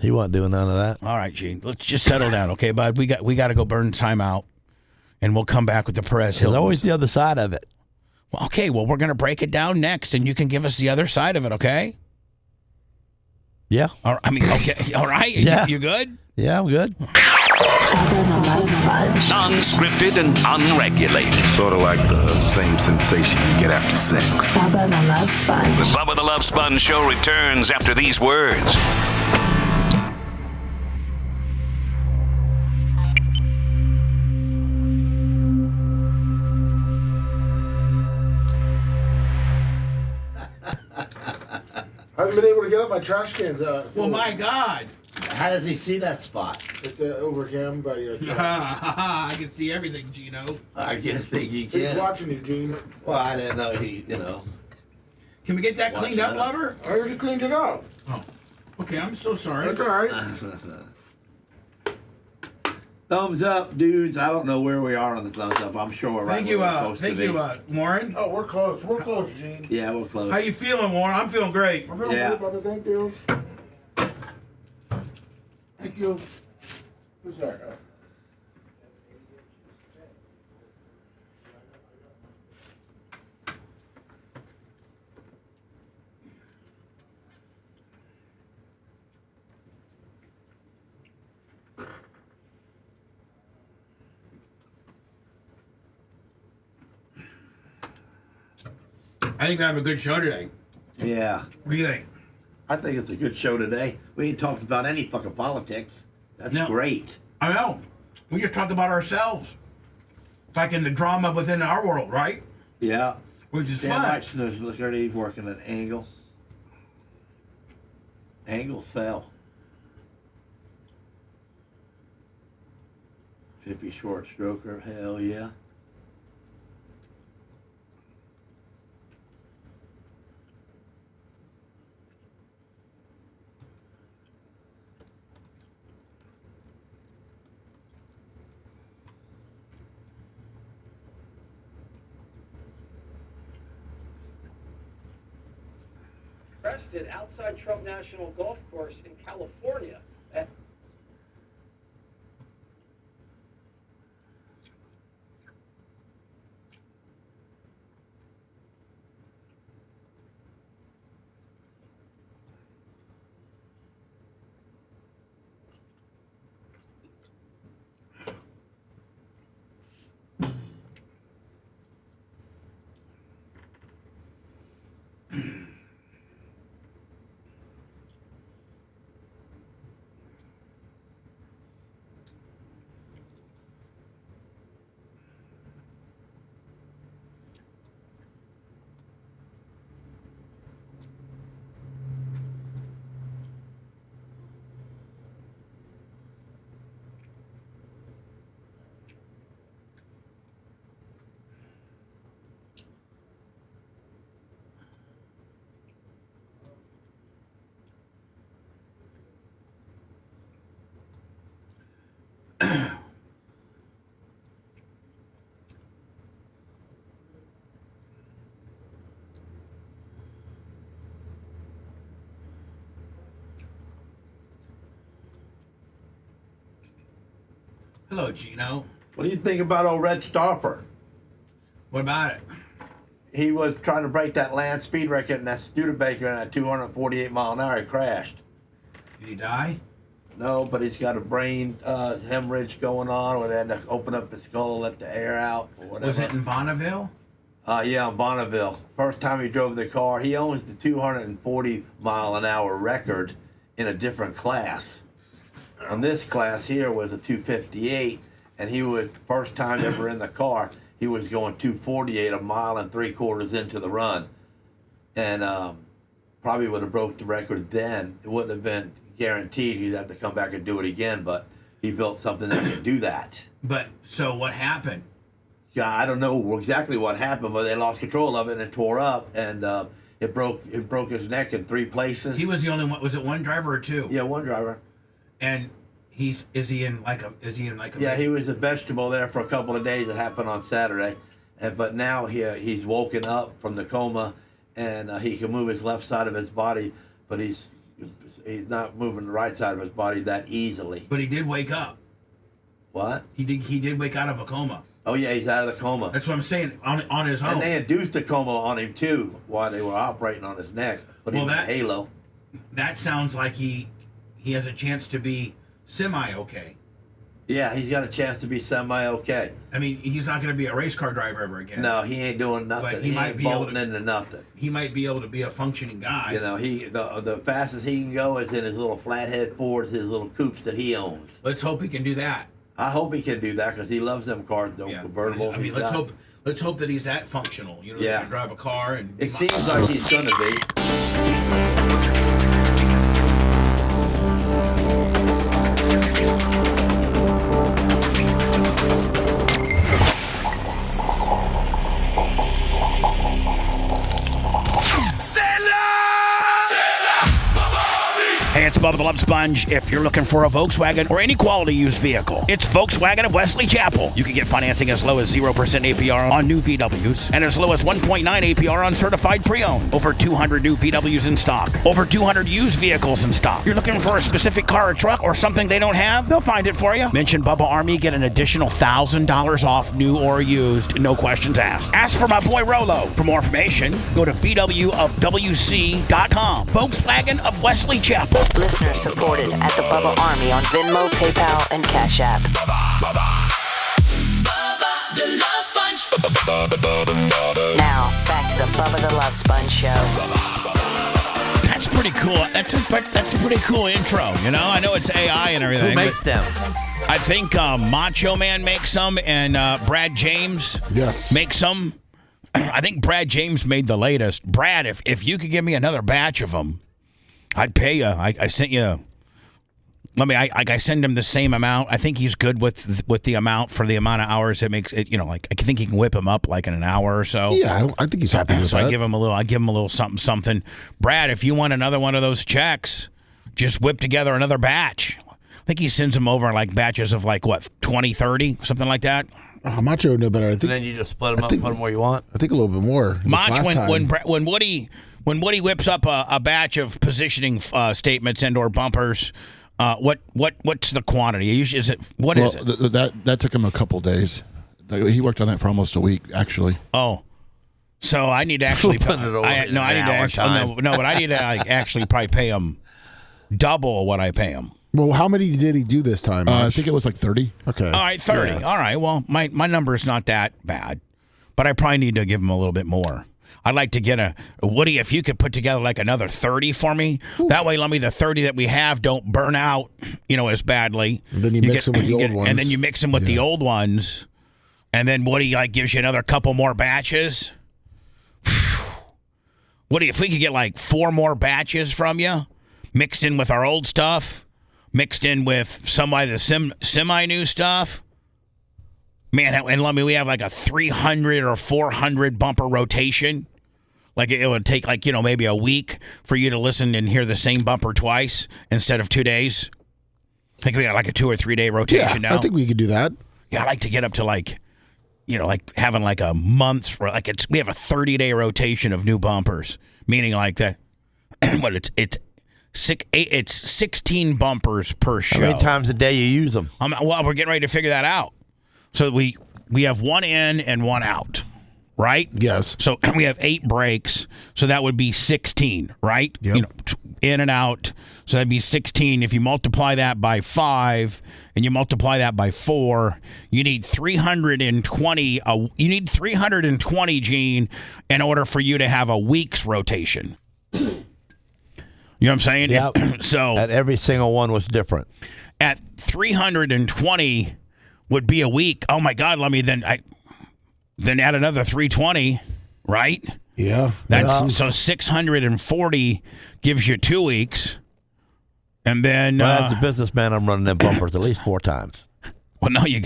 He wasn't doing none of that. All right, Gene. Let's just settle down, okay, bud? We got to go burn time out, and we'll come back with the Perez Hilton. There's always the other side of it. Well, okay, we're going to break it down next, and you can give us the other side of it, okay? Yeah. Okay. All right. Yeah. You good? Yeah, I'm good. Non-scripted and unregulated. Sort of like the same sensation you get after sex. Bubba the Love Sponge. The Bubba the Love Sponge show returns after these words. I haven't been able to get up my trash cans. Well, my God. How does he see that spot? It's over him by your truck. I can see everything, Gino. I can't think he can. He's watching you, Gene. Well, I didn't know he, Can we get that cleaned up, lover? I already cleaned it up. Oh. Okay, I'm so sorry. That's all right. Thumbs up, dudes. I don't know where we are on the thumbs up. I'm sure we're right where we're supposed to be. Warren. Oh, we're close. We're close, Gene. Yeah, we're close. How you feeling, Warren? I'm feeling great. I'm feeling good, brother. Thank you. Thank you. Who's there? I think we have a good show today. Yeah. What do you think? I think it's a good show today. We ain't talked about any fucking politics. That's great. I know. We just talk about ourselves. Like in the drama within our world, right? Yeah. Which is Damn fun. right, Snooze. Look at he's working at Angle. Angle sell. 50 short stroker. Hell yeah. Arrested outside Trump National Golf Course in California. Hello, Gino. What do you think about old Red Stoffer? What about it? He was trying to break that land speed record in that Studebaker at 248 mile an hour. He crashed. Did he die? No, but he's got a brain hemorrhage going on, or they had to open up his skull and let the air out, or whatever. Was it in Bonneville? Yeah, in Bonneville. First time he drove the car. He owns the 240 mile an hour record in a different class. On this class here was a 258, and he was first time ever in the car. He was going 248 a mile and 3/4 into the run, and probably would have broke the record then. It wouldn't have been guaranteed. He'd have to come back and do it again, but he built something that could do that. But so what happened? Yeah, I don't know exactly what happened, but they lost control of it and it tore up, and it broke his neck in 3 places. He was the only one. Was it one driver or two? Yeah, one driver. And is he in like a? Yeah, he was a vegetable there for a couple of days. It happened on Saturday, but now he's woken up from the coma, and he can move his left side of his body, but he's not moving the right side of his body that easily. But he did wake up. What? He did wake out of a coma. Oh yeah, he's out of the coma. That's what I'm saying, on his own. And they induced a coma on him too while they were operating on his neck. But he was a halo. That sounds like he has a chance to be semi-okay. Yeah, he's got a chance to be semi-okay. I mean, he's not going to be a race car driver ever again. No, he ain't doing nothing. But he might ain't be able bolting into nothing. He might be able to be a functioning guy. You know, the fastest he can go is in his little flathead Fords, his little coupes that he owns. Let's hope he can do that. I hope he can do that because he loves them cars, those convertibles. I mean, let's hope that he's that functional. You know, Yeah. he can drive a car and. It seems like he's gonna be. Hey, it's Bubba the Love Sponge. If you're looking for a Volkswagen or any quality used vehicle, it's Volkswagen of Wesley Chapel. You can get financing as low as 0% APR on new VWs and as low as 1.9 APR on certified pre-owned. Over 200 new VWs in stock. Over 200 used vehicles in stock. You're looking for a specific car or truck or something they don't have? They'll find it for you. Mention Bubba Army, get an additional $1,000 off new or used. No questions asked. Ask for my boy Rolo. For more information, go to VWofWC.com. Volkswagen of Wesley Chapel. Listener supported at the Bubba Army on Venmo, PayPal, and Cash App. Bubba the Love Sponge. Now, back to the Bubba the Love Sponge show. That's pretty cool. That's a pretty cool intro, you know? I know it's AI and everything. Who makes them? I think Macho Man makes some, and Brad James makes some. I think Brad James made the latest. Brad, if you could give me another batch of them, I'd pay you. I sent you. I send him the same amount. I think he's good with the amount for the amount of hours it makes it. You know, like I think he can whip him up like in an hour or so. Yeah, I think he's happy with that. So I give him a little something. Brad, if you want another one of those checks, just whip together another batch. I think he sends them over like batches of like what 20, 30, something like that. Macho would know better. I think. And then you just split them up, put them where you want. I think a little bit more. Mach, when Woody whips up a batch of positioning statements and or bumpers, what's the quantity? Is it what is it? That took him a couple days. He worked on that for almost a week, actually. Oh, so I need to actually but I need to actually probably pay him double what I pay him. Well, how many did he do this time? I think it was like 30. Okay. All right, 30. Yeah. All right. Well, my number is not that bad, but I probably need to give him a little bit more. I'd like to get a Woody, if you could put together like another 30 for me. Ooh. That way, let me the 30 that we have don't burn out, as badly. And then you mix them with the old ones. And then you mix them with the old ones. And then Woody gives you another couple more batches. Woody, if we could get like 4 more batches from you, mixed in with our old stuff, mixed in with some of the semi-new stuff. Man, and let me, we have like a 300 or 400 bumper rotation. Like it would take maybe a week for you to listen and hear the same bumper twice instead of 2 days. I think we got like a 2 or 3 day rotation now. I think we could do that. Yeah, I like to get up to like having like a month for we have a 30-day rotation of new bumpers, meaning like that. What it's 16 bumpers per show. How many times a day you use them? Well, we're getting ready to figure that out. So we have one in and one out, right? Yes. So we have 8 breaks, so that would be 16, right? Yep. In and out. So that'd be 16. If you multiply that by 5 and you multiply that by 4, you need 320. You need 320, Gene, in order for you to have a week's rotation. You know what I'm saying? Yeah. So at every single one was different. At 320 would be a week. Oh my God! Let me then add another 320, right? Yeah. So 640 gives you 2 weeks, and then as a businessman, I'm running them bumpers at least 4 times. Well, no, we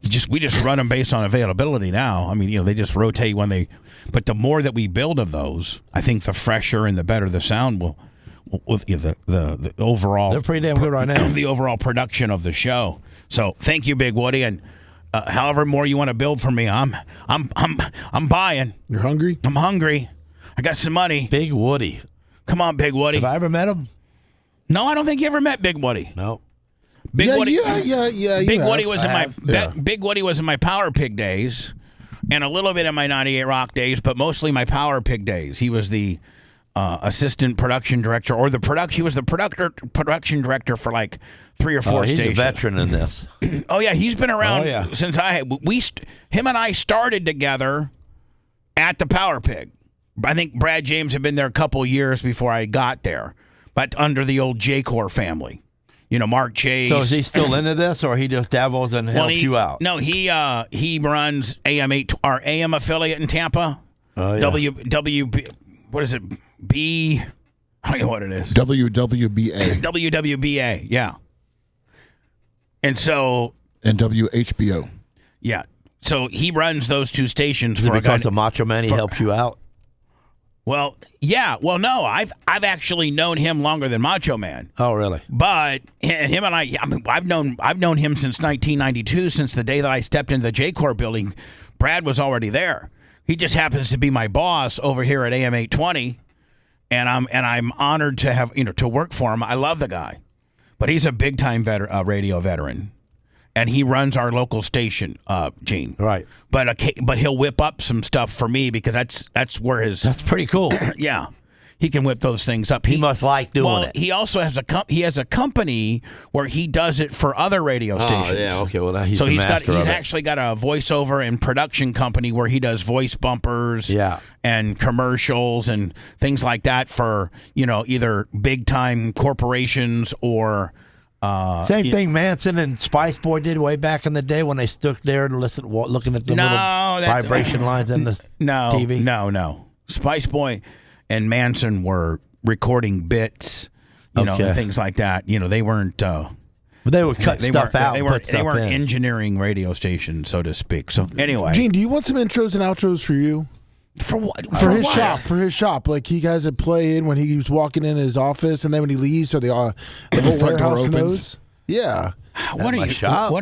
just run them based on availability now. I mean, they just rotate when they. But the more that we build of those, I think the fresher and the better the sound will. With the overall, they're pretty damn good right now. The overall production of the show. So thank you, Big Woody, and however more you want to build for me, I'm buying. You're hungry? I'm hungry. I got some money. Big Woody, come on, Big Woody. Have I ever met him? No, I don't think you ever met Big Woody. No. Big Woody. Yeah. Big Woody was Big Woody was in my Power Pig days, and a little bit in my 98 Rock days, but mostly my Power Pig days. He was the assistant production director, or he was the production director for like 3 or 4 stations. He's a veteran in this. Oh yeah, he's been around since him and I started together at the Power Pig. I think Brad James had been there a couple years before I got there, but under the old J-Core family. Mark Chase. So is he still into this, or he just dabbles and helps you out? No, he runs AM8, our AM affiliate in Tampa. Oh yeah. WB. What is it? I don't know what it is. WWBA. WWBA, yeah. And so... And WHBO. Yeah. So he runs those 2 stations. Is it because the Macho Man, he helps you out? Well, yeah. Well, no, I've actually known him longer than Macho Man. Oh, really? But him and I mean, I've known him since 1992, since the day that I stepped into the J-Corps building. Brad was already there. He just happens to be my boss over here at AM 820, and I'm honored to have to work for him. I love the guy, but he's a big time radio veteran. And he runs our local station, Gene. Right. But he'll whip up some stuff for me because that's where his. That's pretty cool. Yeah, he can whip those things up. He must like doing it. He also has a company where he does it for other radio stations. Oh yeah. Okay. Well, he's he's actually got a voiceover and production company where he does voice bumpers. Yeah. And commercials and things like that for either big time corporations or. Same thing Manson and Spice Boy did way back in the day when they stood there and looking at the little vibration lines in the TV. No. Spice Boy and Manson were recording bits, and things like that. They weren't. But they would cut stuff out. They weren't engineering radio stations, so to speak. So anyway, Gene, do you want some intros and outros for you? For what? For his shop. Like he has it play in when he's walking in his office, and then when he leaves, so the whole front door warehouse opens. knows. Yeah. What are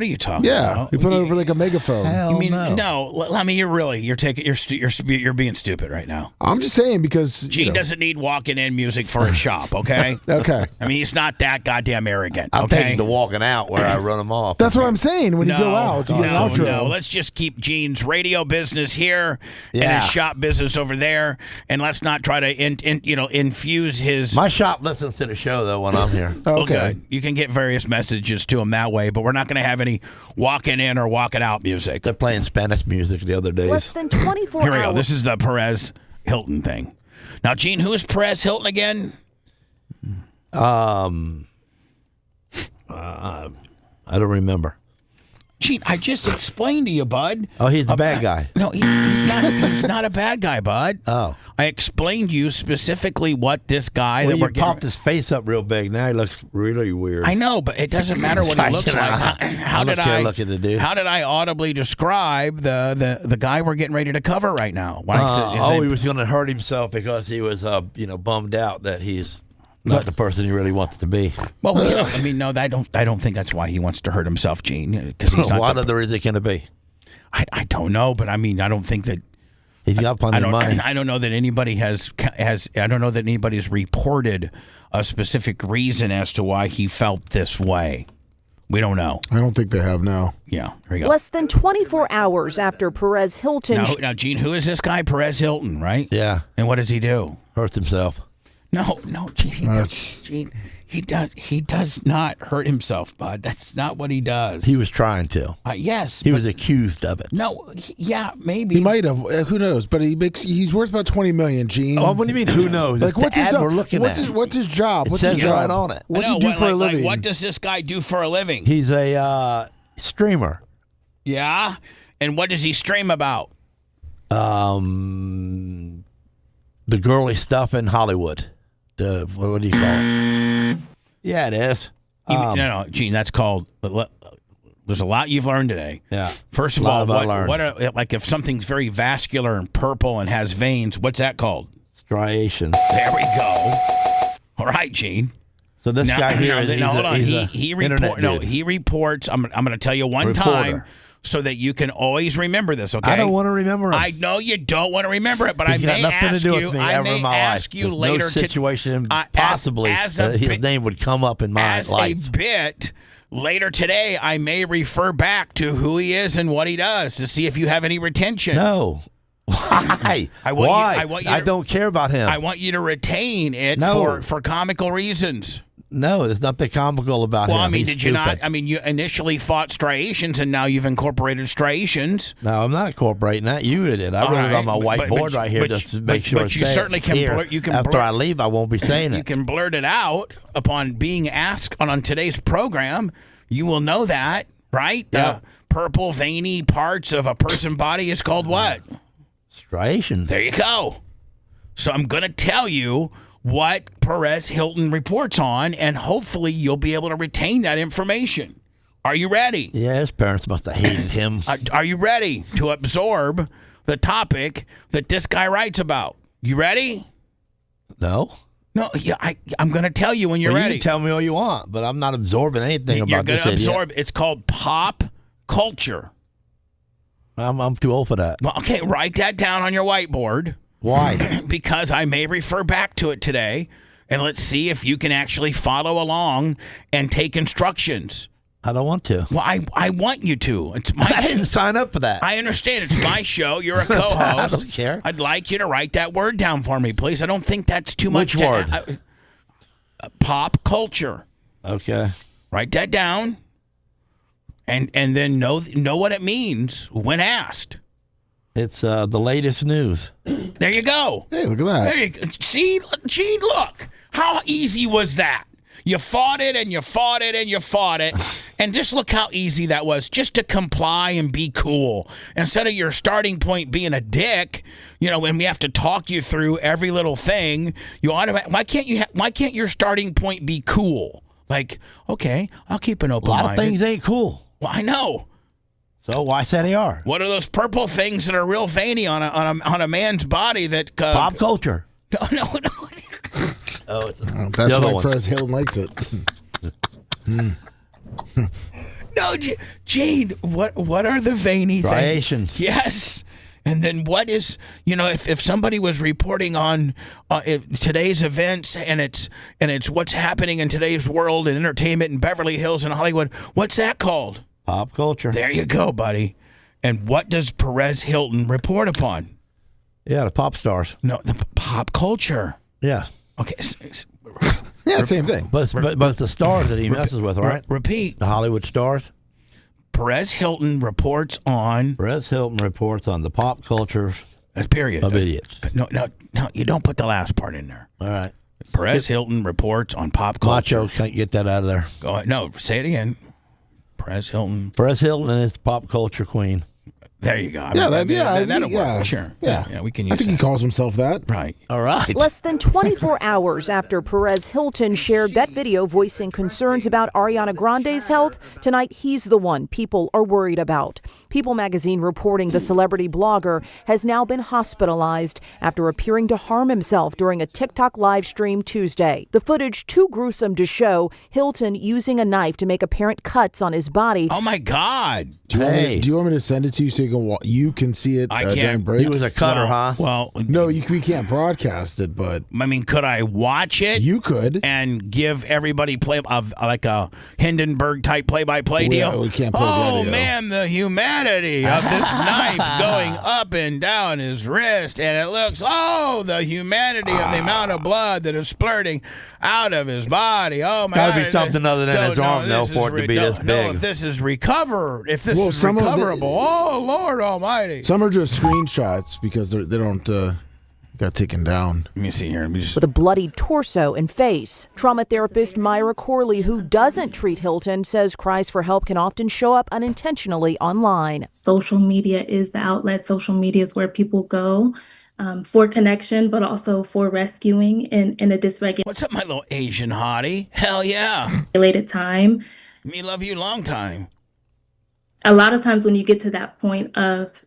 you talking Yeah, about? you put it over like a megaphone. Hell You mean no. I mean, you're being stupid right now. I'm just saying because Gene doesn't need walking in music for his shop, okay? Okay. I mean, he's not that goddamn arrogant. I'm okay? taking the walking out where I run them off. That's what I'm saying. When you go out, you get an outro. No, let's just keep Gene's radio business here and his shop business over there, and let's not try to infuse his. My shop listens to the show though when I'm here. Okay, you can get various messages to him that way, but we're not going to have any walking in or walking out music. They're playing Spanish music the other day. Less than 24 Here we hours. go. This is the Perez Hilton thing. Now, Gene, who is Perez Hilton again? I don't remember. Gene, I just explained to you, bud. Oh, he's the bad guy. No, he's not a bad guy, bud. Oh. I explained to you specifically what this guy Well, that you we're getting. popped his face up real big. Now he looks really weird. I know, but it doesn't matter what he looks like. How did I audibly describe the guy we're getting ready to cover right now? He was going to hurt himself because he was bummed out that he's not the person he really wants to be. Well, I mean, no, I don't think that's why he wants to hurt himself, Gene. Because he's not. What other is it going to be? I don't know, but I mean, I don't think that. He's got plenty of money. I don't know that anybody has. I don't know that anybody's reported a specific reason as to why he felt this way. We don't know. I don't think they have now. Yeah, here we go. Less than 24 hours after Perez Hilton. Now, Gene, who is this guy? Perez Hilton, right? Yeah. And what does he do? Hurts himself. No, Gene, he does not hurt himself, bud. That's not what he does. He was trying to. Yes. He was accused of it. No, yeah, maybe. He might have. Who knows? But he's worth about $20 million, Gene. Oh, what do you mean? Who knows? Like, what's his job? What's his job? It says right on it. What's he do for a living? What does this guy do for a living? He's a streamer. Yeah, and what does he stream about? The girly stuff in Hollywood. What do you call it? Yeah, it is. No, Gene, that's called. There's a lot you've learned today. Yeah. First of all, like if something's very vascular and purple and has veins, what's that called? Striations. There we go. All right, Gene. So this guy here, he reports. I'm going to tell you one time so that you can always remember this. Okay. I don't want to remember him. I know you don't want to remember it, but He's got nothing to do with me ever in my life. You There's later no situation possibly his name would come up in my life. As a bit later today, I may refer back to who he is and what he does to see if you have any retention. No. Why? I don't care about him. I want you to retain it for comical reasons. No, there's nothing comical about him. Well, I mean, He's did you stupid. not? I mean, you initially fought striations, and now you've incorporated striations. No, I'm not incorporating that. You did. I wrote it on my whiteboard right here to make sure it's you certainly can. After I leave, I won't be saying it. You can blurt it out upon being asked on today's program. You will know that, right? Yeah. The purple veiny parts of a person's body is called what? Striations. There you go. So I'm going to tell you what Perez Hilton reports on, and hopefully you'll be able to retain that information. Are you ready? Yeah, his parents must have hated him. Are you ready to absorb the topic that this guy writes about? You ready? No. No, yeah, I'm going to tell you when you're ready. You can tell me all you want, but I'm not absorbing anything You're about this going to idiot. absorb. It's called pop culture. I'm too old for that. Well, okay, write that down on your whiteboard. Why? Because I may refer back to it today, and let's see if you can actually follow along and take instructions. I don't want to. Well, I want you to. It's my I didn't sign up for that. I understand. It's my show. You're a co-host. I don't care. I'd like you to write that word down for me, please. I don't think that's too much. Which word? Pop culture. Okay. Write that down, and then know what it means when asked. It's the latest news. There you go. Hey, look at that. There you go. See, Gene, look. How easy was that? You fought it and you fought it and you fought it. And just look how easy that was, just to comply and be cool. Instead of your starting point being a dick, when we have to talk you through every little thing, why can't your starting point be cool? Like, okay, I'll keep an open mind. A lot of things ain't cool. Well, I know. So why say they are? What are those purple things that are real veiny on a man's body that pop culture? No. Oh, that's why Perez Hilton likes it. No, Gene, what are the veiny striations? Things? Yes. And then what is, if somebody was reporting on today's events and it's what's happening in today's world and entertainment in Beverly Hills and Hollywood, what's that called? Pop culture. There you go, buddy. And what does Perez Hilton report upon? Yeah, the pop stars. No, the pop culture. Yeah. Okay. Yeah, same thing. But it's the stars that he messes with, right? Repeat. The Hollywood stars. Perez Hilton reports on the pop culture. Period. Of idiots. No, you don't put the last part in there. All right. Perez Hilton reports on pop culture. Macho can't get that out of there. Go ahead. No, say it again. Perez Hilton is pop culture queen. There you go. That'll work. Sure. Yeah, we can use I think he calls himself that. Right. All right. Less than 24 hours after Perez Hilton shared that video voicing concerns about Ariana Grande's health, tonight he's the one people are worried about. People magazine reporting the celebrity blogger has now been hospitalized after appearing to harm himself during a TikTok live stream Tuesday. The footage too gruesome to show, Hilton using a knife to make apparent cuts on his body. Oh my God. Do you want me to send it to you so you can see it? I can't. Break? He was a cutter, huh? Well, no, we can't broadcast it, but I mean, could I watch it? You could, and give everybody like a Hindenburg type play-by-play deal. We can't play the audio. Man, the humanity of this knife going up and down his wrist, and it looks the humanity of the amount of blood that is splurting out of his body. Oh my! Got to be something other than his arm, though, for it to be this big. No, if this is recovered, if this is recoverable, oh Lord Almighty! Some are just screenshots because they don't got taken down. Let me see here. With a bloodied torso and face. Trauma therapist Myra Corley, who doesn't treat Hilton, says cries for help can often show up unintentionally online. Social media is the outlet. Social media is where people go for connection, but also for rescuing in a dysregulated. What's up, my little Asian hottie? Hell yeah. Related time. Me love you long time. A lot of times when you get to that point of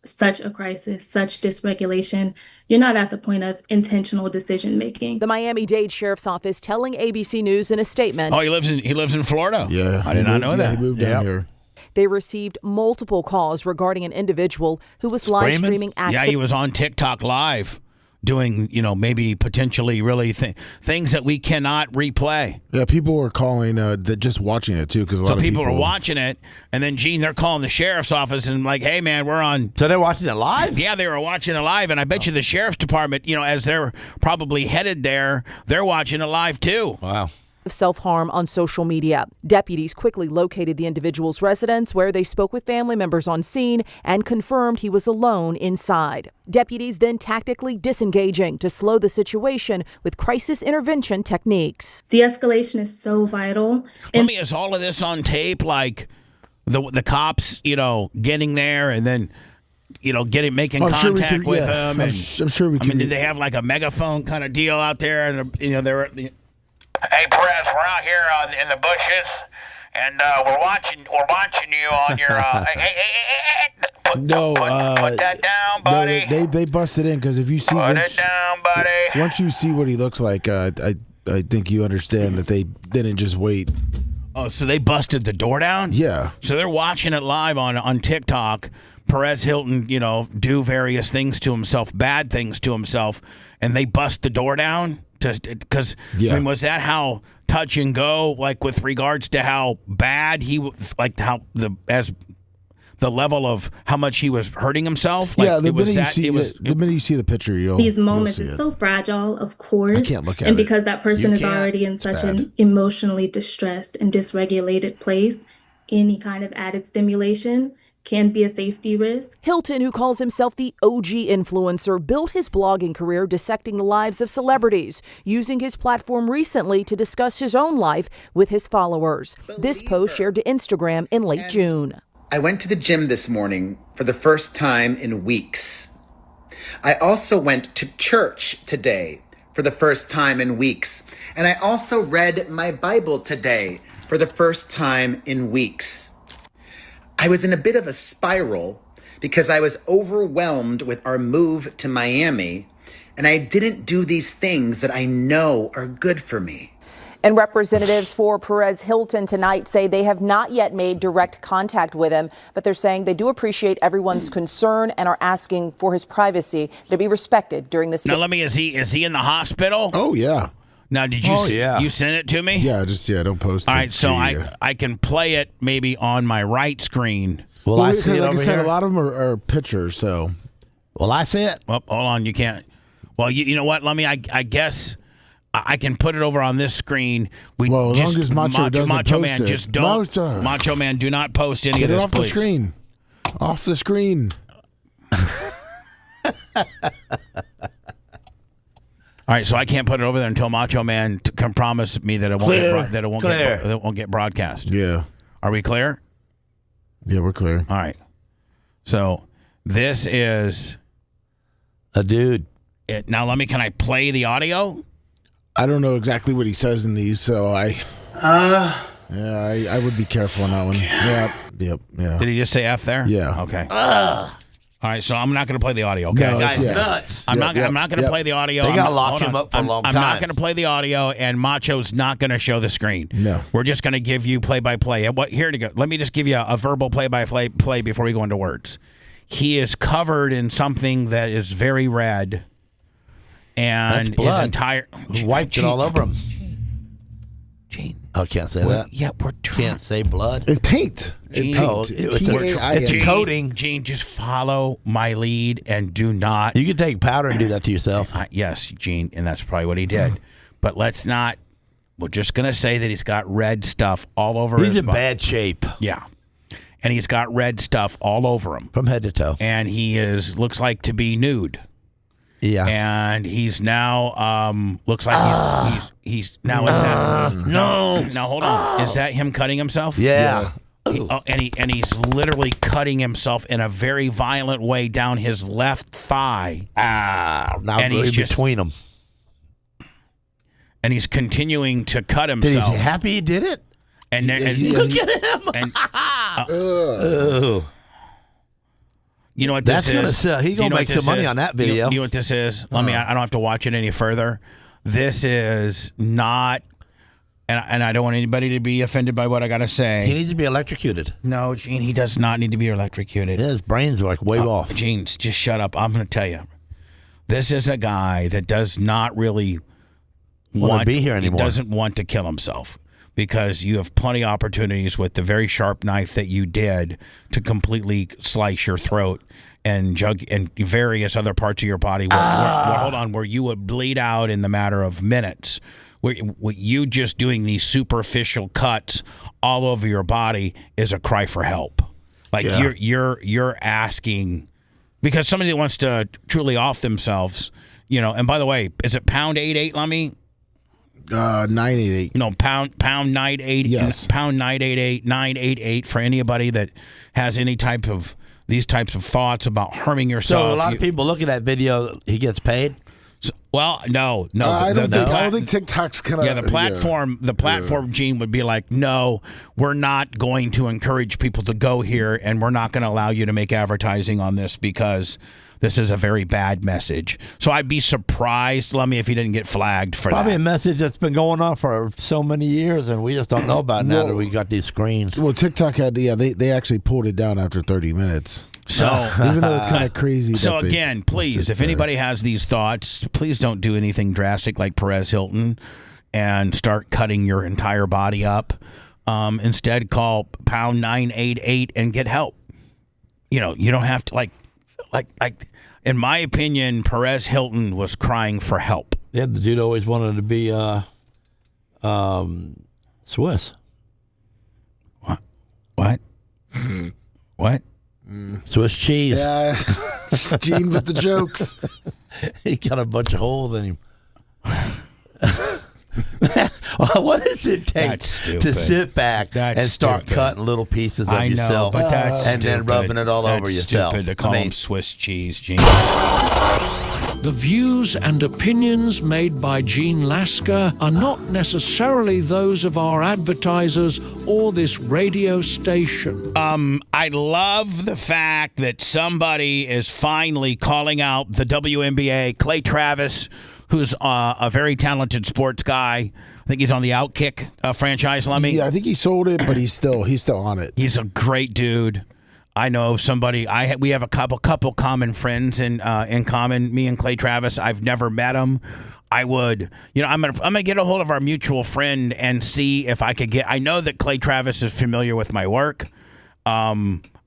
such a crisis, such dysregulation, you're not at the point of intentional decision making. The Miami-Dade Sheriff's Office telling ABC News in a statement. Oh, he lives in Florida. Yeah, I did not know that. He moved down here. They received multiple calls regarding an individual who was live streaming accidents. Yeah, he was on TikTok live doing, maybe potentially really things that we cannot replay. Yeah, people were calling just watching it too, because a lot of people were watching it, and then Gene, they're calling the sheriff's office and like, hey man, we're on. So they're watching it live? Yeah, they were watching it live, and I bet you the sheriff's department, as they're probably headed there, they're watching it live too. Wow. Of self-harm on social media. Deputies quickly located the individual's residence, where they spoke with family members on scene and confirmed he was alone inside. Deputies then tactically disengaging to slow the situation with crisis intervention techniques. De-escalation is so vital. Is all of this on tape, like the cops, getting there and then making contact with them? I'm sure we can. I mean, did they have like a megaphone kind of deal out there? And they were. Hey, Perez, we're out here in the bushes, and we're watching you on your. Hey, No, put that down, buddy. No, they busted in because if you see Put it down, buddy. once you see what he looks like, I think you understand that they didn't just wait. Oh, so they busted the door down? Yeah. So they're watching it live on TikTok. Perez Hilton, do various things to himself, bad things to himself, and they bust the door down? Because, I mean, was that how touch and go, like with regards to how bad he was, like the level of how much he was hurting himself? Like, Yeah, the minute you see the picture, these moments, you'll see it's it. so fragile, of course. I can't look at and it. because that person You is can't. already in It's such bad. an emotionally distressed and dysregulated place, any kind of added stimulation can be a safety risk. Hilton, who calls himself the OG influencer, built his blogging career dissecting the lives of celebrities, using his platform recently to discuss his own life with his followers. This post shared to Instagram in late June. I went to the gym this morning for the first time in weeks. I also went to church today for the first time in weeks. And I also read my Bible today for the first time in weeks. I was in a bit of a spiral because I was overwhelmed with our move to Miami, and I didn't do these things that I know are good for me. And representatives for Perez Hilton tonight say they have not yet made direct contact with him, but they're saying they do appreciate everyone's concern and are asking for his privacy to be respected during this. Now, is he in the hospital? Oh, yeah. Now, did you you send it to me? Yeah, don't post it. All right, so I can play it maybe on my right screen. Well, I see it like over I said, here. A lot of them are pictures, so. Will I see it? Well, hold on, you can't. Well, you know what? I guess I can put it over on this screen. As long as Macho doesn't Macho post Man, it. just don't. Macho Man, do not post any Get of it this, off please. the screen. Off the screen. All right, so I can't put it over there until Macho Man can promise me that it won't get broadcast. Yeah. Are we clear? Yeah, we're clear. All right. So this is a dude. Now can I play the audio? I don't know exactly what he says in these, so I would be careful on that one. Yep. Did he just say F there? Yeah. Okay. All right, so I'm not going to play the audio. Okay, No, guy's nuts. I'm not going to play the audio. They gotta I'm- lock hold him on. up for a long I'm not time. going to play the audio, and Macho's not going to show the screen. No, we're just going to give you play-by-play. Here to go. Let me just give you a verbal play-by-play before we go into words. He is covered in something that is very red, and That's blood. his entire Wiped it all over him. Gene. Oh, can't say that. Yeah, we're can't say blood. It's paint. Gene, It's a coating. Gene, just follow my lead and do not. You can take powder and do that to yourself. Yes, Gene, and that's probably what he did. But let's not. We're just going to say that he's got red stuff all over his He's in body. bad shape. Yeah. And he's got red stuff all over him. From head to toe. And he looks like to be nude. Yeah. And he's now looks like he's now is that no. Now hold on. Is that him cutting himself? Yeah. And he's literally cutting himself in a very violent way down his left thigh. Now and he's just between them. And he's continuing to cut Did himself. he happy he did it? And look at him. And, you know what this That's gonna is? sell. He's gonna make some money on that video. You know what this is? I don't have to watch it any further. This is not, and I don't want anybody to be offended by what I got to say. He needs to be electrocuted. No, Gene, he does not need to be electrocuted. His brains are like way off. Gene, just shut up. I'm going to tell you. This is a guy that does not really want to be here anymore. He doesn't want to kill himself. Because you have plenty of opportunities with the very sharp knife that you did to completely slice your throat and various other parts of your body. Where you would bleed out in the matter of minutes. What you just doing these superficial cuts all over your body is a cry for help. Like you're asking, because somebody that wants to truly off themselves, And by the way, is it pound 88, Lummy? 988. No, pound 988. Yes. Pound 988, 988 for anybody that has any type of these types of thoughts about harming yourself. So a lot of people look at that video. He gets paid. Well, no. I don't think TikTok's gonna. Yeah, the platform Gene would be like, no, we're not going to encourage people to go here, and we're not going to allow you to make advertising on this because this is a very bad message. So I'd be surprised, Lummy, if he didn't get flagged for Probably that. a message that's been going on for so many years, and we just don't know about it now that we got these screens. Well, TikTok had, they actually pulled it down after 30 minutes. So even though it's kind of crazy. So again, please, if anybody has these thoughts, please don't do anything drastic like Perez Hilton and start cutting your entire body up. Instead, call pound 988 and get help. You don't have to like. In my opinion, Perez Hilton was crying for help. Yeah, the dude always wanted to be Swiss. What? What? Swiss cheese. Yeah, Gene with the jokes. He got a bunch of holes in him. What does it take to sit back and start cutting little pieces of yourself? But that's and then rubbing it all over yourself? Stupid to call him Swiss cheese, Gene. The views and opinions made by Gene Lasker are not necessarily those of our advertisers or this radio station. I love the fact that somebody is finally calling out the WNBA. Clay Travis, who's a very talented sports guy. I think he's on the Outkick franchise, Lummy. Yeah, I think he sold it, but he's still on it. He's a great dude. I know somebody. We have a couple common friends in common. Me and Clay Travis. I've never met him. I would, I'm gonna get a hold of our mutual friend and see if I could get. I know that Clay Travis is familiar with my work.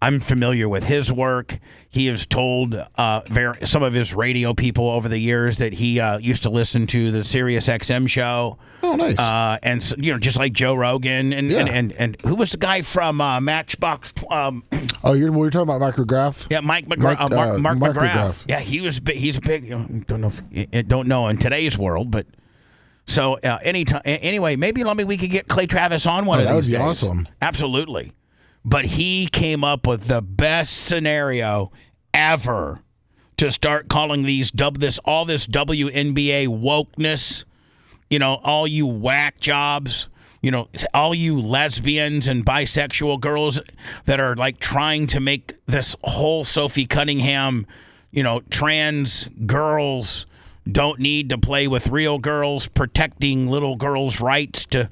I'm familiar with his work. He has told some of his radio people over the years that he used to listen to the Sirius XM show. Oh, nice. And so, just like Joe Rogan and who was the guy from Matchbox? You're talking about Mark McGrath? Yeah, Mark McGrath. Yeah, he's a big. Don't know in today's world, but. So anyway, maybe we could get Clay Travis on one of these days. That would be awesome. Absolutely. But he came up with the best scenario ever to start calling all this WNBA wokeness, all you whack jobs, all you lesbians and bisexual girls that are like trying to make this whole Sophie Cunningham, trans girls don't need to play with real girls, protecting little girls' rights to,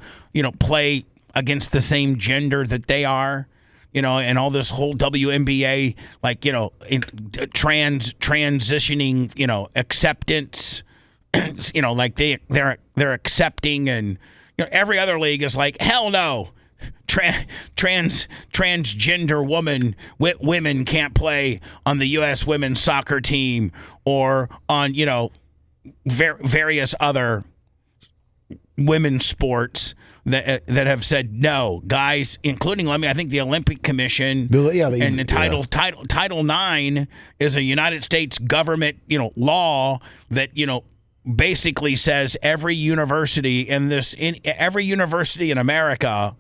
play against the same gender that they are. And all this whole WNBA, transitioning, acceptance, like they're accepting, and every other league is like, hell no, transgender women can't play on the U.S. women's soccer team or on various other women's sports that have said no, guys, including I think the Olympic Commission and the Title IX is a United States government law that basically says every university in America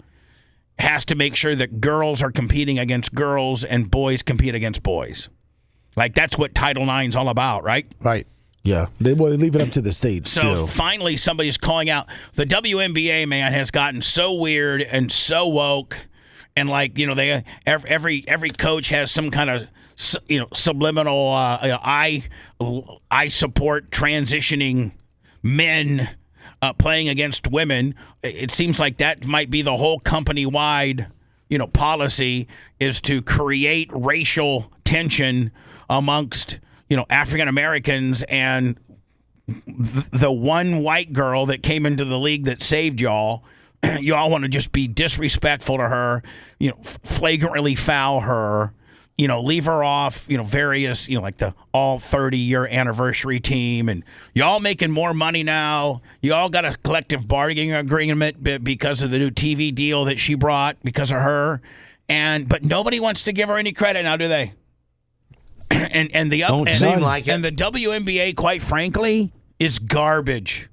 has to make sure that girls are competing against girls and boys compete against boys. Like that's what Title IX is all about, right? Right. Yeah, they leave it up to the states. So finally, somebody's calling out. The WNBA, man, has gotten so weird and so woke, and they every coach has some kind of subliminal. I support transitioning men playing against women. It seems like that might be the whole company-wide policy is to create racial tension amongst. African Americans and the one white girl that came into the league that saved y'all. Y'all want to just be disrespectful to her, flagrantly foul her, leave her off, various, like the all 30-year anniversary team. And y'all making more money now. Y'all got a collective bargaining agreement because of the new TV deal that she brought because of her. But nobody wants to give her any credit now, do they? And the WNBA, quite frankly, is garbage.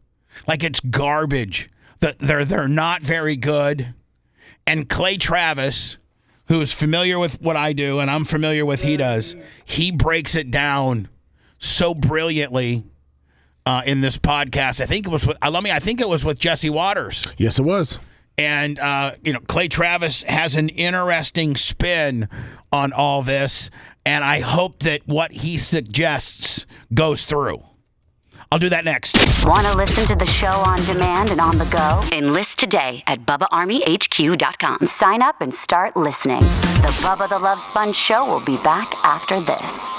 Like it's garbage. They're not very good. And Clay Travis, who is familiar with what I do, and I'm familiar with he does, he breaks it down so brilliantly. in this podcast. I think it was with I think it was with Jesse Waters. Yes, it was. And Clay Travis has an interesting spin on all this, and I hope that what he suggests goes through. I'll do that next. Want to listen to the show on demand and on the go? Enlist today at BubbaArmyHQ.com. Sign up and start listening. The Bubba the Love Sponge Show will be back after this.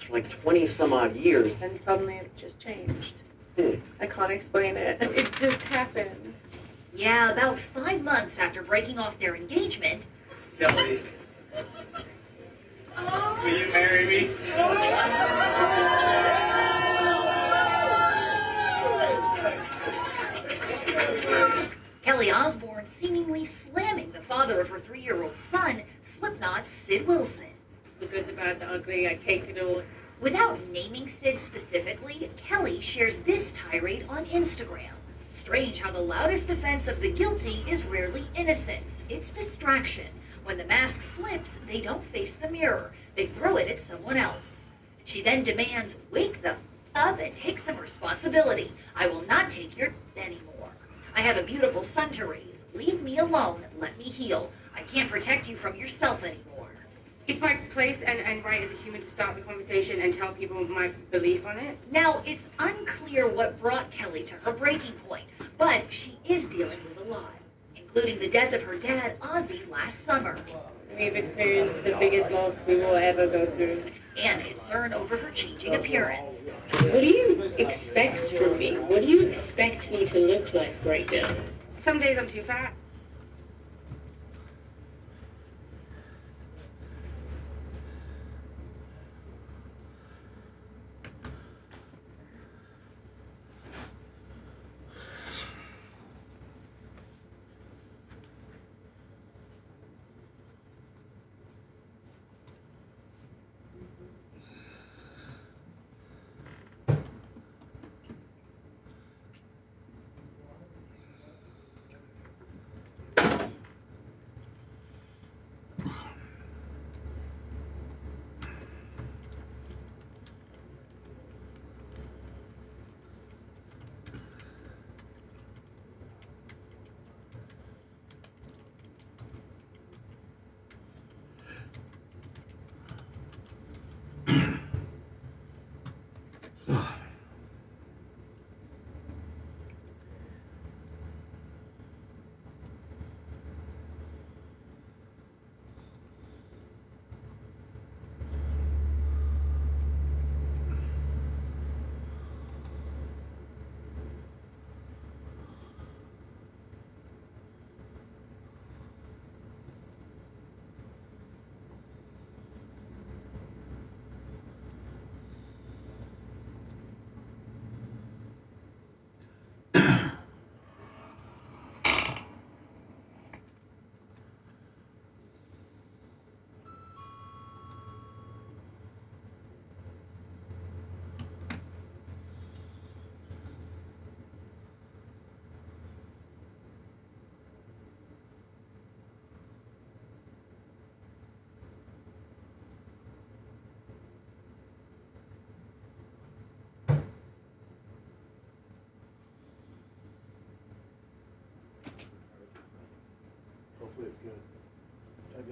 For like 20 some odd years. And suddenly it just changed. I can't explain it. It just happened. Yeah, about 5 months after breaking off their engagement. Kelly, will you marry me? Kelly Osbourne seemingly slamming the father of her 3-year-old son, Slipknot's Sid Wilson. The good, the bad, the ugly, I take it all. Without naming Sid specifically, Kelly shares this tirade on Instagram. Strange how the loudest defense of the guilty is rarely innocence. It's distraction. When the mask slips, they don't face the mirror. They throw it at someone else. She then demands, wake the up and take some responsibility. I will not take your anymore. I have a beautiful son to raise. Leave me alone. Let me heal. I can't protect you from yourself anymore. It's my place and right as a human to start the conversation and tell people my belief on it. Now, it's unclear what brought Kelly to her breaking point, but she is dealing with a lot, including the death of her dad, Ozzy, last summer. We've experienced the biggest loss we will ever go through. And concern over her changing appearance. What do you expect from me? What do you expect me to look like right now? Some days I'm too fat.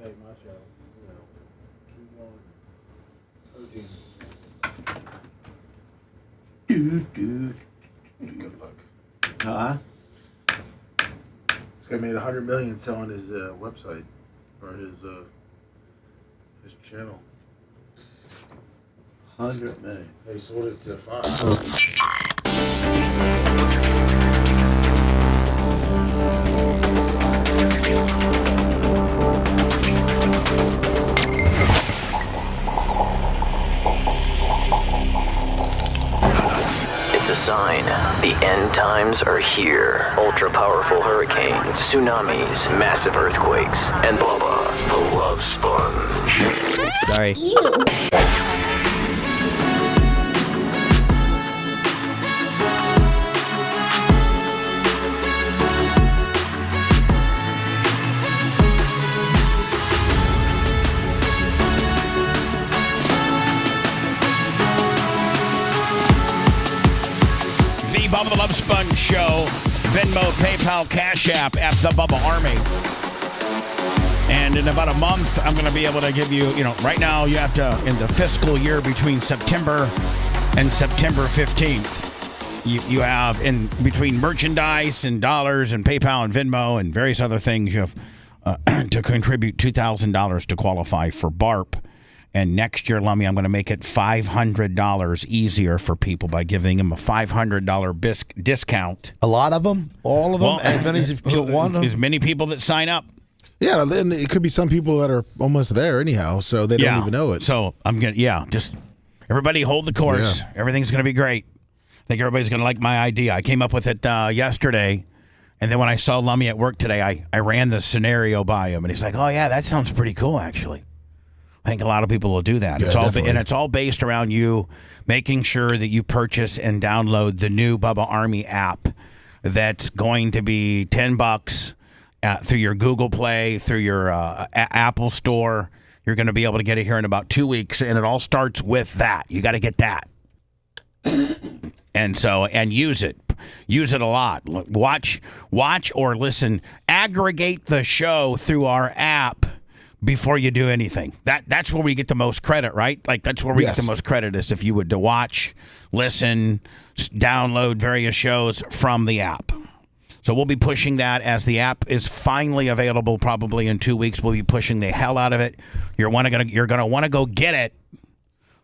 macho. Keep going. Protein. Dude. Good luck. Huh? This guy made $100 million selling his website or his channel. 100 million. They sold it to Fox. It's a sign. The end times are here. Ultra-powerful hurricanes, tsunamis, massive earthquakes, and Bubba, the Love Sponge. Sorry. Bubba the Love Sponge Show, Venmo, PayPal, Cash App at the Bubba Army. And in about a month, I'm going to be able to give you, right now you have to, in the fiscal year between September and September 15th, you have in between merchandise and dollars and PayPal and Venmo and various other things, you have to contribute $2,000 to qualify for BARP. And next year, Lummy, I'm going to make it $500 easier for people by giving them a $500 discount. A lot of them? All of them? As many as you want them? As many people that sign up. Yeah, and it could be some people that are almost there anyhow, so they don't even know it. So I'm going to, just everybody hold the course. Yeah. Everything's going to be great. I think everybody's going to like my idea. I came up with it yesterday, and then when I saw Lummy at work today, I ran the scenario by him, and he's like, oh, yeah, that sounds pretty cool, actually. I think a lot of people will do that. Yeah, It's all based around you making sure that you purchase and download the new Bubba Army app. That's going to be $10 through your Google Play, through your Apple Store. You're going to be able to get it here in about 2 weeks, and it all starts with that. You got to get that, and use it. Use it a lot. Watch or listen. Aggregate the show through our app before you do anything. That's where we get the most credit, right? Like, that's where we get the most credit, is if you would to watch, listen, download various shows from the app. So we'll be pushing that as the app is finally available. Probably in 2 weeks, we'll be pushing the hell out of it. You're gonna want to go get it.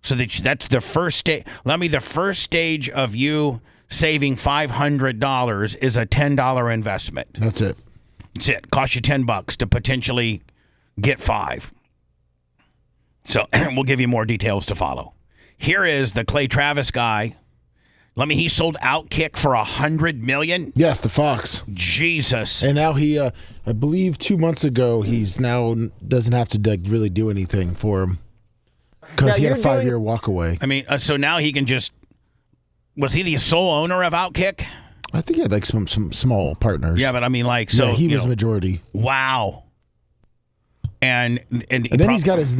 So that's the first stage. The first stage of you saving $500 is a $10 investment. That's it. That's it. Cost you $10 to potentially get 5. So we'll give you more details to follow. Here is the Clay Travis guy. He sold Outkick for $100 million. Yes, the Fox. Jesus. And now he, I believe 2 months ago, he's now doesn't have to really do anything for him because he had a 5-year walk away. So now he can just. Was he the sole owner of Outkick? I think he had some small partners. Yeah, but he was majority. Wow. And then he's got his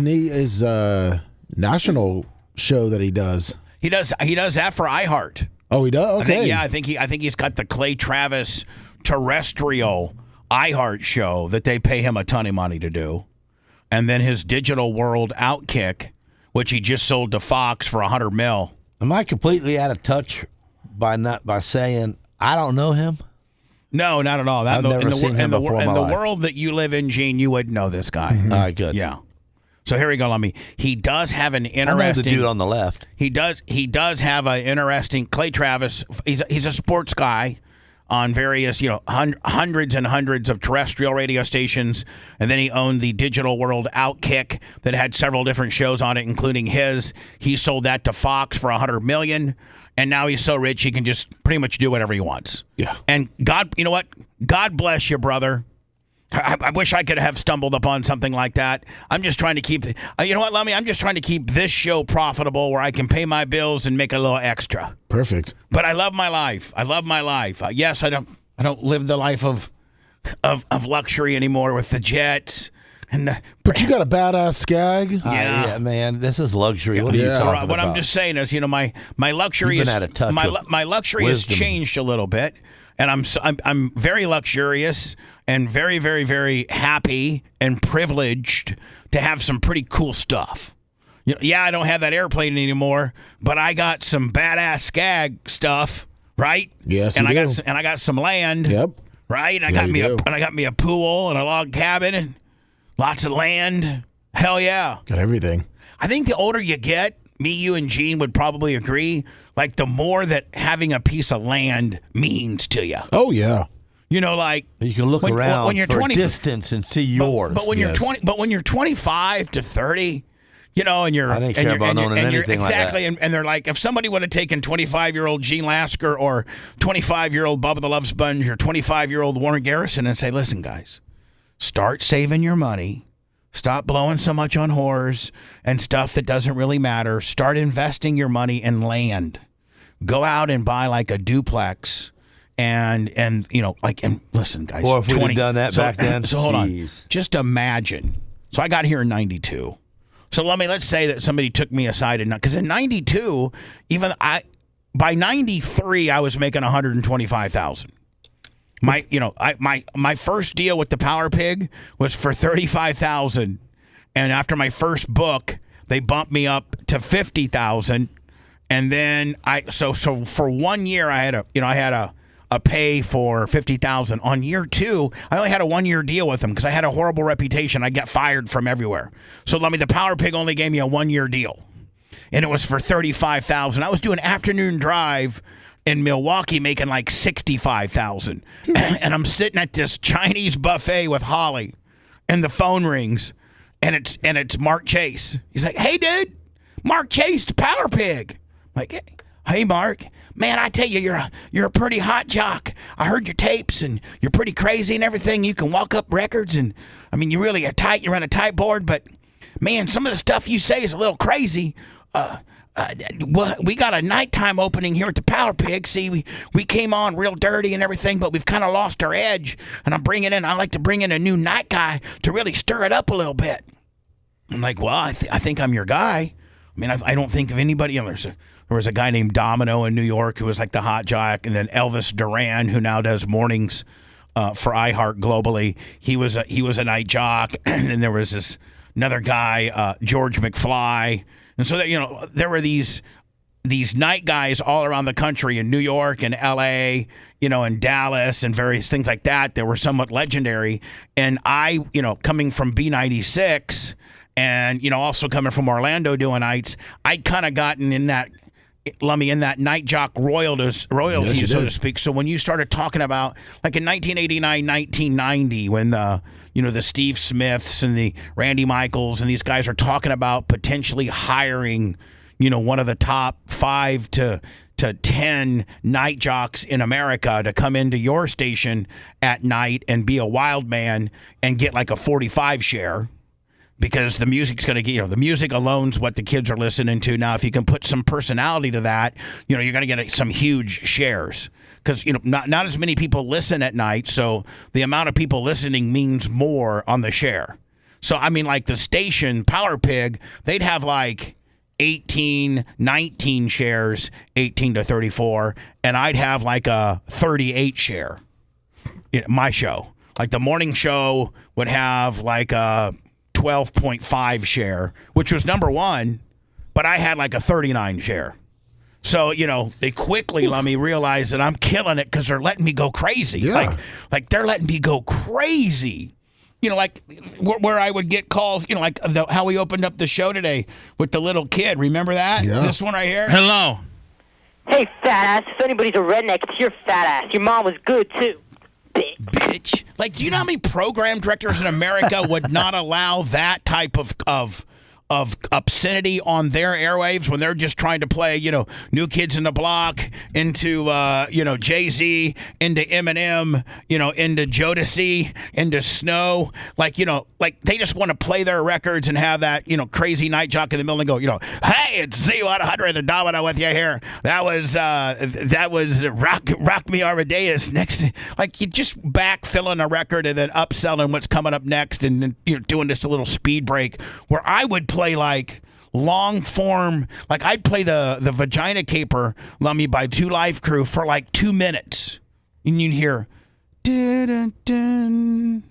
national show that he does. He does that for iHeart. Oh, he does? Okay. I think he's got the Clay Travis terrestrial iHeart show that they pay him a ton of money to do. And then his digital world Outkick, which he just sold to Fox for $100 million. Am I completely out of touch by saying I don't know him? No, not at all. I've never seen him before in my life. In the world that you live in, Gene, you would know this guy. Mm-hmm. All right, good. Yeah. So here we go, Lummy. He does have an interesting. I know the dude on the left. He does have an interesting. Clay Travis. He's a sports guy on various, hundreds and hundreds of terrestrial radio stations, and then he owned the digital world Outkick that had several different shows on it, including his. He sold that to Fox for $100 million. And now he's so rich he can just pretty much do whatever he wants. Yeah. And God, you know what? God bless you, brother. I wish I could have stumbled upon something like that. I'm just trying to keep, you know what, Lummy? I'm just trying to keep this show profitable where I can pay my bills and make a little extra. Perfect. But I love my life. Yes, I don't live the life of luxury anymore with the jets. But you got a badass skag. Yeah, man, this is luxury. What are you talking about? What I'm just saying is, my luxury You've been out of touch my luxury has changed a little bit, and I'm very luxurious, and very, very, very happy and privileged to have some pretty cool stuff. You know, yeah, I don't have that airplane anymore, but I got some badass skag stuff, right? Yes, and you I do. got some land. Yep. Right? Yeah, you do. I got me a pool and a log cabin and lots of land. Hell yeah. Got everything. I think the older you get, me, you, and Gene would probably agree, like the more that having a piece of land means to you. Oh, yeah. You know, like you can look around when you're for 20, a distance and see yours. But when you're 20, but when you're 25 to 30, you know, and you're I didn't care about owning anything like that. Exactly, and they're like, if somebody would have taken 25-year-old Gene Lasker or 25-year-old Bubba the Love Sponge or 25-year-old Warren Garrison and say, listen, guys, start saving your money. Stop blowing so much on whores and stuff that doesn't really matter. Start investing your money in land. Go out and buy like a duplex and you know, like, and listen, guys. Or if we'd have done that back then. So hold on. Just imagine. So I got here in 92. So let's say that somebody took me aside and because in 92, by 93, I was making $125,000. My first deal with the Power Pig was for $35,000, and after my first book, they bumped me up to $50,000, and then so for 1 year I had a pay for $50,000. On year 2, I only had a 1-year deal with them because I had a horrible reputation. I got fired from everywhere. So the Power Pig only gave me a 1-year deal, and it was for $35,000. I was doing afternoon drive in Milwaukee making like $65,000. And I'm sitting at this Chinese buffet with Holly, and the phone rings, and it's Mark Chase. He's like, "Hey, dude, Mark Chase, the Power Pig." I'm like, "Hey, Mark, man, I tell you, you're a pretty hot jock. I heard your tapes, and you're pretty crazy and everything. You can walk up records, and I mean, you really are tight. You run a tight board, but man, some of the stuff you say is a little crazy. We got a nighttime opening here at the Power Pig. See, we came on real dirty and everything, but we've kind of lost our edge. And I like to bring in a new night guy to really stir it up a little bit." I'm like, "Well, I think I'm your guy. I mean, I don't think of anybody." There was a guy named Domino in New York who was like the hot jock, and then Elvis Duran, who now does mornings for iHeart globally. He was a night jock, and then there was another guy, George McFly. And so that, there were these night guys all around the country in New York and LA, and Dallas and various things like that were somewhat legendary. And I, coming from B96 and, also coming from Orlando doing nights, I'd kind of gotten in that night jock royalty, so to speak. So when you started talking about, like in 1989, 1990, when the Steve Smiths and the Randy Michaels and these guys are talking about potentially hiring, one of the top 5 to 10 night jocks in America to come into your station at night and be a wild man and get like a 45 share. Because the music's going to get, the music alone's what the kids are listening to. Now, if you can put some personality to that, you're going to get some huge shares. Because, not as many people listen at night, so the amount of people listening means more on the share. So, I mean, like the station, Power Pig, they'd have like 18, 19 shares, 18 to 34, and I'd have like a 38 share. My show. Like the morning show would have like a 12.5 share, which was number 1, but I had like a 39 share. So, they quickly let me realize that I'm killing it because they're letting me go crazy. Yeah. Like they're letting me go crazy. Like where I would get calls, like how we opened up the show today with the little kid. Remember that? Yeah. This one right here? Hello. Hey, fat ass. If anybody's a redneck, it's your fat ass. Your mom was good, too. Bitch. Like, do you know how many program directors in America would not allow that type of obscenity on their airwaves when they're just trying to play, New Kids in the Block into, Jay-Z, into Eminem, into Jodeci, into Snow. Like they just want to play their records and have that, crazy night jock in the middle and go, "Hey, it's Z100 and Domino with you here. That was Rock Me Amadeus next." Like you just backfilling a record and then upselling what's coming up next and then doing just a little speed break where I would play like long form, like I'd play the Vagina Caper Lummy by 2 Live Crew for like 2 minutes, and you'd hear Dun-dun-dun.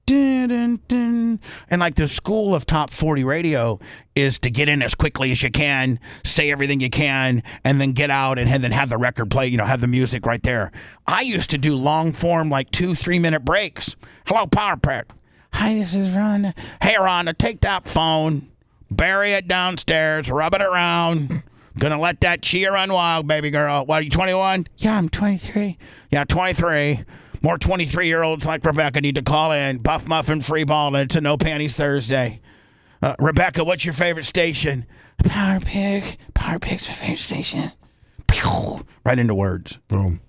Dun-dun-dun. And like the school of top 40 radio is to get in as quickly as you can, say everything you can, and then get out and then have the record play, have the music right there. I used to do long form, like 2-3 minute breaks. Hello, Power Pack. Hi, this is Rhonda. Hey, Rhonda, take that phone, bury it downstairs, rub it around. Gonna let that chia run wild, baby girl. What, are you 21? Yeah, I'm 23. Yeah, 23. More 23-year-olds like Rebecca need to call in. Buff Muffin free ball, and it's a No Panties Thursday. Rebecca, what's your favorite station? Power Pig. Power Pig's my favorite station. Pew! Right into words. Boom.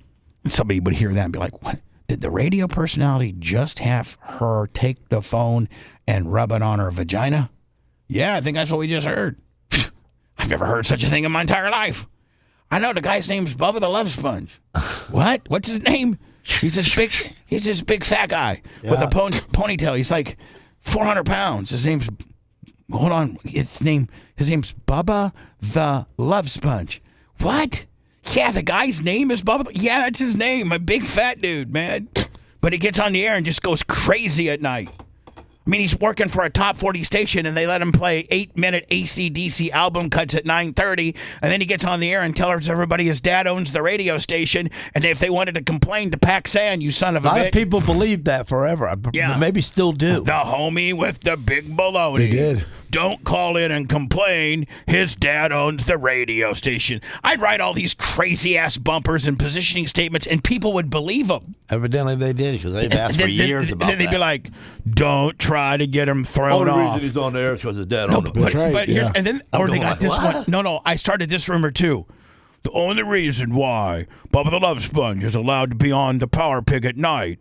And somebody would hear that and be like, what? Did the radio personality just have her take the phone and rub it on her vagina? Yeah, I think that's what we just heard. I've never heard such a thing in my entire life. I know the guy's name's Bubba the Love Sponge. What? What's his name? He's this big fat guy with a ponytail. He's like 400 pounds. His name's Bubba the Love Sponge. What? Yeah, the guy's name is Bubba. Yeah, that's his name. A big fat dude, man. But he gets on the air and just goes crazy at night. I mean, he's working for a top 40 station, and they let him play 8-minute AC/DC album cuts at 9:30, and then he gets on the air and tells everybody his dad owns the radio station, and if they wanted to complain to Paxan, you son of a bitch. A lot of people believed that forever. Yeah. Maybe still do. The homie with the big baloney. They did. Don't call in and complain. His dad owns the radio station. I'd write all these crazy-ass bumpers and positioning statements, and people would believe them. Evidently they did, because they've asked for years about that. Then they'd be like, don't try to get him thrown off. The reason he's on the air is because his dad owned the That's right, yeah. And then, or they got this one. No, I started this rumor, too. The only reason why Bubba the Love Sponge is allowed to be on the Power Pig at night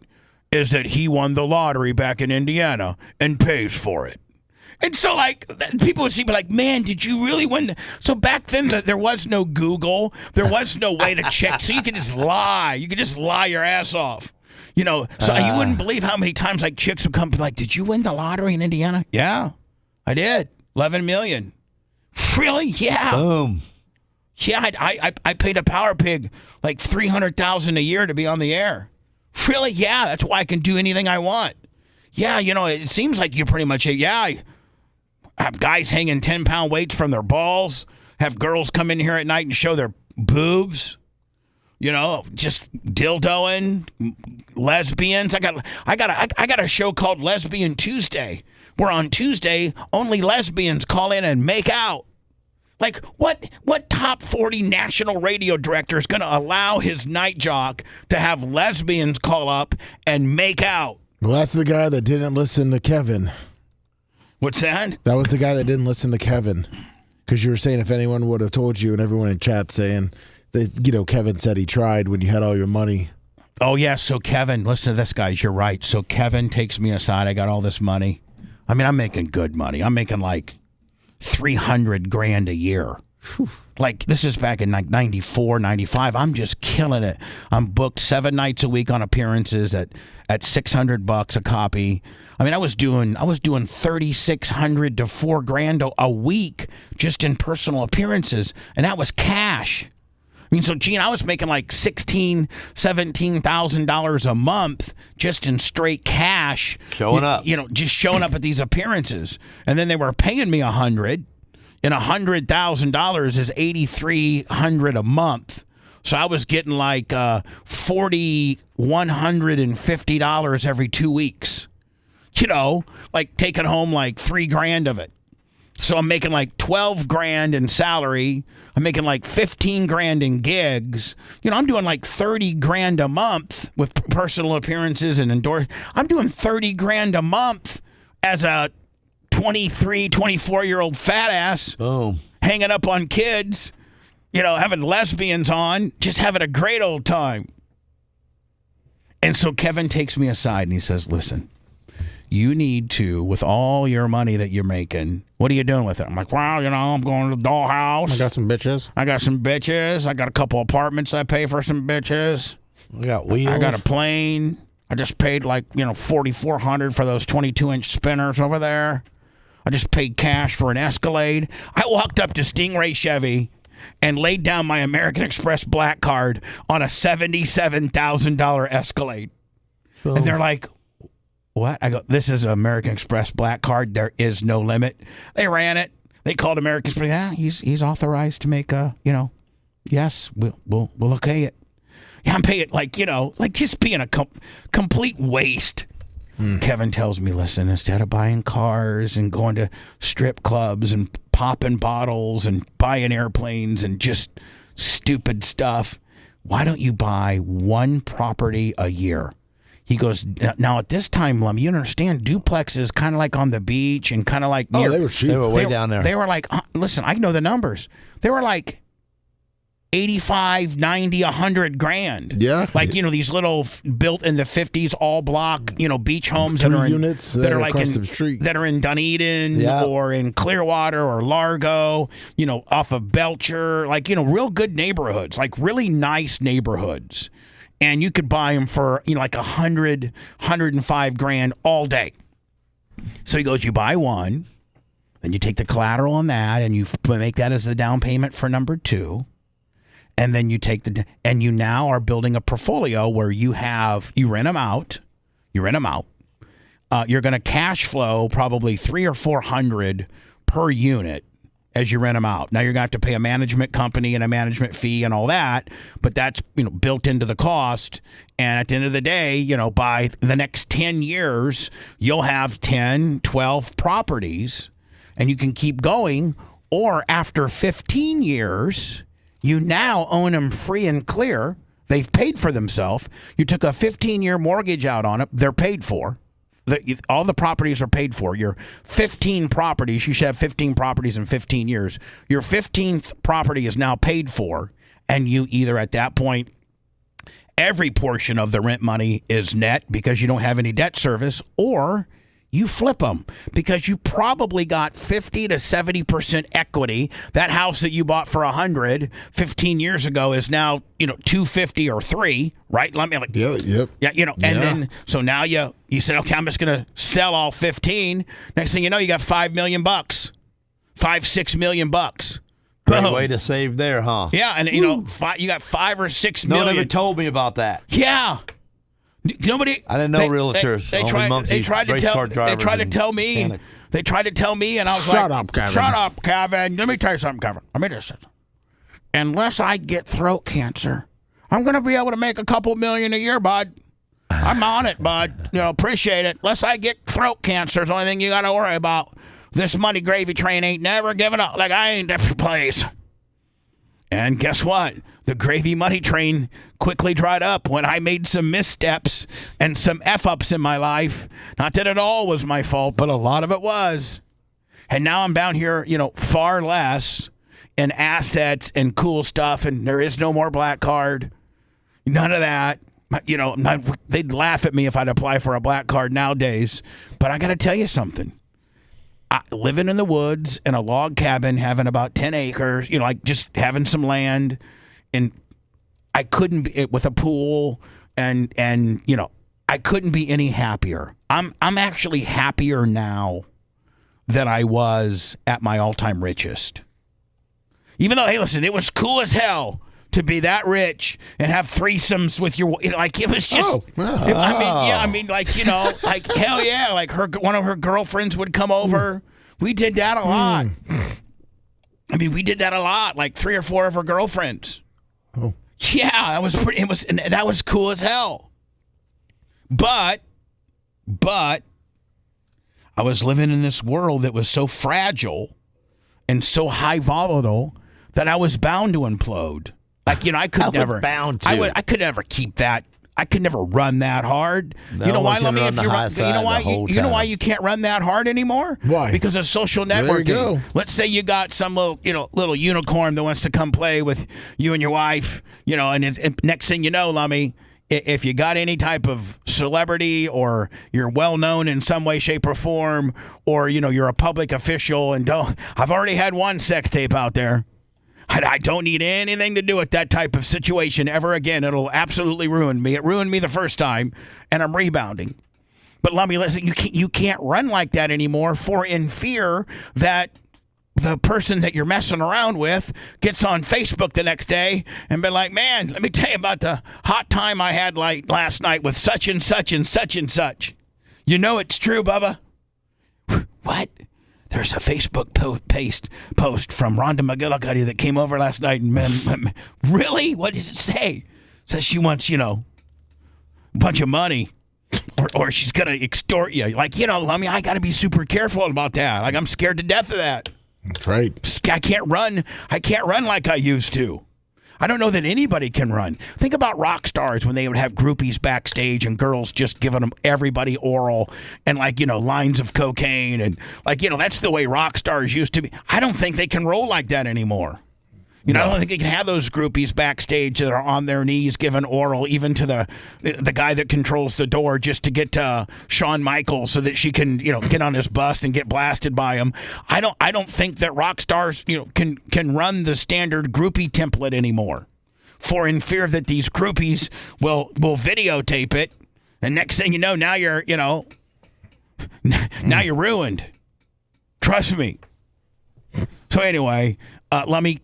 is that he won the lottery back in Indiana and pays for it. And so, like, people would see me like, man, did you really win? So back then, there was no Google. There was no way to check. So you could just lie. You could just lie your ass off. So you wouldn't believe how many times, like, chicks would come and be like, did you win the lottery in Indiana? Yeah, I did. 11 million. Really? Yeah. Boom. Yeah, I paid a Power Pig like $300,000 a year to be on the air. Really? Yeah, that's why I can do anything I want. Yeah, it seems like you pretty much, I have guys hanging 10-pound weights from their balls, have girls come in here at night and show their boobs, just dildoing, lesbians. I got a show called Lesbian Tuesday, where on Tuesday only lesbians call in and make out. Like, what top 40 national radio director is going to allow his night jock to have lesbians call up and make out? Well, that's the guy that didn't listen to Kevin. What's that? That was the guy that didn't listen to Kevin. Because you were saying if anyone would have told you, and everyone in chat saying that, Kevin said he tried when you had all your money. Oh, yeah. So Kevin, listen to this, guys. You're right. So Kevin takes me aside. I got all this money. I mean, I'm making good money. I'm making like $300,000 a year. Like, this is back in like 94, 95. I'm just killing it. I'm booked 7 nights a week on appearances at $600 a copy. I mean, I was doing $3,600 to $4,000 a week just in personal appearances, and that was cash. I mean, so Gene, I was making like $16,000, $17,000 a month just in straight cash. Showing up. Just showing up at these appearances, and then they were paying me $100. And $100,000 is $8,300 a month. So I was getting like $4,150 every 2 weeks. Like taking home like $3,000 of it. So I'm making like $12,000 in salary. I'm making like $15,000 in gigs. I'm doing like $30,000 a month with personal appearances and I'm doing $30,000 a month as a 23, 24-year-old fat ass. Boom. Hanging up on kids, having lesbians on, just having a great old time. And so Kevin takes me aside and he says, listen, you need to, with all your money that you're making, what are you doing with it? I'm like, well, I'm going to the dollhouse. I got some bitches. I got a couple apartments I pay for some bitches. I got wheels. I got a plane. I just paid like, $4,400 for those 22-inch spinners over there. I just paid cash for an Escalade. I walked up to Stingray Chevy and laid down my American Express black card on a $77,000 Escalade. Boom. And they're like, what? I go, this is an American Express black card. There is no limit. They ran it. They called American Express. Yeah, he's authorized to make yes, we'll okay it. Yeah, I'm paying like just being a complete waste. Kevin tells me, listen, instead of buying cars and going to strip clubs and popping bottles and buying airplanes and just stupid stuff, why don't you buy one property a year? He goes, now at this time, Lum, you understand, duplexes kind of like on the beach and kind of like near, they were cheap. They were way down there. They were like, listen, I know the numbers. They were like 85, 90, 100 grand. Yeah. Like, these little built in the 50s, all block, beach homes that are in units that are like across the street. that are in Dunedin or in Clearwater or Largo, off of Belcher, like, real good neighborhoods, like really nice neighborhoods. And you could buy them for, like 100, 105 grand all day. So he goes, you buy one, then you take the collateral on that and you make that as the down payment for number 2. And then you take and you now are building a portfolio where you rent them out. You're going to cash flow probably $300 or $400 per unit as you rent them out. Now you're going to have to pay a management company and a management fee and all that, but that's built into the cost. And at the end of the day, by the next 10 years, you'll have 10, 12 properties, and you can keep going. Or after 15 years. You now own them free and clear. They've paid for themselves. You took a 15-year mortgage out on it. They're paid for. All the properties are paid for. Your 15 properties, you should have 15 properties in 15 years. Your 15th property is now paid for, and you either at that point, every portion of the rent money is net because you don't have any debt service, or you flip them because you probably got 50 to 70% equity. That house that you bought for 100 15 years ago is now, 250 or 3, right? Let me then so now you said, okay, I'm just going to sell all 15. Next thing you know, you got $5 million, $6 million. Great way to save there, huh? Yeah, and you got 5 or 6 million. No one ever told me about that. Yeah. Nobody. I didn't know realtors. They tried to tell me, and I was Shut up, Kevin. Shut up, Kevin. Let me tell you something, Kevin. Unless I get throat cancer, I'm going to be able to make a couple million a year, bud. I'm on it, bud. Appreciate it. Unless I get throat cancer is the only thing you got to worry about. This money gravy train ain't never giving up. Like, I ain't different place. And guess what? The gravy money train quickly dried up when I made some missteps and some F-ups in my life. Not that it all was my fault, but a lot of it was. And now I'm down here, far less in assets and cool stuff, and there is no more black card. None of that. They'd laugh at me if I'd apply for a black card nowadays. But I got to tell you something. Living in the woods in a log cabin, having about 10 acres, like just having some land, and I couldn't be with a pool, and I couldn't be any happier. I'm actually happier now than I was at my all-time richest. Even though, hey, listen, it was cool as hell to be that rich and have threesomes with your, like, it was just, like hell yeah, like one of her girlfriends would come over. We did that a lot. We did that a lot, like 3 or 4 of her girlfriends. Oh. Yeah, that was cool as hell. But I was living in this world that was so fragile and so high volatile that I was bound to implode. Like, I could never. Bound to. I could never keep that. I could never run that hard. You know why? Let me. If you run, you know why? You know why you can't run that hard anymore? Why? Because of social networking. There you go. Let's say you got some little unicorn that wants to come play with you and your wife. And next thing you know, Lummy, if you got any type of celebrity or you're well known in some way, shape, or form, or you're a public official and I've already had one sex tape out there. I don't need anything to do with that type of situation ever again. It'll absolutely ruin me. It ruined me the first time, and I'm rebounding. But let me listen, you can't run like that anymore in fear that the person that you're messing around with gets on Facebook the next day and be like, man, let me tell you about the hot time I had like last night with such and such and such and such. You know it's true, Bubba. What? There's a Facebook post from Rhonda McGillicuddy that came over last night. And really? What does it say? It says she wants, a bunch of money. Or she's going to extort you. Like, I got to be super careful about that. Like, I'm scared to death of that. That's right. I can't run like I used to. I don't know that anybody can run. Think about rock stars when they would have groupies backstage and girls just giving them everybody oral and lines of cocaine and that's the way rock stars used to be. I don't think they can roll like that anymore. I don't think they can have those groupies backstage that are on their knees giving oral even to the guy that controls the door just to get to Shawn Michaels so that she can get on his bus and get blasted by him. I don't think that rock stars can run the standard groupie template anymore. In fear that these groupies will videotape it, and next thing you know, now you're now you're ruined. Trust me. So anyway.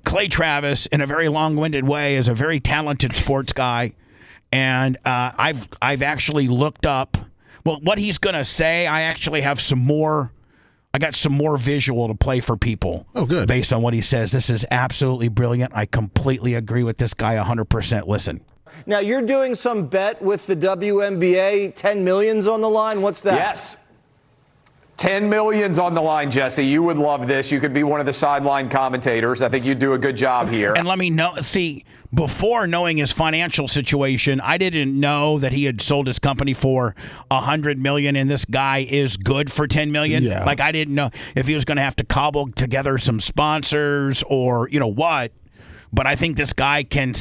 Clay Travis, in a very long-winded way, is a very talented sports guy, and I've actually looked up what he's going to say. I actually have some more. I got some more visual to play for people. Oh, good. Based on what he says, this is absolutely brilliant. I completely agree with this guy 100%. Listen. Now you're doing some bet with the WNBA. 10 million's on the line. What's that? Yes. 10 million's on the line, Jesse. You would love this. You could be one of the sideline commentators. I think you'd do a good job here. And let me know. See, before knowing his financial situation, I didn't know that he had sold his company for $100 million, and this guy is good for $10 million. Yeah. Like, I didn't know if he was going to have to cobble together some sponsors or what. But I think this guy can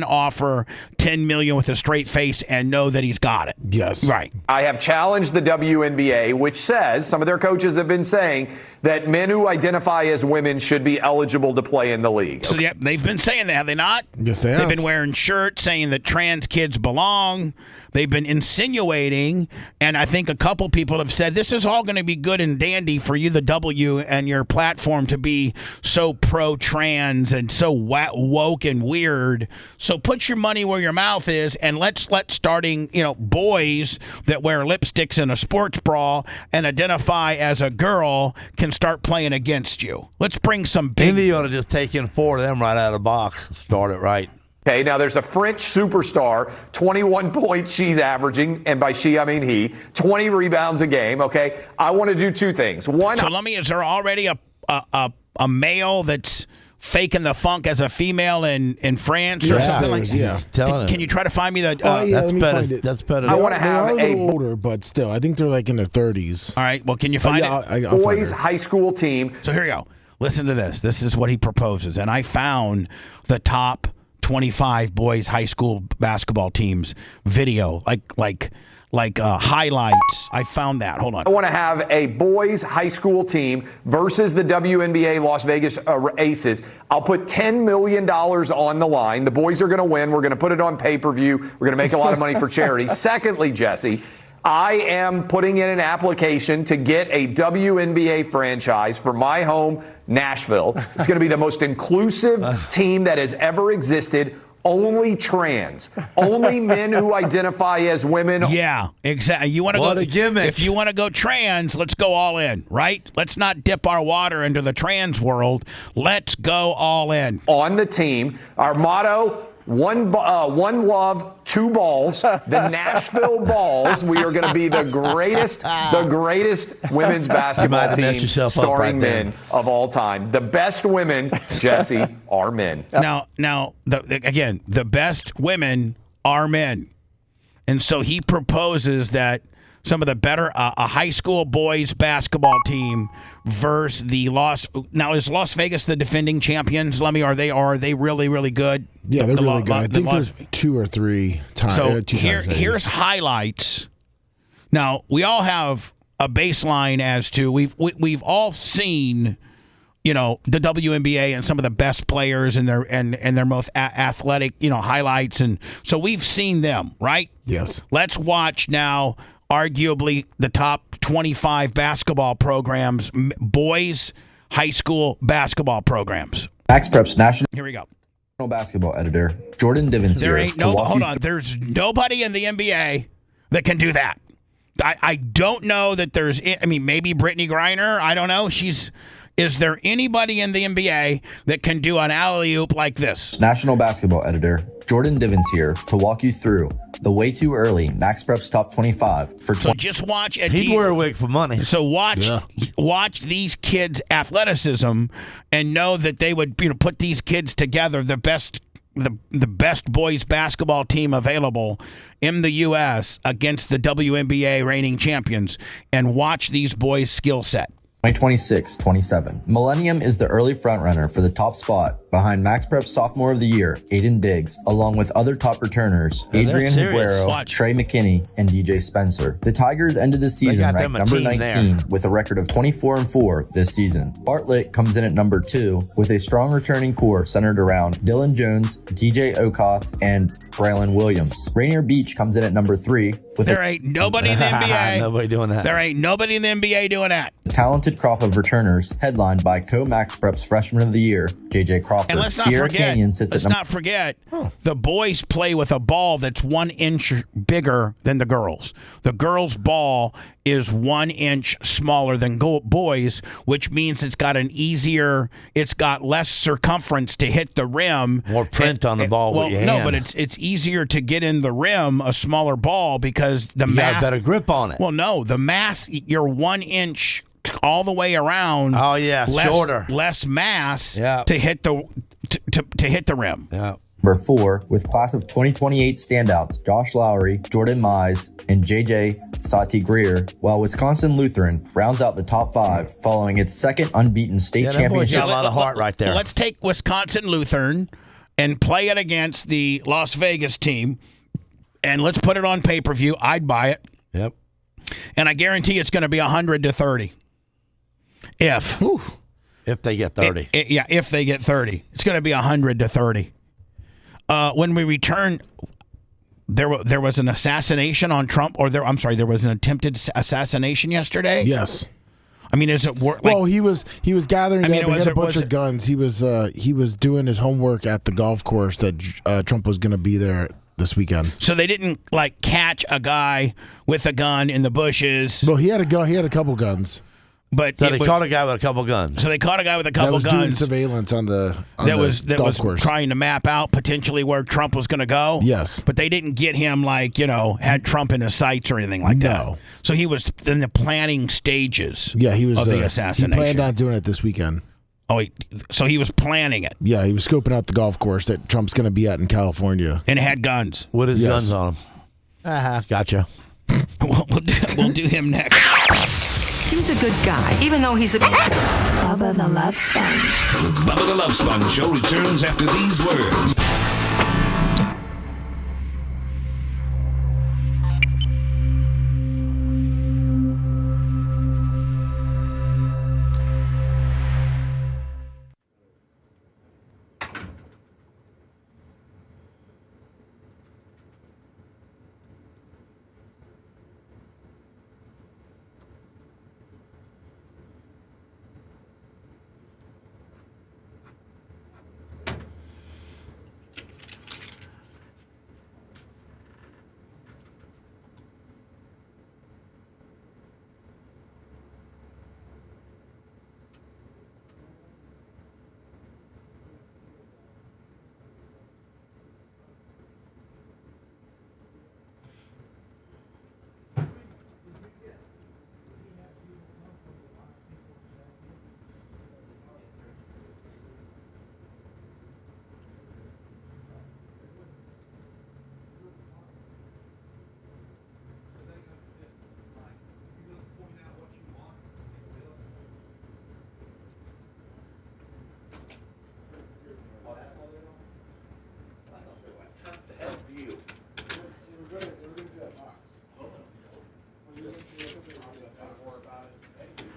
offer $10 million with a straight face and know that he's got it. Yes. Right. I have challenged the WNBA, which says, some of their coaches have been saying, that men who identify as women should be eligible to play in the league. So yeah, they've been saying that, have they not? Yes, they have. They've been wearing shirts saying that trans kids belong. They've been insinuating, and I think a couple people have said, this is all going to be good and dandy for you, the W, and your platform to be so pro-trans and so woke and weird. So put your money where your mouth is, and let's let starting, boys that wear lipsticks and a sports bra and identify as a girl can start playing against you. Let's bring some big... Indy ought to just take in 4 of them right out of the box and start it right. Okay, now there's a French superstar, 21 points she's averaging, and by she I mean he, 20 rebounds a game, okay? I want to do 2 things. One... So let me, is there already a male that's faking the funk as a female in France or something like that? Yeah. Can you try to find me the... That's better. I want to have a little older, but still, I think they're like in their 30s. All right, well, can you find it? Boys high school team. So here you go. Listen to this. This is what he proposes, and I found the top 25 boys high school basketball teams video, like highlights. I found that. Hold on. I want to have a boys high school team versus the WNBA Las Vegas Aces. I'll put $10 million on the line. The boys are going to win. We're going to put it on pay-per-view. We're going to make a lot of money for charity. Secondly, Jesse, I am putting in an application to get a WNBA franchise for my home, Nashville. It's going to be the most inclusive team that has ever existed. Only trans. Only men who identify as women. Yeah, exactly. You want to What a gimmick. If you want to go trans, let's go all in, right? Let's not dip our water into the trans world. Let's go all in. On the team, our motto, one love, 2 balls. The Nashville Balls. We are going to be the greatest women's basketball team starring men of all time. The best women, Jesse, are men. Now, the best women are men. And so he proposes that some of the better a high school boys basketball team versus the is Las Vegas the defending champions, Lemmy? Are they really, really good? Yeah, they're really good. I think there's 2 or 3 times. So here's highlights. Now, we all have a baseline as to we've all seen, the WNBA and some of the best players and their most athletic, highlights, and so we've seen them, right? Yes. Let's watch now. Arguably the top 25 basketball programs, boys high school basketball programs. Max Prep's national Here we go. basketball editor, Jordan Divins There here. ain't no. Hold on. There's nobody in the NBA that can do that. I don't know that there's. I mean, maybe Brittany Griner. I don't know. Is there anybody in the NBA that can do an alley-oop like this? National basketball editor, Jordan Divins here to walk you through the way too early Max Prep's top 25 for. So just watch. He'd wear a wig for money. So watch these kids' athleticism, and know that they would put these kids together, the best boys basketball team available in the U.S. against the WNBA reigning champions, and watch these boys' skill set. 2026-27. Millennium is the early frontrunner for the top spot behind Max Prep's Sophomore of the Year, Aiden Diggs, along with other top returners, Adrian Aguero, Trey McKinney, and DJ Spencer. The Tigers ended the season ranked number 19 with a record of 24-4 this season. Bartlett comes in at number 2 with a strong returning core centered around Dylan Jones, DJ Okoth, and Braylon Williams. Rainier Beach comes in at number 3 with There ain't nobody in the NBA. Nobody doing that. There ain't nobody in the NBA doing that. a talented crop of returners headlined by co-Max Prep's Freshman of the Year, JJ Crawford. And let's not Sierra forget, Canyon sits let's at not forget, the boys play with a ball that's 1 inch bigger than the girls. The girls' ball is 1 inch smaller than boys, which means it's got less circumference to hit the rim. More print on the ball with your hand. But it's easier to get in the rim, a smaller ball, because the you mass. got a better grip on it. Well, no, the mass, you're 1 inch all the way around. Oh yeah, shorter, less mass to hit the to hit the rim. Yeah. Number 4, with class of 2028 standouts Josh Lowry, Jordan Mize, and JJ Sati Greer, while Wisconsin Lutheran rounds out the top 5 following its second unbeaten state championship. Got a lot of heart right there. Let's take Wisconsin Lutheran and play it against the Las Vegas team, and let's put it on pay-per-view. I'd buy it. Yep. And I guarantee it's going to be 100-30. If they get 30. If they get 30. It's going to be 100-30. When we return, there was an assassination on Trump, there was an attempted assassination yesterday. Yes. I mean, is it well, he was gathering. He had a bunch of guns. He was doing his homework at the golf course that Trump was going to be there this weekend. So they didn't catch a guy with a gun in the bushes. Well, he had a gun. He had a couple guns. But they caught a guy with a couple guns. So they caught a guy with a couple guns. Doing surveillance on the golf course, trying to map out potentially where Trump was going to go. Yes, but they didn't get him had Trump in his sights or anything like that. So he was in the planning stages. Yeah, he was of the assassination. He planned on doing it this weekend. Oh, so he was planning it. Yeah, he was scoping out the golf course that Trump's going to be at in California, and had guns. With his guns on him. Gotcha. We'll do him next. He's a good guy, even though he's a Bubba the Love Sponge. The Bubba the Love Sponge show returns after these words.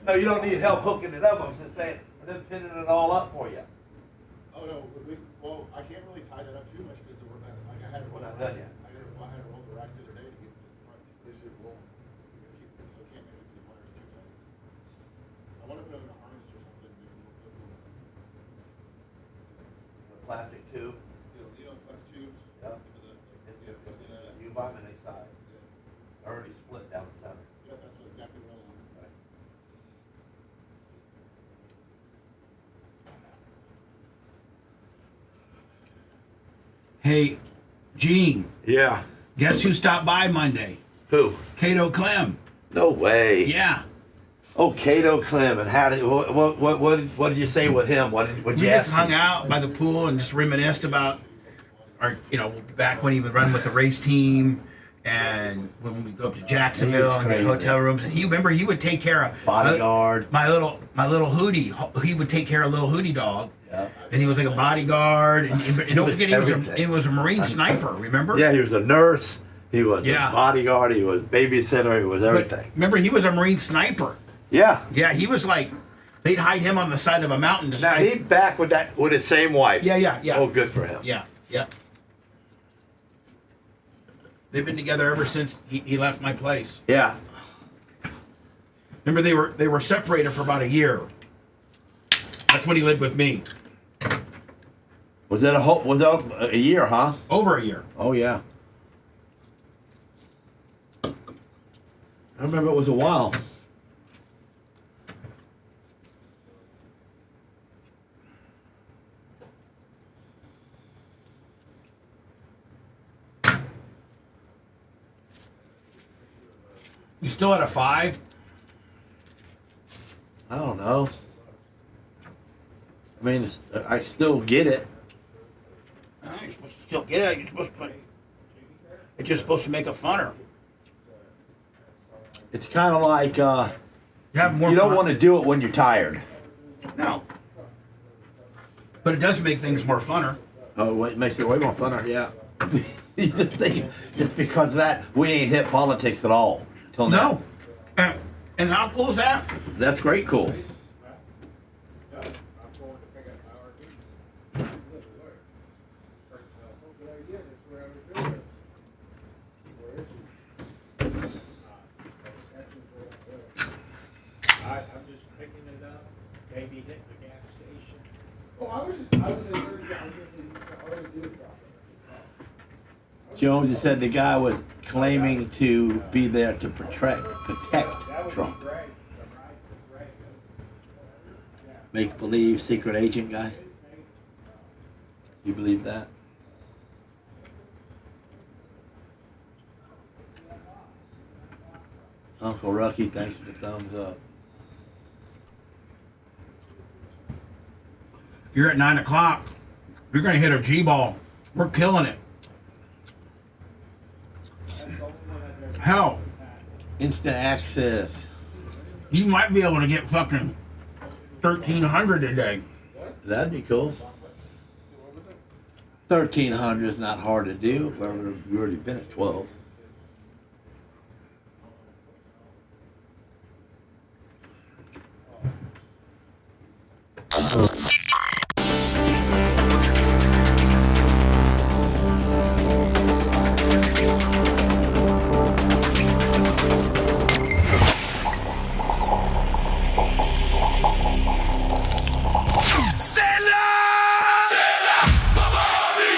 No, you don't need help hooking it up. I'm just saying, they're pinning it all up for you. Oh no, well, I can't really tie that up too much because we're not, I had to roll the racks the other day to get the front. This is rolling. So I can't make it the wires too tight. I want to put it in a harness or something. plastic tube. Flex tubes. Yep. You buy them in a size. Already split down the center. Yeah, that's exactly what I want. Hey, Gene. Yeah. Guess who stopped by Monday? Who? Cato Clem. No way. Yeah. Oh, Cato Clem, and how did what did you say with him? What you We ask just hung him? out by the pool and just reminisced about our, back when he would run with the race team, and when we go up to Jacksonville and get hotel rooms. And he would take care of bodyguard. My little Hootie. He would take care of little Hootie dog. Yeah. And he was like a bodyguard, and don't forget he was a Marine sniper. Remember? Yeah, he was a nurse. He was Yeah. a bodyguard. He was babysitter. He was everything. Remember, he was a Marine sniper. Yeah. Yeah, he was like, they'd hide him on the side of a mountain to Now snipe. he back with his same wife. Yeah. Oh, good for him. Yeah. They've been together ever since he left my place. Yeah. Remember, they were separated for about a year. That's when he lived with me. Was that a year, huh? Over a year. Oh yeah. I remember it was a while. You still at a 5? I don't know. I mean, I still get it. You're supposed to still get it. You're supposed to. It's just supposed to make it funner. It's kind of like you don't want to do it when you're tired. No. But it does make things more funner. Oh, it makes it way more funner. Yeah. Just because of that, we ain't hit politics at all till now. No. And how cool is that? That's great cool. I'm just picking it up, maybe hitting the gas station. Oh, I was Jones just said the guy was claiming to be there to protect Trump. Make believe secret agent guy. You believe that? Uncle Rucky, thanks for the thumbs up. You're at 9 o'clock. You're going to hit a G-ball. We're killing it. Hell. Instant access. You might be able to get fucking 1,300 a day. That'd be cool. 1,300 is not hard to do. We've already been at 12.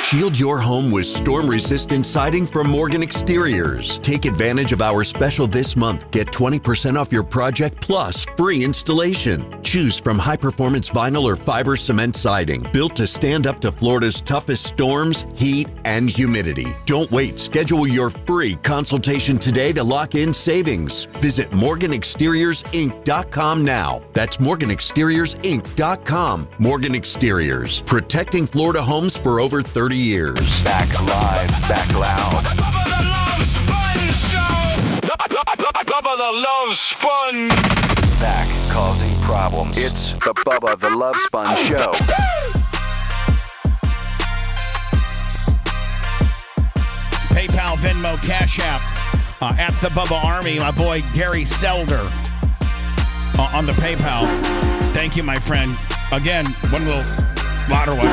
Shield your home with storm-resistant siding from Morgan Exteriors. Take advantage of our special this month. Get 20% off your project plus free installation. Choose from high-performance vinyl or fiber cement siding, built to stand up to Florida's toughest storms, heat, and humidity. Don't wait. Schedule your free consultation today to lock in savings. Visit MorganExteriorsInc.com now. That's MorganExteriorsInc.com. Morgan Exteriors, protecting Florida homes for over 30 years. Back live, back loud. Bubba the Love Sponge. Back causing problems. It's the Bubba the Love Sponge Show. PayPal, Venmo, Cash App. At the Bubba Army, my boy Gary Selder on the PayPal. Thank you, my friend. Again, one little louder one.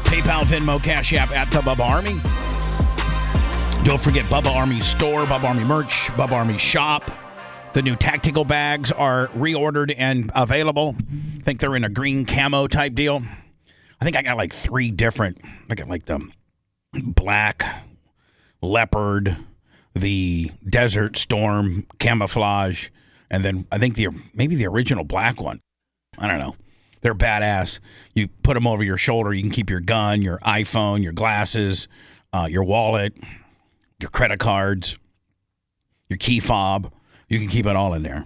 PayPal, Venmo, Cash App at the Bubba Army. Don't forget Bubba Army store, Bubba Army merch, Bubba Army shop. The new tactical bags are reordered and available. I think they're in a green camo type deal. I think I got like 3 different. I got like the black, leopard, the desert storm, camouflage, and then I think maybe the original black one. I don't know. They're badass. You put them over your shoulder. You can keep your gun, your iPhone, your glasses, your wallet, your credit cards, your key fob. You can keep it all in there.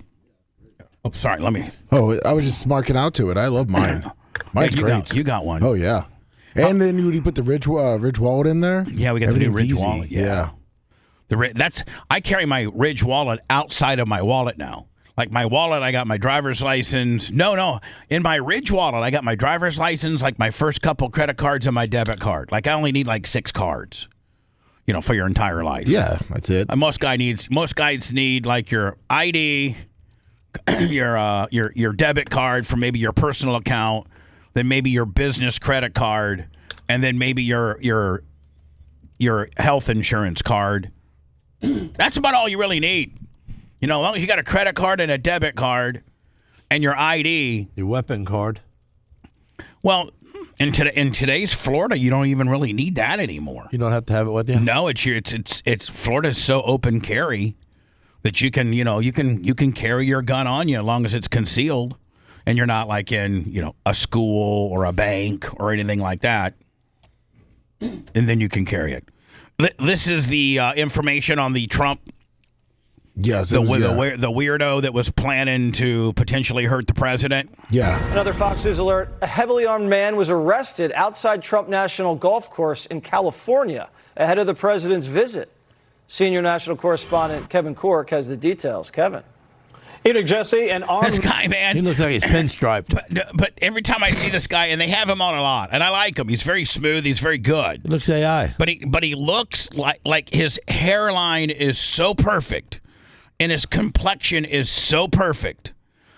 Oh, sorry. Let me. Oh, I was just marking out to it. I love mine. Mine's great. You got one. Oh, yeah. And then you put the Ridge wallet in there? Yeah, we got the new Ridge wallet. Yeah. I carry my Ridge wallet outside of my wallet now. Like my wallet, I got my driver's license. No. In my Ridge wallet, I got my driver's license, like my first couple credit cards and my debit card. Like I only need like 6 cards, for your entire life. Yeah, that's it. Most guys need like your ID, your debit card for maybe your personal account, then maybe your business credit card, and then maybe your health insurance card. That's about all you really need. As long as you got a credit card and a debit card and your ID. Your weapon card. Well, in today's Florida, you don't even really need that anymore. You don't have to have it with you? No, it's Florida's so open carry that you can carry your gun on you as long as it's concealed and you're not like in, a school or a bank or anything like that. And then you can carry it. This is the information on the Trump. Yes, the weirdo that was planning to potentially hurt the president. Yeah. Another Fox News alert. A heavily armed man was arrested outside Trump National Golf Course in California ahead of the president's visit. Senior national correspondent Kevin Cork has the details. Kevin. Jesse, and this guy, man. He looks like he's pinstriped. But every time I see this guy, and they have him on a lot, and I like him. He's very smooth. He's very good. He looks AI. But he looks like his hairline is so perfect. And his complexion is so perfect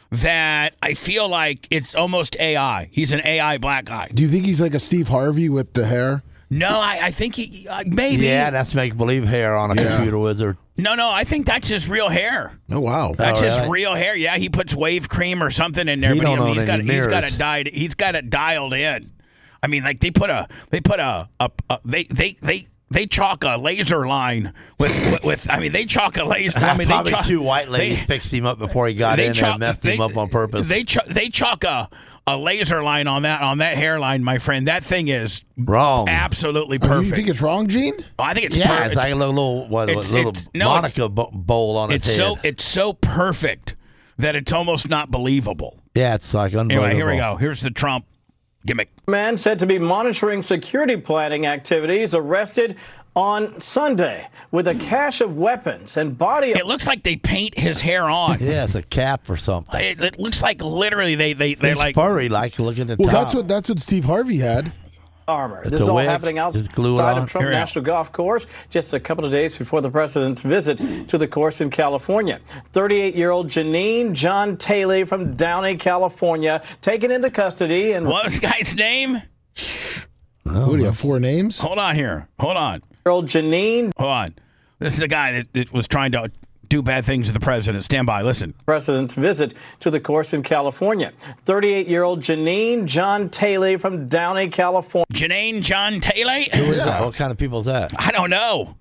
that I feel like it's almost AI. He's an AI black guy. Do you think he's like a Steve Harvey with the hair? No, I think he maybe. Yeah, that's make-believe hair on a computer wizard. No, I think that's his real hair. Oh, wow. That's his real hair. Yeah, he puts wave cream or something in there, he's got it dialed in. I mean, like they chalk a laser line with they chalk a laser. Probably 2 white ladies fixed him up before he got in there and messed him up on purpose. They chalk a laser line on that hairline, my friend. That thing is wrong. Absolutely perfect. You think it's wrong, Gene? I think it's it's like a little Monica bowl on his head. It's so perfect that it's almost not believable. Yeah, it's like unbelievable. Anyway, here we go. Here's the Trump gimmick. Man said to be monitoring security planning activities arrested on Sunday with a cache of weapons and body. It looks like they paint his hair on. Yeah, it's a cap or something. It looks like literally they're like furry. Like look at the top. Well, that's what Steve Harvey had. Armor. This is all happening outside of Trump National Golf Course just a couple of days before the president's visit to the course in California. 38-year-old Janine John Taylor from Downey, California, taken into custody. And what was the guy's name? What do you have, 4 names? Hold on here. Hold on. Janine. Hold on. This is a guy that was trying to do bad things to the president. Stand by. Listen. President's visit to the course in California. 38-year-old Janine John Taylor from Downey, California. Janine John Taylor? Who is that? What kind of people is that? I don't know.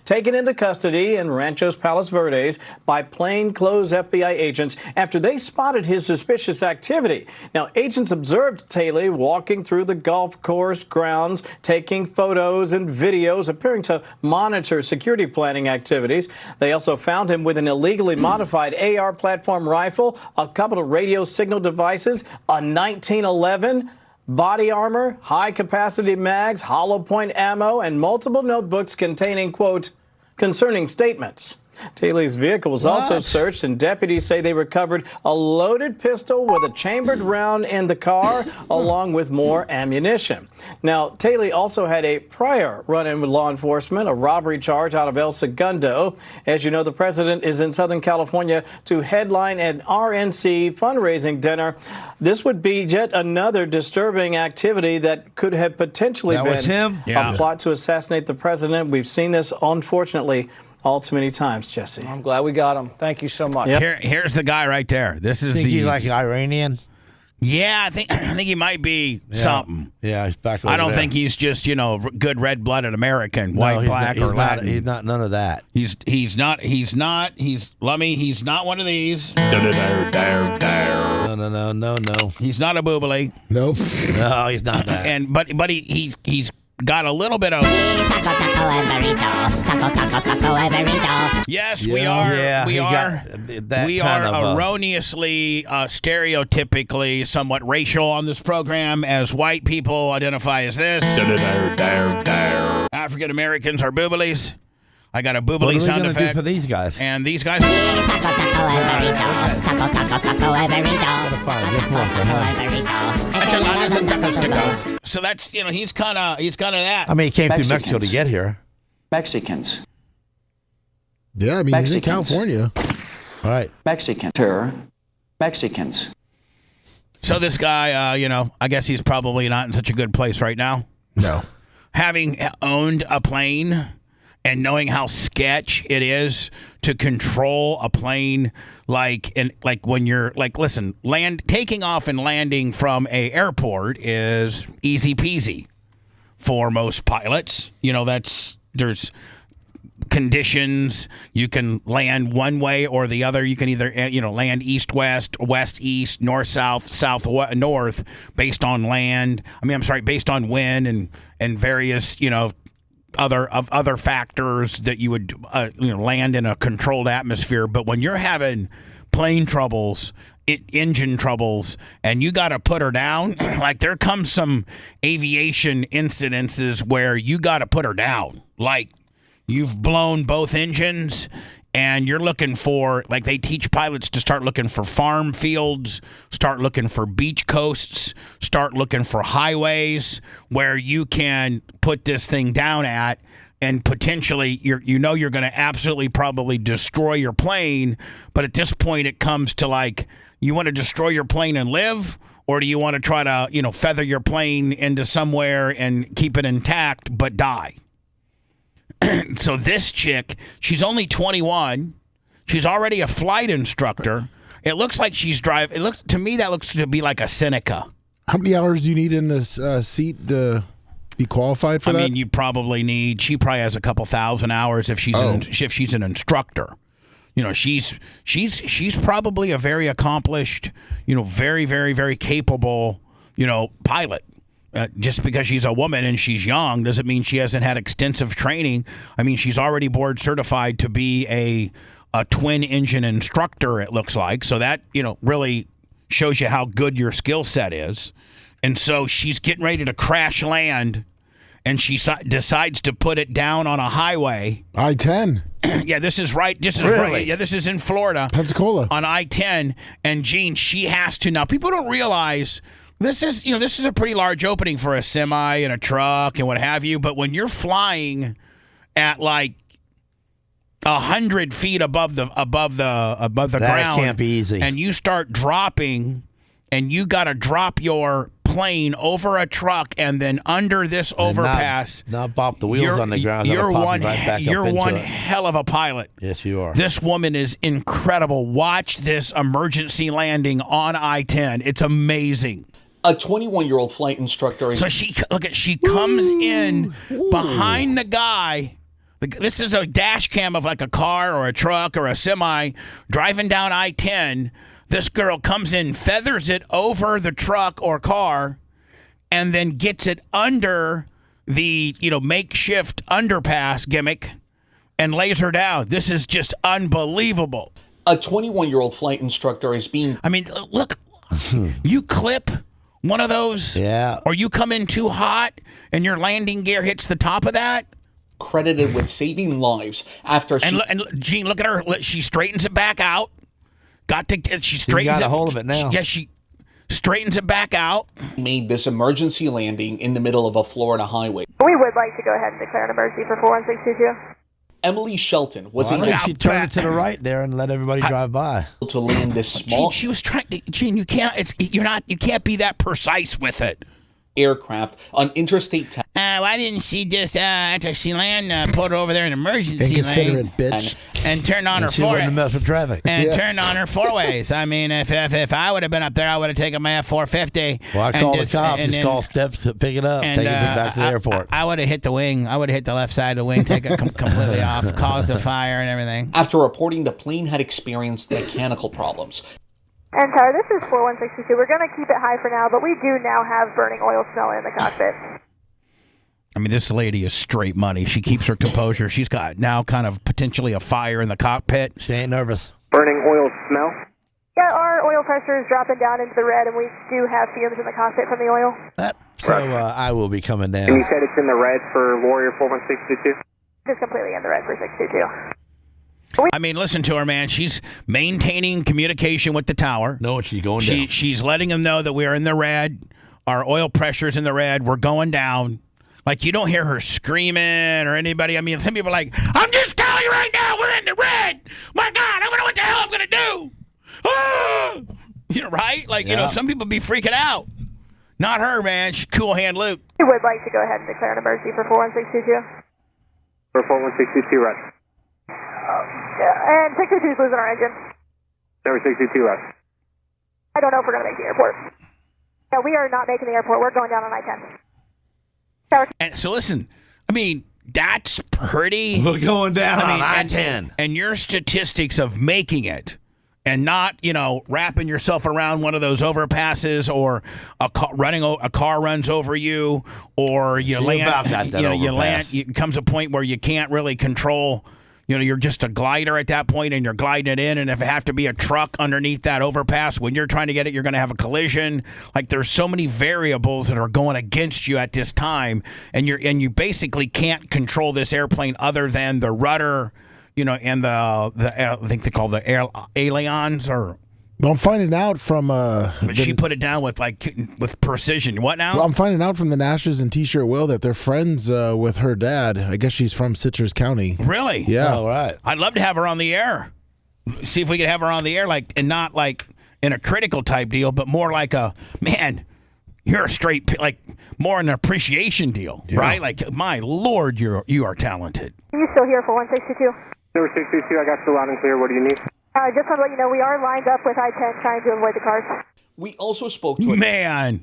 Taken into custody in Ranchos Palos Verdes by plainclothes FBI agents after they spotted his suspicious activity. Now, agents observed Taylor walking through the golf course grounds, taking photos and videos, appearing to monitor security planning activities. They also found him with an illegally modified AR platform rifle, a couple of radio signal devices, a 1911 body armor, high-capacity mags, hollow point ammo, and multiple notebooks containing, quote, concerning statements. Taylor's vehicle was also searched, and deputies say they recovered a loaded pistol with a chambered round in the car, along with more ammunition. Now, Taylor also had a prior run-in with law enforcement, a robbery charge out of El Segundo. As you know, the president is in Southern California to headline an RNC fundraising dinner. This would be yet another disturbing activity that could have potentially been a plot to assassinate the president. We've seen this, unfortunately, all too many times, Jesse. I'm glad we got him. Thank you so much. Yep. Here's the guy right there. This is he's like Iranian. Yeah, I think he might be something. Yeah, he's back over I don't there. think he's just good red-blooded American, white, black, or Latin. He's not none of that. He's not Lummy. He's not one of these. No. He's not a boobily. Nope. No, he's not that. And but he's got a little bit of. Yes, we are. Yeah, we are. We are of erroneously, stereotypically, somewhat racial on this program, as white people identify as this. African Americans are booblies. I got a boobily sound effect. What are we going to do for these guys? And these guys. So that's he's kind of that. I mean, he came through Mexico to get here. Mexicans. Yeah, I mean, he's in California. All right. Mexicans. Mexicans. So this guy, I guess he's probably not in such a good place right now. No. Having owned a plane and knowing how sketch it is to control a plane, like when you're listen, taking off and landing from a airport is easy peasy for most pilots. There's conditions. You can land one way or the other. You can either land east-west, west-east, north-south, south-north based on based on wind and various other factors that you would land in a controlled atmosphere. But when you're having plane troubles, engine troubles, and you got to put her down, like there comes some aviation incidences where you got to put her down, like you've blown both engines. And you're looking for, they teach pilots to start looking for farm fields, start looking for beach coasts, start looking for highways where you can put this thing down at, and potentially you're going to absolutely probably destroy your plane. But at this point, it comes to you want to destroy your plane and live, or do you want to try to feather your plane into somewhere and keep it intact but die? So this chick, she's only 21. She's already a flight instructor. It looks like she's driving. To me, that looks to be like a Seneca. How many hours do you need in this seat to be qualified for that? I mean, she probably has a couple thousand hours if she's an instructor. She's probably a very accomplished, very, very, very capable, pilot. Just because she's a woman and she's young doesn't mean she hasn't had extensive training. I mean, she's already board certified to be a twin engine instructor, it looks like. So that, really shows you how good your skill set is. And so she's getting ready to crash land, and she decides to put it down on a highway. I-10. Yeah, this is right. This is really? Right. Yeah, this is in Florida. Pensacola. On I-10. And Gene, she has to. Now, people don't realize this is a pretty large opening for a semi and a truck and what have you. But when you're flying at 100 feet above the ground, can't be easy. And you start dropping, and you got to drop your plane over a truck and then under this overpass. Not bop the wheels on the ground. You're one hell of a pilot. Yes, you are. This woman is incredible. Watch this emergency landing on I-10. It's amazing. A 21-year-old flight instructor is... So she comes in behind the guy. This is a dash cam of a car or a truck or a semi driving down I-10. This girl comes in, feathers it over the truck or car, and then gets it under the makeshift underpass gimmick and lays her down. This is just unbelievable. A 21-year-old flight instructor is being... I mean, look, you clip one of those, or you come in too hot and your landing gear hits the top of that. Credited with saving lives after she... And Gene, look at her. She straightens it back out. She straightens got a hold of it now. She straightens it back out. Made this emergency landing in the middle of a Florida highway. We would like to go ahead and declare an emergency for 41622. Emily Shelton was in she turned it to the right there and let everybody drive by to land this small. Gene, she was trying. Gene, you can't. You can't be that precise with it. aircraft on Interstate 10. Why didn't she just, after she landed, put her over there in emergency lane and turn on her she wouldn't mess with traffic. And turn on her four-ways. I mean, if I would have been up there, I would have taken my F-450. Well, I called the cops. Just call Steps to pick it up, take it back to the airport. I would have hit the wing. I would have hit the left side of the wing, take it completely off, caused a fire and everything. After reporting the plane had experienced mechanical problems. And Tower, this is 4162. We're going to keep it high for now, but we do now have burning oil smell in the cockpit. I mean, this lady is straight money. She keeps her composure. She's got now kind of potentially a fire in the cockpit. She ain't nervous. Burning oil smell? Yeah, our oil pressure is dropping down into the red, and we do have fumes in the cockpit from the oil. So I will be coming down. And you said it's in the red for Warrior 41622? It's completely in the red for 622. I mean, listen to her, man. She's maintaining communication with the tower. No, she's going down. She's letting them know that we are in the red. Our oil pressure's in the red. We're going down. Like, you don't hear her screaming or anybody. I mean, some people are like, I'm just telling you right now, we're in the red. My God, I don't know what the hell I'm going to do. Ah! You know, right? Like, you know, some people be freaking out. Not her, man. She's cool hand Luke. We would like to go ahead and declare an emergency for 41622. For 41622, right. And 622 is losing our engine. Number 622 left. I don't know if we're going to make the airport. No, we are not making the airport. We're going down on I-10. And so listen, I mean, that's pretty. We're going down on I-10. And your statistics of making it and not, you know, wrapping yourself around one of those overpasses or a car runs over you or you land. You land. It comes a point where you can't really control. You know, you're just a glider at that point, and you're gliding it in. And if it have to be a truck underneath that overpass, when you're trying to get it, you're going to have a collision. Like, there's so many variables that are going against you at this time, and you basically can't control this airplane other than the rudder, you know, and the I think they call the ailerons or. Well, I'm finding out from. But she put it down with precision. What now? Well, I'm finding out from the Nashes and T-shirt Will that they're friends with her dad. I guess she's from Citrus County. Really? Yeah. All right. I'd love to have her on the air. See if we could have her on the air, like, and not like in a critical type deal, but more like a man. You're a straight, like more an appreciation deal, right? Like, my Lord, you are talented. Are you still here for 162? Number 662, I got you loud and clear. What do you need? Just want to let you know we are lined up with I-10 trying to avoid the cars. We also spoke to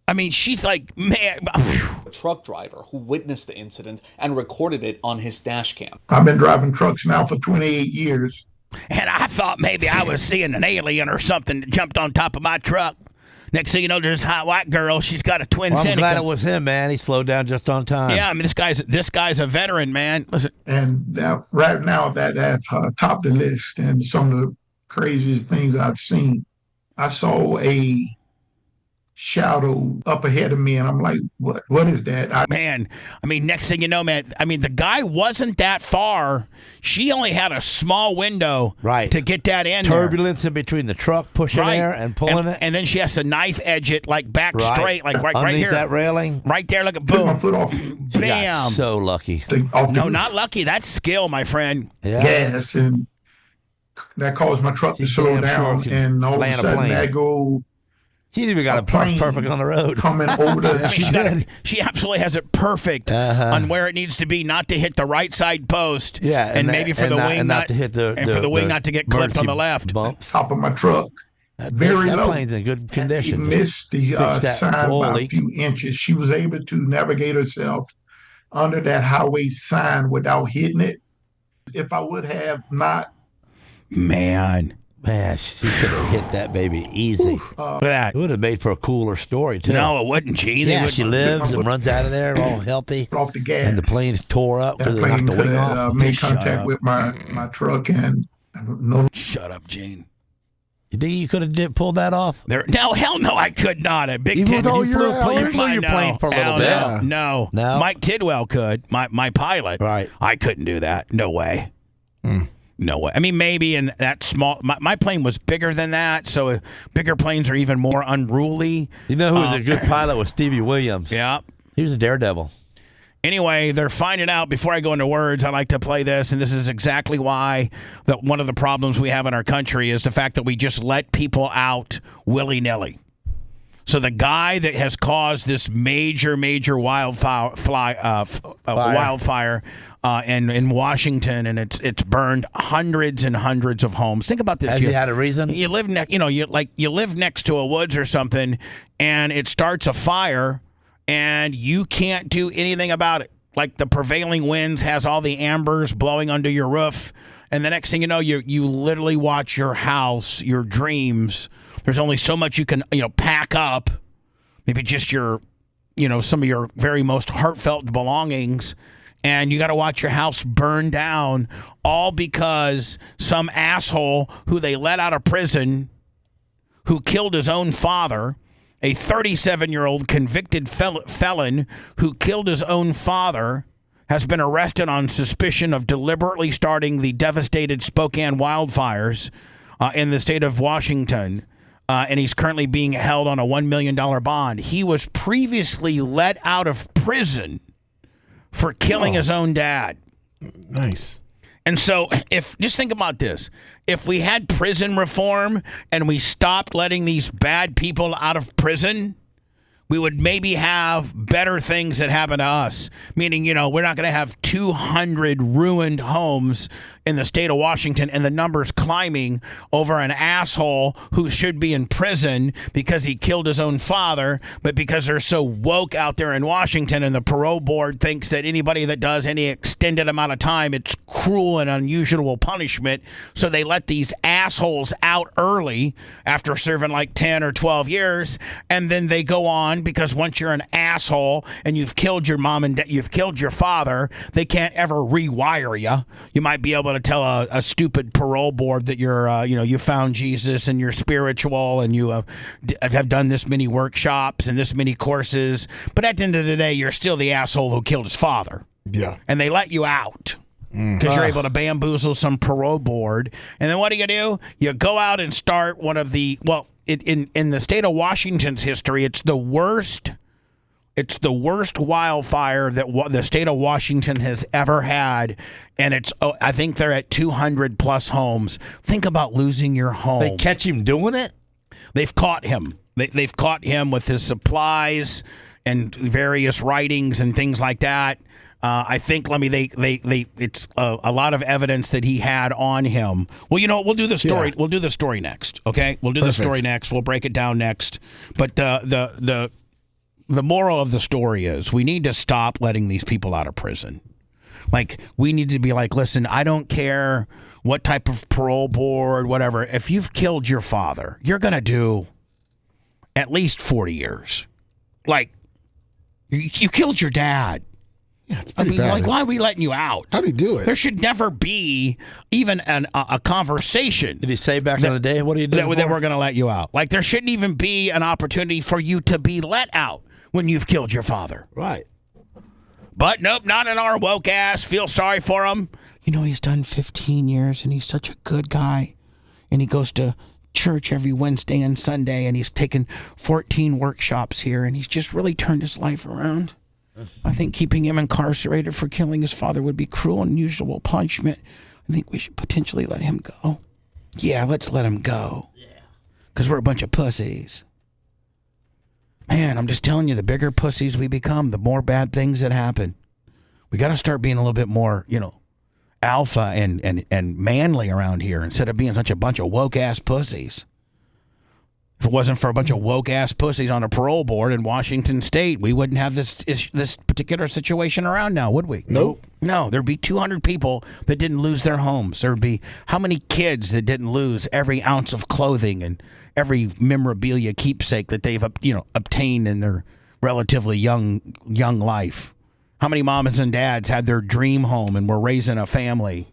I mean, she's like, man. A truck driver who witnessed the incident and recorded it on his dash cam. I've been driving trucks now for 28 years. And I thought maybe I was seeing an alien or something that jumped on top of my truck. Next thing you know, there's a hot white girl. She's got a twin Seneca. I'm glad it was him, man. He slowed down just on time. Yeah, I mean, this guy's a veteran, man. Listen. And right now, that's topped the list. And some of the craziest things I've seen. I saw a shadow up ahead of me, and I'm like, what is that? Man, I mean, next thing you know, man, I mean, the guy wasn't that far. She only had a small window to get that in Turbulence in between the truck pushing there and pulling it. And then she has to knife edge it, like back straight, like right underneath here. that railing. Right there, look at boom. My foot off. Bam. So lucky. No, not lucky. That's skill, my friend. Gas, and that caused my truck to slow down, and all of a sudden I go. She even got a park perfect on the road. Coming over the she absolutely has it perfect on where it needs to be, not to hit the right side post. Yeah, and maybe for the wing not to hit the for the wing not to get clipped on the left. Bumps. Top of my truck, very that low. plane's in good condition. She missed the sign by a few inches. She was able to navigate herself under that highway sign without hitting it. If I would have not, man, she could have hit that baby easy. Look at that. It would have made for a cooler story, too. No, it wouldn't, Gene. Yeah, she lives and runs out of there all healthy. Off the gas. And the plane's tore up because it knocked the wing off. Made contact with my truck and no. Shut up, Gene. You think you could have pulled that off? No, hell no, I could not. A Big Ten. You flew your plane for a little bit. No. Mike Tidwell could. My pilot. Right. I couldn't do that. No way. No way. I mean, maybe in that small. My plane was bigger than that, so bigger planes are even more unruly. You know who was a good pilot was Stevie Williams. Yeah. He was a daredevil. Anyway, they're finding out. Before I go into words, I like to play this, and this is exactly why that one of the problems we have in our country is the fact that we just let people out willy-nilly. So the guy that has caused this major wildfire in Washington, and it's burned hundreds and hundreds of homes. Think about this. Has he had a reason? You live you live next to a woods or something, and it starts a fire, and you can't do anything about it. Like the prevailing winds has all the embers blowing under your roof, and the next thing you know, you literally watch your house, your dreams. There's only so much you can pack up, maybe just your some of your very most heartfelt belongings, and you got to watch your house burn down, all because some asshole who they let out of prison, who killed his own father. A 37-year-old convicted felon who killed his own father has been arrested on suspicion of deliberately starting the devastated Spokane wildfires in the state of Washington, and he's currently being held on a $1 million bond. He was previously let out of prison for killing his own dad. Nice. And so just think about this. If we had prison reform and we stopped letting these bad people out of prison, we would maybe have better things that happen to us. Meaning, we're not going to have 200 ruined homes in the state of Washington and the numbers climbing over an asshole who should be in prison because he killed his own father, but because they're so woke out there in Washington and the parole board thinks that anybody that does any extended amount of time, it's cruel and unusual punishment. So they let these assholes out early after serving like 10 or 12 years, and then they go on, because once you're an asshole and you've killed your mom and you've killed your father, they can't ever rewire you. You might be able to tell a stupid parole board that you're, you found Jesus and you're spiritual and you have done this many workshops and this many courses. But at the end of the day, you're still the asshole who killed his father. Yeah. And they let you out because you're able to bamboozle some parole board. And then what do? You go out and start one of the, in the state of Washington's history, it's the worst wildfire that the state of Washington has ever had, and I think they're at 200 plus homes. Think about losing your home. They catch him doing it? They've caught him. They've caught him with his supplies and various writings and things like that. I think, it's a lot of evidence that he had on him. Well, we'll do the story. Yeah. We'll do the story next. Okay, we'll do the story next. We'll break it down next. But the moral of the story is we need to stop letting these people out of prison. Like, we need to be like, listen, I don't care what type of parole board, whatever. If you've killed your father, you're gonna do at least 40 years. Like, you killed your dad. Yeah, it's pretty bad. Like, why are we letting you out? How do you do it? There should never be even a conversation. Did he say back in the day, what are you doing that we're going to let you out? Like, there shouldn't even be an opportunity for you to be let out when you've killed your father. Right. But nope, not in our woke ass. Feel sorry for him. He's done 15 years, and he's such a good guy. And he goes to church every Wednesday and Sunday, and he's taken 14 workshops here, and he's just really turned his life around. I think keeping him incarcerated for killing his father would be cruel and unusual punishment. I think we should potentially let him go. Yeah, let's let him go. Yeah. Because we're a bunch of pussies. Man, I'm just telling you, the bigger pussies we become, the more bad things that happen. We got to start being a little bit more, alpha and manly around here instead of being such a bunch of woke-ass pussies. If it wasn't for a bunch of woke-ass pussies on a parole board in Washington State, we wouldn't have this particular situation around now, would we? Nope. No, there'd be 200 people that didn't lose their homes. There'd be how many kids that didn't lose every ounce of clothing and every memorabilia keepsake that they've obtained in their relatively young life. How many moms and dads had their dream home and were raising a family?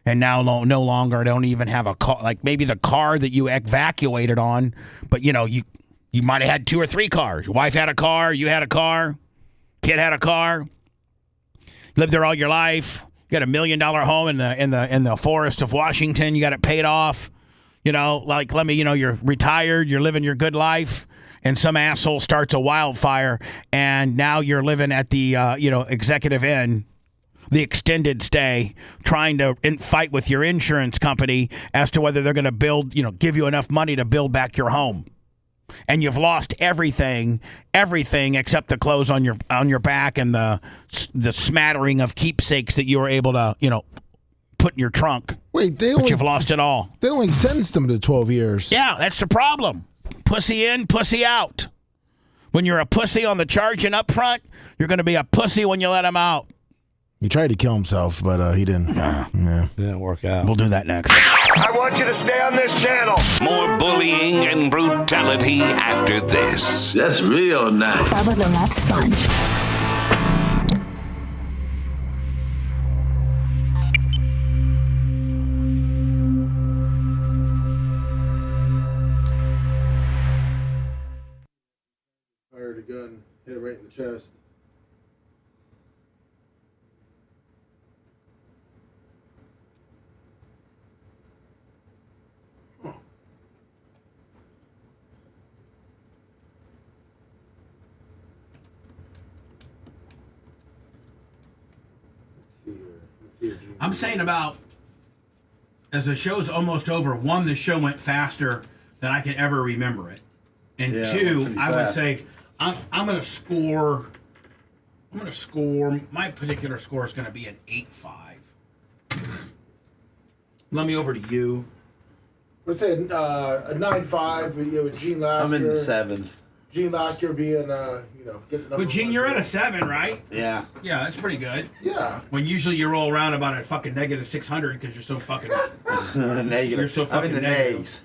And now no longer don't even have a car, like maybe the car that you evacuated on, but you might have had 2 or 3 cars. Your wife had a car, you had a car, kid had a car, lived there all your life. You got $1 million home in the forest of Washington. You got it paid off. You're retired, you're living your good life, and some asshole starts a wildfire, and now you're living at the executive inn, the extended stay, trying to fight with your insurance company as to whether they're going to give you enough money to build back your home. and you've lost everything except the clothes on your back and the smattering of keepsakes that you were able to, put in your trunk. Wait, but you've lost it all. They only sentenced them to 12 years. Yeah, that's the problem. Pussy in, pussy out. When you're a pussy on the charge and up front, you're going to be a pussy when you let him out. He tried to kill himself, but he didn't. Yeah. Didn't work out. We'll do that next. I want you to stay on this channel. More bullying and brutality after this. That's real nice. Bubba the Love Sponge. Fired a gun, hit it right in the chest. I'm saying about, as the show's almost over, one, the show went faster than I can ever remember it. And two, I would say I'm going to score, my particular score is going to be an 8-5. Let me over to you. Let's say a 9-5 with Gene Lasker. I'm in the 7s. Gene Lasker being, getting But Gene, you're at a 7, right? Yeah. Yeah, that's pretty good. Yeah. When usually you roll around about a fucking negative 600 because you're so fucking negative. You're so fucking I'm in the negative. nags.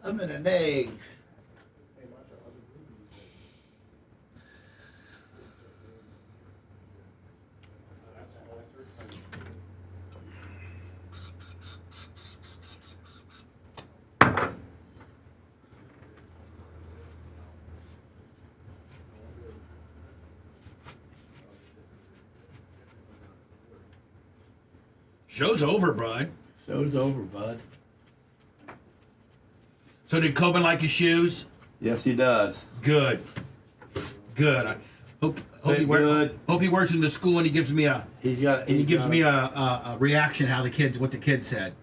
I'm in the nags. Show's over, bud. Show's over, bud. So did Coben like his shoes? Yes, he does. Good. I hope he wears them to school and he gives me a reaction how what the kids said.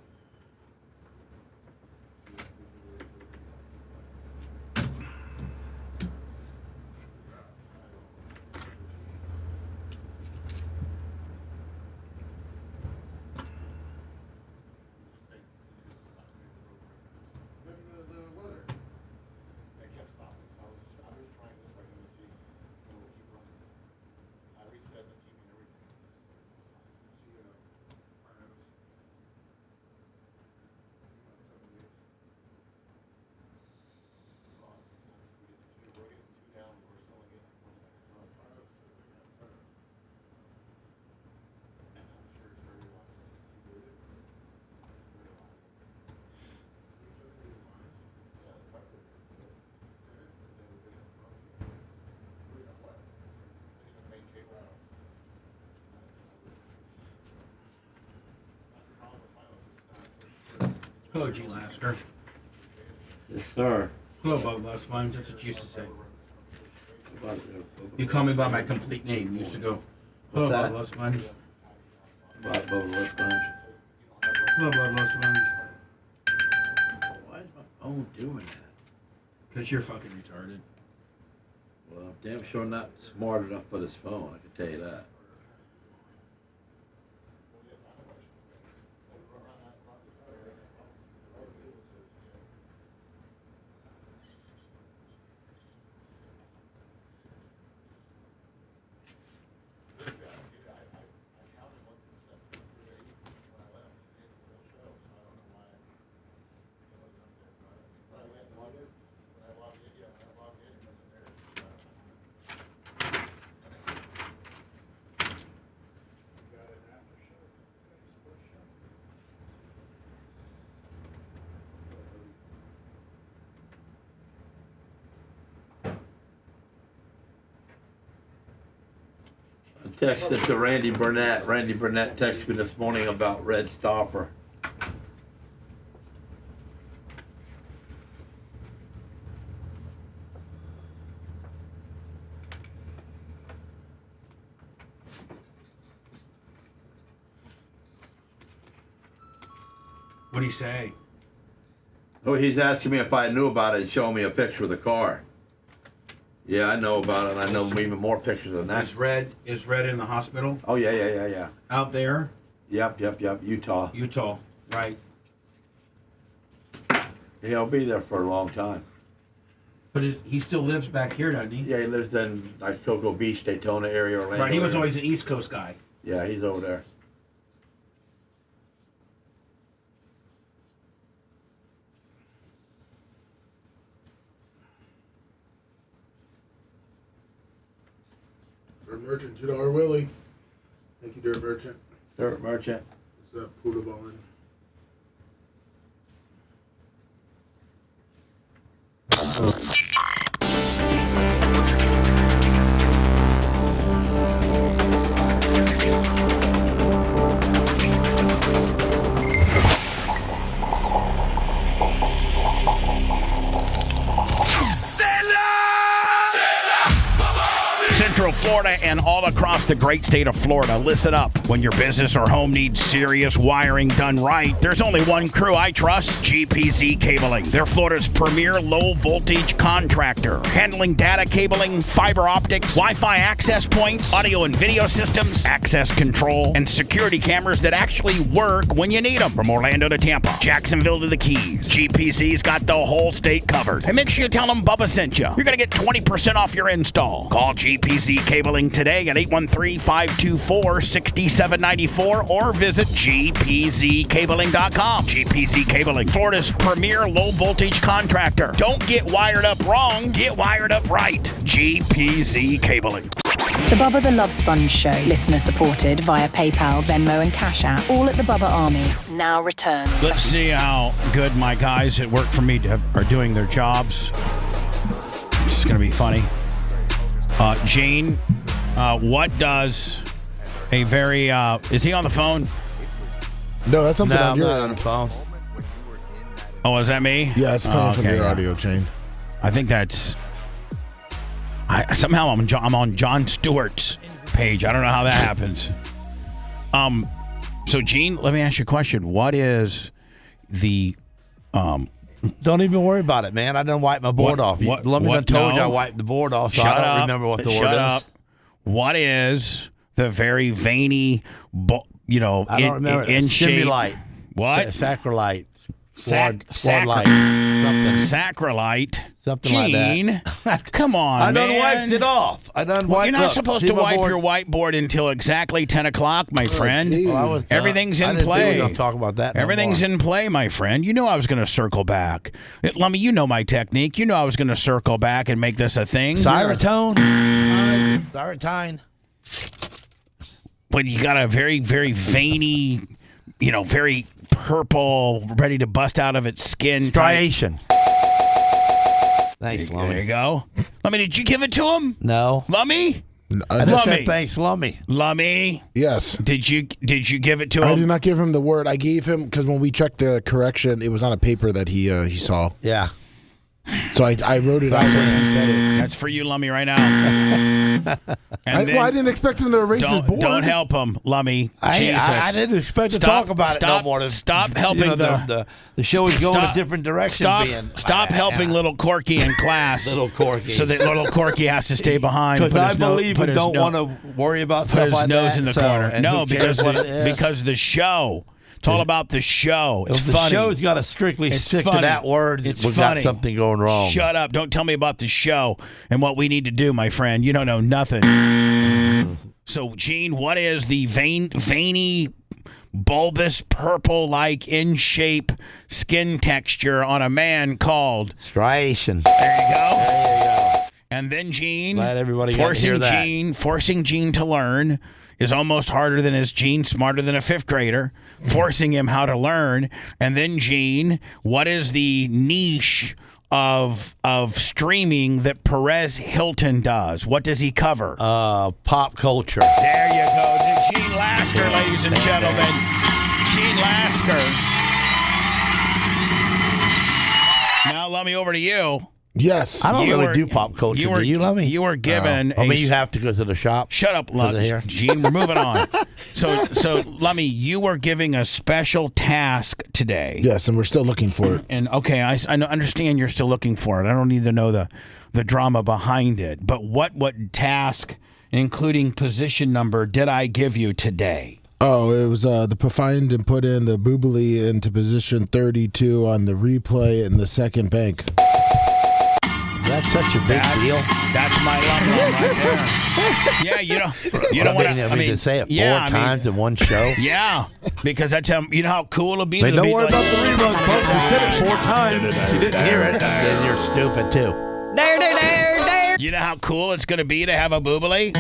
Hello, G. Lasker. Yes, sir. Hello, Bubba Love Sponge. That's what you used to say. You call me by my complete name. You used to go, hello, Bubba Love Sponge. Bubba Love Sponge. Hello, Bubba Love Sponge. Why is my phone doing that? Because you're fucking retarded. Well, I'm damn sure not smart enough for this phone, I can tell you that. Texted to Randy Burnett. Randy Burnett texted me this morning about Red Stopper. What do you say? Oh, he's asking me if I knew about it and showing me a picture of the car. Yeah, I know about it, and I know even more pictures than that. Is Red in the hospital? Oh, yeah. Out there? Yep. Utah. Right. Yeah, he'll be there for a long time. But he still lives back here, doesn't he? Yeah, he lives in like Cocoa Beach, Daytona area, Orlando. Right, he was area. always an East Coast guy. Yeah, he's over there. Dirt Merchant, $2 Willie. Thank you, Dirt Merchant. Dirt Merchant. What's up, Poodle Ballin'? Central Florida and all across the great state of Florida. Listen up. When your business or home needs serious wiring done right, there's only one crew I trust, GPZ Cabling. They're Florida's premier low-voltage contractor, handling data cabling, fiber optics, Wi-Fi access points, audio and video systems, access control, and security cameras that actually work when you need them. From Orlando to Tampa, Jacksonville to the Keys, GPZ's got the whole state covered. And make sure you tell them Bubba sent you. You're going to get 20% off your install. Call GPZ Cabling today at 813-524-6794 or visit gpzcabling.com. GPZ Cabling, Florida's premier low-voltage contractor. Don't get wired up wrong, get wired up right. GPZ Cabling. The Bubba the Love Sponge Show, listener supported via PayPal, Venmo, and Cash App, all at the Bubba Army. Now returns. Let's see how good my guys that work for me are doing their jobs. This is going to be funny. Gene, what does a very, is he on the phone? No, that's something on your on the phone. Oh, is that me? Yeah, it's coming from your audio chain. I think that's, somehow I'm on Jon Stewart's page. I don't know how that happens. So Gene, let me ask you a question. What is the, Don't even worry about it, man. I done wiped my board off. Let me done told you I wiped the board off, so I don't remember what the word is. What is the very veiny, I don't remember. In shape? Stimulite. What? Sacrolite. Sacrolite. Something Gene, like that. Come on, I done man. wiped it off. You're not supposed to wipe your whiteboard until exactly 10 o'clock, my friend. Everything's in play. I'll talk about that. Everything's in play, my friend. You know I was going to circle back. Lummy, you know my technique. You know I was going to circle back and make this a thing. Cyratine. But you got a very, very veiny, very purple, ready to bust out of its skin. Striation. Thanks, Lummy. There you go. Lummy, did you give it to him? No. Lummy? I just said thanks, Lummy. Lummy? Yes. Did you give it to him? I did not give him the word. I gave him, because when we checked the correction, it was on a paper that he saw. Yeah. So I wrote it out when he said it. That's for you, Lummy, right now. I didn't expect him to erase his board. Don't help him, Lummy. Jesus. I didn't expect to talk about it no more. Stop helping the show is going a different direction. Stop helping little Corky in class. Little Corky. So that little Corky has to stay behind. Because I believe we don't want to worry about stuff like that. Put his nose in the corner. No, because the show. It's all about the show. It's funny. The show's got to strictly stick to that word. We've got something going wrong. Shut up. Don't tell me about the show and what we need to do, my friend. You don't know nothing. So, Gene, what is the veiny, bulbous, purple-like, in-shape skin texture on a man called? Striation. There you go. And then, Gene, glad everybody got to hear that. Forcing Gene to learn is almost harder than his Gene smarter than a fifth grader, forcing him how to learn. And then, Gene, what is the niche of streaming that Perez Hilton does? What does he cover? Pop culture. There you go. Gene Lasker, ladies and gentlemen. Gene Lasker. Now, let me over to you. Yes. I don't really do pop culture. Do you, Lummy? You were given. I mean, you have to go to the shop. Shut up, Gene. We're moving on. So, Lummy, you were giving a special task today. Yes, and we're still looking for it. And okay, I understand you're still looking for it. I don't need to know the drama behind it. But what task, including position number, did I give you today? Oh, it was find and put in the boobly into position 32 on the replay in the second bank. That's such a big deal. That's my love right there. Yeah, you don't want to. I mean, to say it four times in one show. Yeah, because that's you know how cool it'll be. Don't worry about the reruns, folks. You said it 4 times. You didn't hear it. Then you're stupid too. You know how cool it's going to be to have a boobly?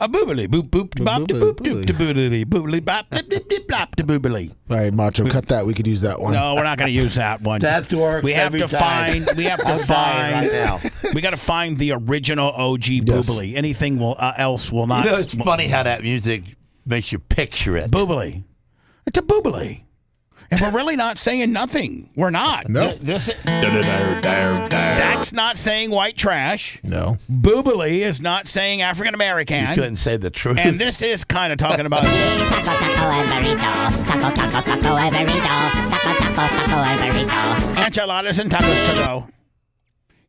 A boobly, boop, boop, bop, de boop, doop, de boobly, boobly, bop, de dip, dip, blop, de boobly. All right, Macho, cut that. We could use that one. No, we're not going to use that one. That works. We have to find. We have to find. Right now. We got to find the original OG boobly. Anything else will not. You know, it's funny how that music makes you picture it. Boobly. It's a boobly. And we're really not saying nothing. We're not. No. That's not saying white trash. No. Boobily is not saying African American. You couldn't say the truth. And this is kind of talking about enchiladas and tacos to go.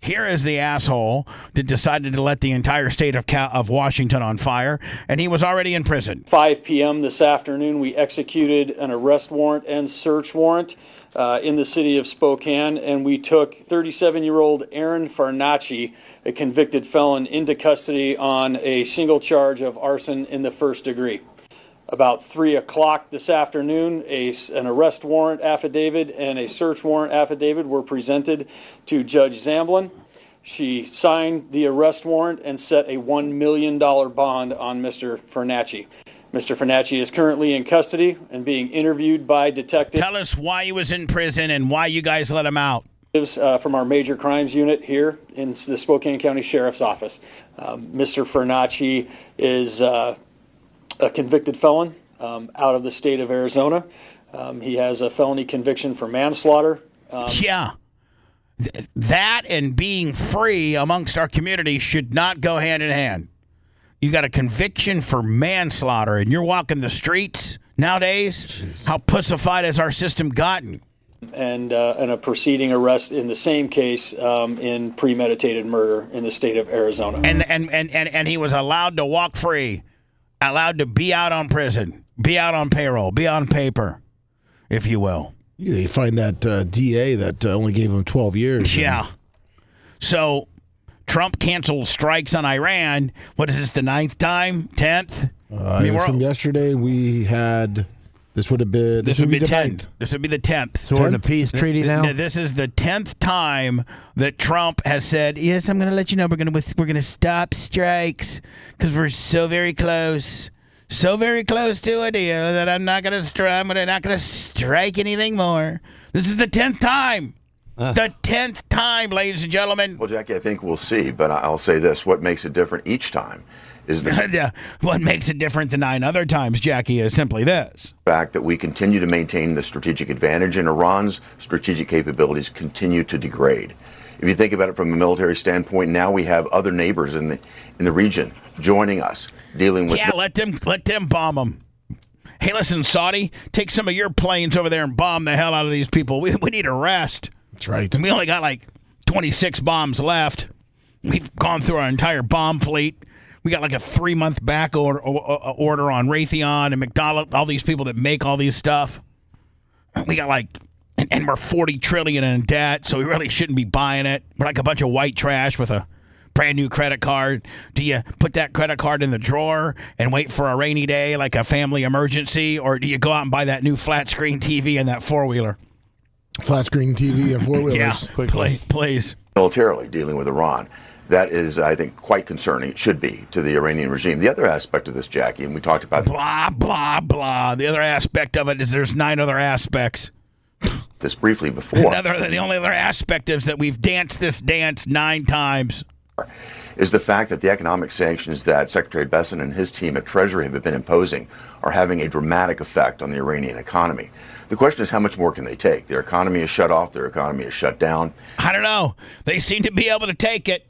Here is the asshole that decided to let the entire state of Washington on fire, and he was already in prison. 5 p.m. this afternoon, we executed an arrest warrant and search warrant in the city of Spokane, and we took 37-year-old Aaron Farnacci, a convicted felon, into custody on a single charge of arson in the first degree. About 3 o'clock this afternoon, an arrest warrant affidavit and a search warrant affidavit were presented to Judge Zamblin. She signed the arrest warrant and set a $1 million bond on Mr. Farnacci. Mr. Farnacci is currently in custody and being interviewed by detectives. Tell us why he was in prison and why you guys let him out. From our major crimes unit here in the Spokane County Sheriff's Office. Mr. Farnacci is a convicted felon out of the state of Arizona. He has a felony conviction for manslaughter. Yeah. That and being free amongst our community should not go hand in hand. You got a conviction for manslaughter and you're walking the streets nowadays? Jeez. How pussified has our system gotten? And a preceding arrest in the same case in premeditated murder in the state of Arizona. And he was allowed to walk free. Allowed to be out on prison, be out on payroll, be on paper, if you will. You find that DA that only gave him 12 years. Yeah. So Trump canceled strikes on Iran. What is this, the 9th time? 10th? From yesterday, we had... This would be the 10th. This would be the 10th. So we're in a peace treaty now? This is the 10th time that Trump has said, yes, I'm going to let you know we're going to stop strikes because we're so very close. So very close to a deal that I'm not going to strike anything more. This is the 10th time. The 10th time, ladies and gentlemen. Well, Jackie, I think we'll see, but I'll say this. What makes it different each time is the what makes it different the 9 other times, Jackie, is simply this. fact that we continue to maintain the strategic advantage and Iran's strategic capabilities continue to degrade. If you think about it from a military standpoint, now we have other neighbors in the region joining us, dealing with... Yeah, let them bomb them. Hey, listen, Saudi, take some of your planes over there and bomb the hell out of these people. We need a rest. That's right. And we only got like 26 bombs left. We've gone through our entire bomb fleet. We got like a 3-month back order on Raytheon and McDonald, all these people that make all these stuff. We got like, and we're $40 trillion in debt, so we really shouldn't be buying it. We're like a bunch of white trash with a brand new credit card. Do you put that credit card in the drawer and wait for a rainy day like a family emergency, or do you go out and buy that new flat screen TV and that 4-wheeler? Flat screen TV and 4-wheelers. Yeah, please. Militarily dealing with Iran. That is, I think, quite concerning. It should be to the Iranian regime. The other aspect of this, Jackie, and we talked about... Blah, blah, blah. The other aspect of it is there's 9 other aspects. This briefly before. The only other aspect is that we've danced this dance 9 times. is the fact that the economic sanctions that Secretary Besson and his team at Treasury have been imposing are having a dramatic effect on the Iranian economy. The question is, how much more can they take? Their economy is shut off. Their economy is shut down. I don't know. They seem to be able to take it.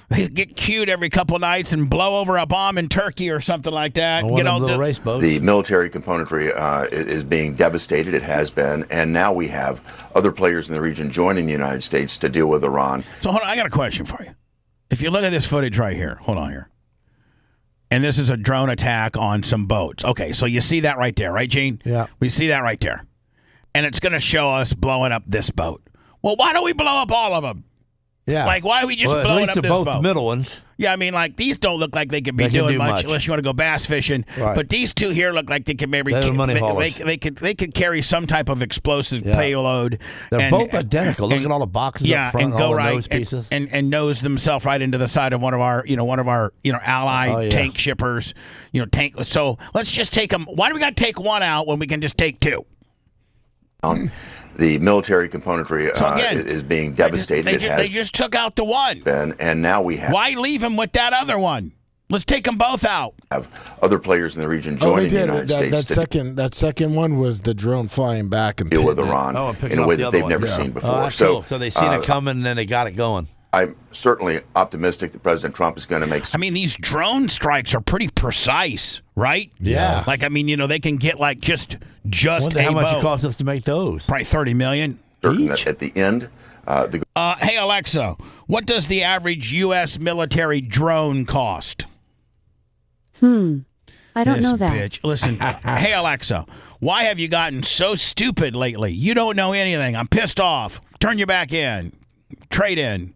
They get cute every couple of nights and blow over a bomb in Turkey or something like that. Get on little race boats. The military componentry is being devastated. It has been. And now we have other players in the region joining the United States to deal with Iran. So hold on. I got a question for you. If you look at this footage right here, hold on here. And this is a drone attack on some boats. Okay, so you see that right there, right, Gene? Yeah. We see that right there. And it's going to show us blowing up this boat. Well, why don't we blow up all of them? Yeah. Like, why are we just blowing up this boat? The middle ones. Yeah, I mean, like, these don't look like they could be doing much unless you want to go bass fishing. Right. But these two here look like they could maybe they could carry some type of explosive payload. They're both identical. Look at all the boxes up front, and go all the right nose pieces. and nose themselves right into the side of one of our allied tank shippers. Tank. So let's just take them. Why do we got to take one out when we can just take two? The military componentry is being devastated. They just took out the one. And now we have... Why leave them with that other one? Let's take them both out. Have other players in the region joining the United States. That second one was the drone flying back and deal with Iran in a way that they've never seen before. So they seen it coming and then they got it going. I'm certainly optimistic that President Trump is going to make... I mean, these drone strikes are pretty precise, right? Yeah. Like, I mean, they can get like just wonder how much it costs us to make those. Probably $30 million. That at the end... hey, Alexa, what does the average U.S. military drone cost? I don't know that. Bitch. Listen, hey, Alexa, why have you gotten so stupid lately? You don't know anything. I'm pissed off. Turn you back in. Trade in.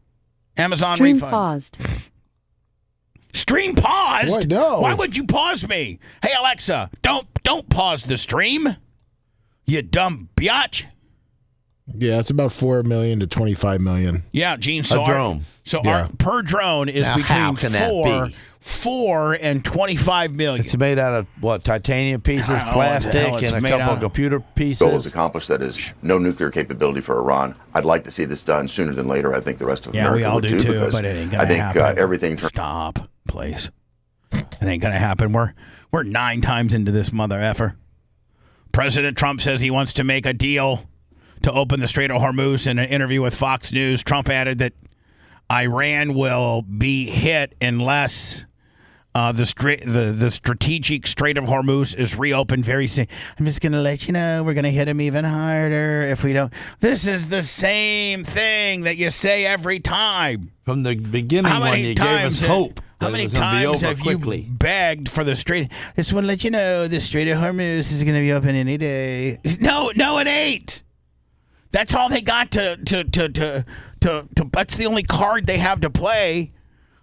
Amazon Stream refund. paused. Stream paused? What? No. Why would you pause me? Hey, Alexa, don't pause the stream. You dumb biatch. Yeah, it's about $4 million to $25 million. Yeah, Gene. So a drone. Our per drone is now, between $4 and $25 million. It's made out of what? Titanium pieces, plastic, and a couple of computer pieces. Goal is accomplished. That is no nuclear capability for Iran. I'd like to see this done sooner than later. I think the rest of America we all would do too. Because but it ain't gonna I think happen. Everything. Stop, please. It ain't gonna happen. We're 9 times into this mother effer. President Trump says he wants to make a deal to open the Strait of Hormuz. In an interview with Fox News, Trump added that Iran will be hit unless the strategic Strait of Hormuz is reopened very soon. I'm just going to let you know we're going to hit them even harder if we don't. This is the same thing that you say every time. From the beginning when you gave us hope. How many times have you begged for the Strait? Just want to let you know the Strait of Hormuz is going to be open any day. No, it ain't. That's all they got to that's the only card they have to play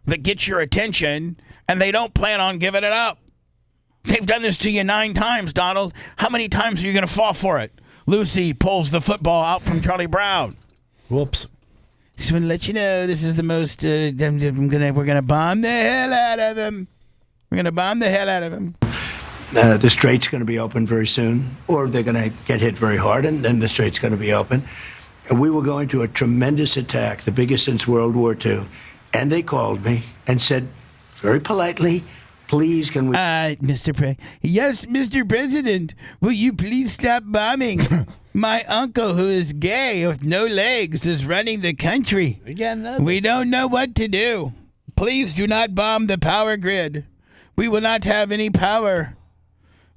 that gets your attention, and they don't plan on giving it up. They've done this to you 9 times, Donald. How many times are you going to fall for it? Lucy pulls the football out from Charlie Brown. Whoops. Just want to let you know this is the most. We're gonna bomb the hell out of him. We're gonna bomb the hell out of him. The strait's going to be open very soon, or they're going to get hit very hard, and then the strait's going to be open. And we were going to a tremendous attack, the biggest since World War II. And they called me and said, very politely, please, can we... Yes, Mr. President, will you please stop bombing? My uncle, who is gay with no legs, is running the country. We don't know what to do. Please do not bomb the power grid. We will not have any power.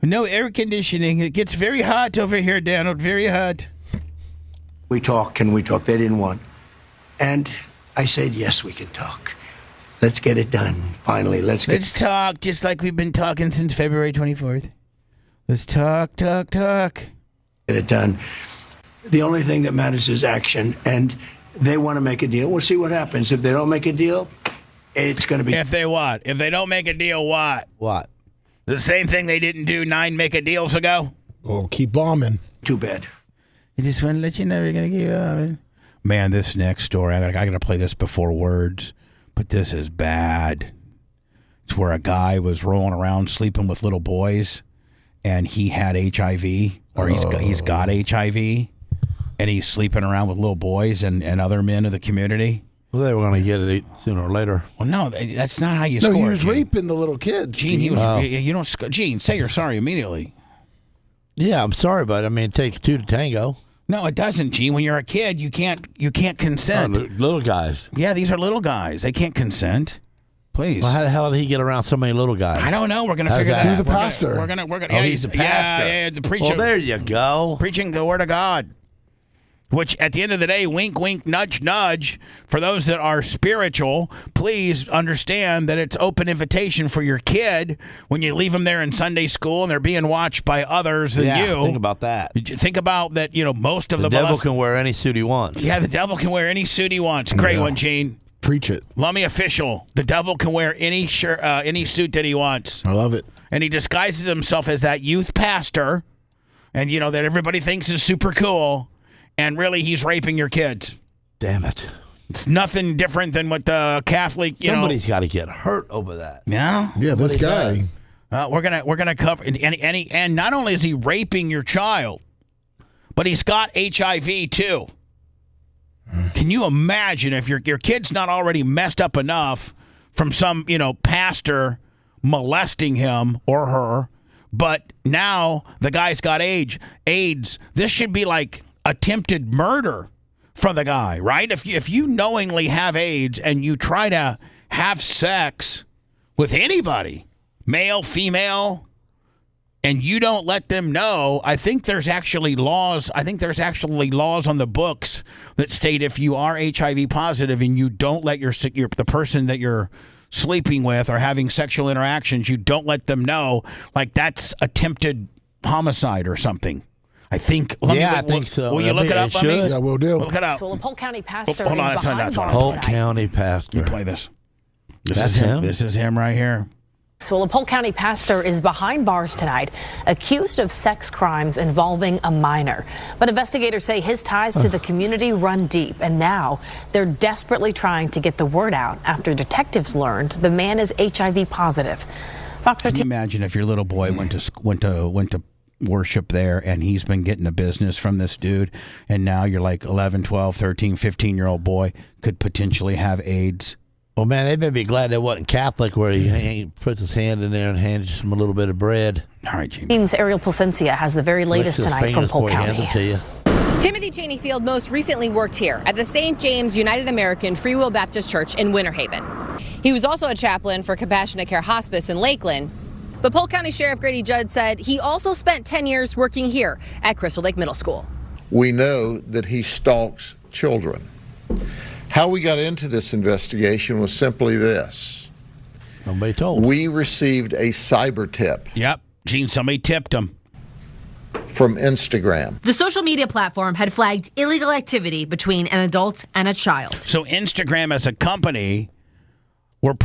No air conditioning. It gets very hot over here, Donald, very hot. Can we talk? They didn't want. And I said, yes, we can talk. Let's get it done. Finally, let's talk just like we've been talking since February 24th. Let's talk. Get it done. The only thing that matters is action, and they want to make a deal. We'll see what happens. If they don't make a deal, it's going to be... If they what? If they don't make a deal, what? What? The same thing they didn't do 9 make-a-deals ago? Oh, keep bombing. Too bad. I just want to let you know we're going to keep bombing. Man, this next story, I got to play this before words, but this is bad. It's where a guy was rolling around sleeping with little boys, and he had HIV, or he's got HIV, and he's sleeping around with little boys and other men of the community. Well, they were going to get it sooner or later. Well, no, that's not how you No, score. he was Gene. raping the little kids. Gene, he was, you don't. Gene, say you're sorry immediately. Yeah, I'm sorry, but I mean, it takes two to tango. No, it doesn't, Gene. When you're a kid, you can't consent. Little guys. Yeah, these are little guys. They can't consent. Please. Well, how the hell did he get around so many little guys? I don't know. We're gonna figure that out. He's a pastor. We're gonna. Oh, Yeah, he's a pastor. Yeah, the preacher. Well, there you go. Preaching the word of God. Which, at the end of the day, wink, wink, nudge, nudge. For those that are spiritual, please understand that it's open invitation for your kid when you leave them there in Sunday school and they're being watched by others than you. Think about that. Think about that. Most of the devil can wear any suit he wants. Yeah, the devil can wear any suit he wants. Great one, Gene. Preach it. Lummy official. The devil can wear any shirt, any suit that he wants. I love it. And he disguises himself as that youth pastor, and that everybody thinks is super cool. And really, he's raping your kids. Damn it. It's nothing different than what the Catholic, Somebody's got to get hurt over that. Yeah? Yeah, this guy. We're gonna cover, and not only is he raping your child, but he's got HIV too. Can you imagine if your kid's not already messed up enough from some, pastor molesting him or her, but now the guy's got AIDS. This should be like attempted murder for the guy, right? If you knowingly have AIDS and you try to have sex with anybody, male, female, and you don't let them know, I think there's actually laws. I think there's actually laws on the books that state if you are HIV positive and you don't let the person that you're sleeping with or having sexual interactions, you don't let them know, like that's attempted homicide or something. I think. I think so. Will you look it up? Yeah, we'll do. Look it up. So a Polk County pastor Hold on, is behind bars Polk tonight. County pastor. You play this. That's him? This is him right here. So a Polk County pastor is behind bars tonight, accused of sex crimes involving a minor. But investigators say his ties to the community run deep, and now they're desperately trying to get the word out after detectives learned the man is HIV positive. Can you imagine if your little boy went to worship there and he's been getting a business from this dude, and now you're like 11, 12, 13, 15-year-old boy could potentially have AIDS? Well, man, they better be glad they wasn't Catholic, where he puts his hand in there and hands him a little bit of bread. All right, Jimmy. Ariel Placencia has the very latest tonight from Polk County. Timothy Cheneyfield most recently worked here at the St. James United American Free Will Baptist Church in Winter Haven. He was also a chaplain for Compassionate Care Hospice in Lakeland. But Polk County Sheriff Grady Judd said he also spent 10 years working here at Crystal Lake Middle School. We know that he stalks children. How we got into this investigation was simply this. Nobody told. We received a cyber tip. Yep, Gene, somebody tipped him. From Instagram. The social media platform had flagged illegal activity between an adult and a child. So Instagram as a company were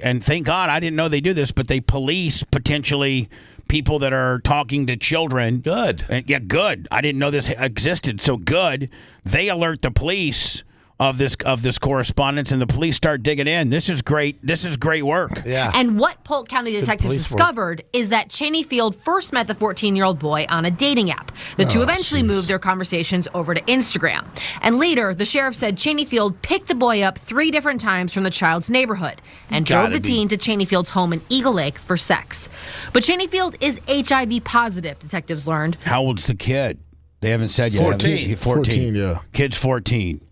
and thank God I didn't know they do this, but they police potentially people that are talking to children. Good. Yeah, good. I didn't know this existed. So good. They alert the police of this correspondence, and the police start digging in. This is great. This is great work. Yeah. And what Polk County detectives discovered is that Cheneyfield first met the 14-year-old boy on a dating app. The two eventually moved their conversations over to Instagram. And later, the sheriff said Cheneyfield picked the boy up 3 different times from the child's neighborhood and drove the teen to Cheneyfield's home in Eagle Lake for sex. But Cheneyfield is HIV positive, detectives learned. How old's the kid? They haven't said yet. 14. 14, yeah. Kid's 14.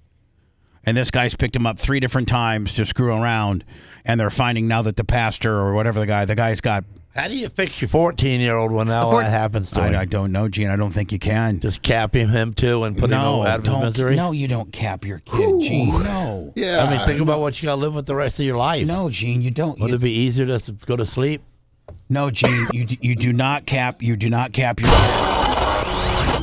And this guy's picked him up 3 different times to screw around, and they're finding now that the pastor or whatever the guy's got. How do you fix your 14-year-old when all that happens to him? I don't know, Gene. I don't think you can. Just cap him too and put him out of his misery? No, you don't cap your kid, Gene. No. Yeah. I mean, think about what you got to live with the rest of your life. No, Gene, you don't. Would it be easier to go to sleep? No, Gene, you do not cap. You do not cap your.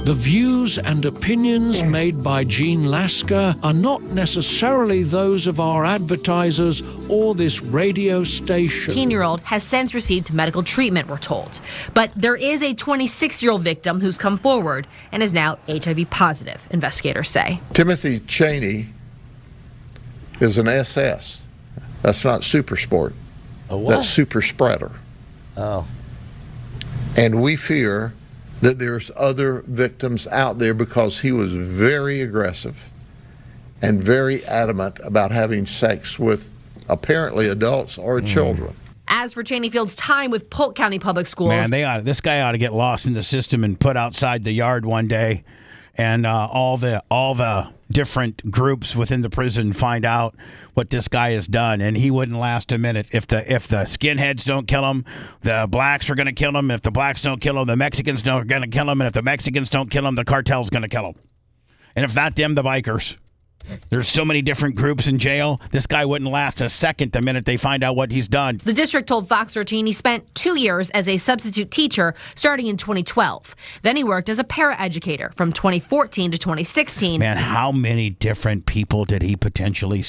The views and opinions made by Gene Lasker are not necessarily those of our advertisers or this radio station. 18-year-old has since received medical treatment, we're told. But there is a 26-year-old victim who's come forward and is now HIV positive, investigators say. Timothy Cheney is an SS. That's not super sport. A what? That's super spreader. Oh. And we fear that there's other victims out there because he was very aggressive and very adamant about having sex with apparently adults or children. As for Cheney Field's time with Polk County Public Schools, Man, this guy ought to get lost in the system and put outside the yard one day, and all the different groups within the prison find out what this guy has done, and he wouldn't last a minute. If the skinheads don't kill him, the blacks are going to kill him. If the blacks don't kill him, the Mexicans are going to kill him, and if the Mexicans don't kill him, the cartel's going to kill him. And if not them, the bikers. There's so many different groups in jail. This guy wouldn't last a second the minute they find out what he's done. The district told Fox 13 he spent 2 years as a substitute teacher starting in 2012. Then he worked as a paraeducator from 2014 to 2016. Man, how many different people did he potentially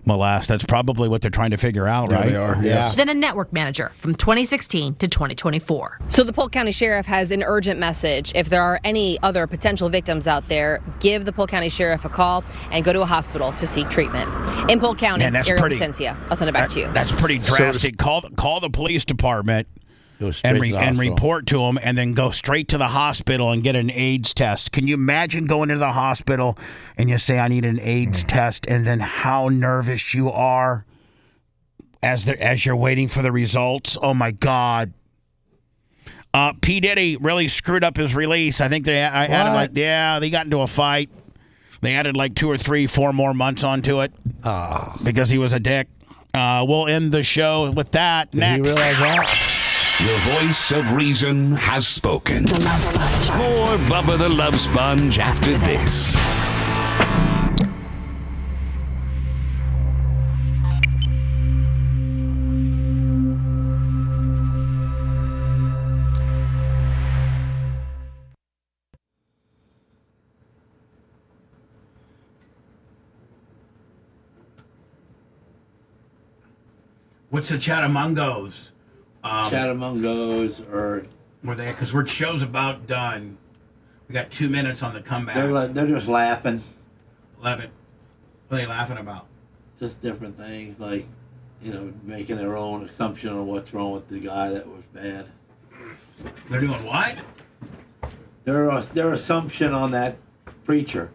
molest? That's probably what they're trying to figure out, right? They are. Yes. Then a network manager from 2016 to 2024. So the Polk County Sheriff has an urgent message. If there are any other potential victims out there, give the Polk County Sheriff a call and go to a hospital to seek treatment. In Polk County, Ariel Placencia, I'll send it back to you. That's pretty drastic. Call the police department and report to them, and then go straight to the hospital and get an AIDS test. Can you imagine going to the hospital and you say, I need an AIDS test, and then how nervous you are as you're waiting for the results? Oh, my God. P. Diddy really screwed up his release. I think they got into a fight. They added like 2 or 3, 4 more months onto it because he was a dick. We'll end the show with that next. You realize that? The voice of reason has spoken. The Love Sponge. More Bubba the Love Sponge after this. What's the Chattamungos? Chattamungos are... Were they? Because our show's about done. We got 2 minutes on the comeback. They're just laughing. 11. What are they laughing about? Just different things, like, making their own assumption on what's wrong with the guy that was bad. They're doing what? Their assumption on that preacher.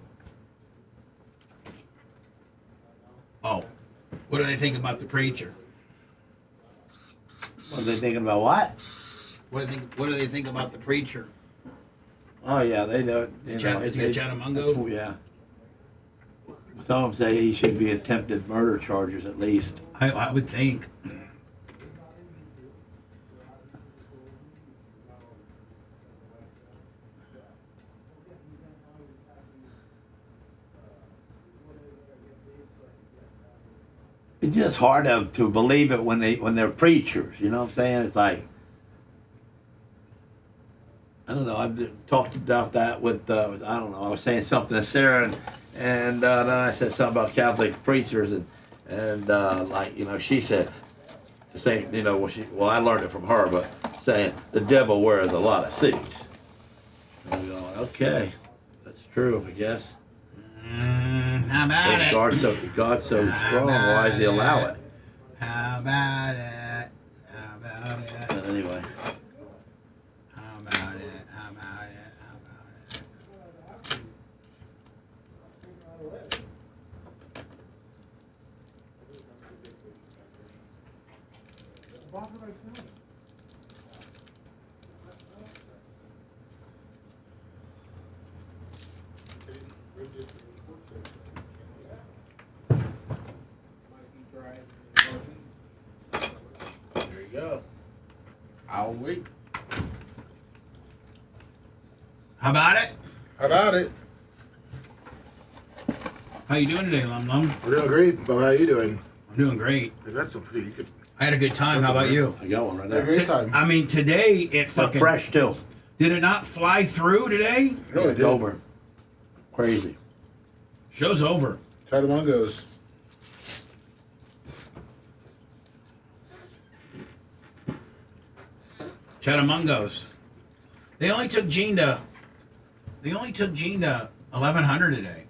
Oh. What do they think about the preacher? What are they thinking about? What? What do they think about the preacher? Oh yeah, they know. Is he a Chattamungo? Yeah. Some of them say he should be attempted murder charges at least. I would think. It's just hard to believe it when they're preachers. You know what I'm saying? It's like, I don't know. I've talked about that with I don't know. I was saying something to Sarah, and then I said something about Catholic preachers, and she said the same. I learned it from her, but saying the devil wears a lot of suits. And I'm going, okay, that's true, I guess. How about it? God's so strong. Why does He allow it? How about it? How about it? But anyway. How about it? How about it? How about it? There you go. I'll wait. How about it? How about it? How you doing today, Lum Lum? We're doing great. But how you doing? I'm doing great. I got some food. You could... I had a good time. How about you? I got one right there. there. Great time. I mean, today it fucking... fresh, too. Did it not fly through today? No, it's over. Crazy. Show's over. Chattamungos. Chattamungos. They only took Gene to 1,100 today.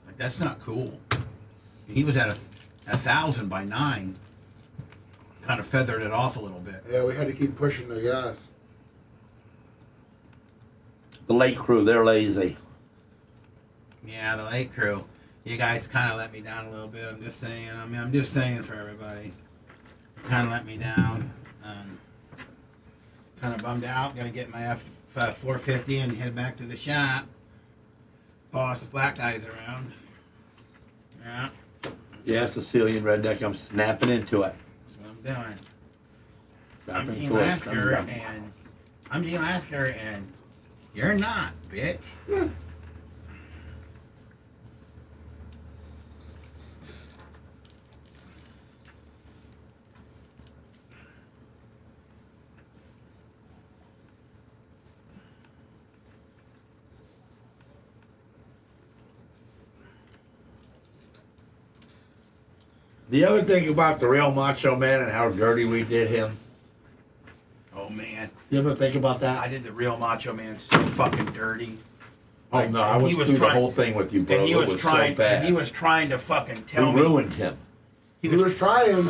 Like, that's not cool. He was at 1,000 by 9. Kind of feathered it off a little bit. Yeah, we had to keep pushing the gas. The lake crew, they're lazy. Yeah, the late crew. You guys kind of let me down a little bit. I'm just saying. I'm just saying for everybody. You kind of let me down. Kind of bummed out. Gonna get my F450 and head back to the shop. Boss the black guys around. Yeah. Yeah, Sicilian redneck. I'm snapping into it. That's what I'm doing. Snapping I'm Gene into it. Lasker, and you're not, bitch. The other thing about the real Macho Man and how dirty we did him. Oh man. You ever think about that? I did the real Macho Man so fucking dirty. Oh no, I was through the whole thing with you, bro. And he was trying, so bad. and he was trying to fucking tell me. We ruined him. He was trying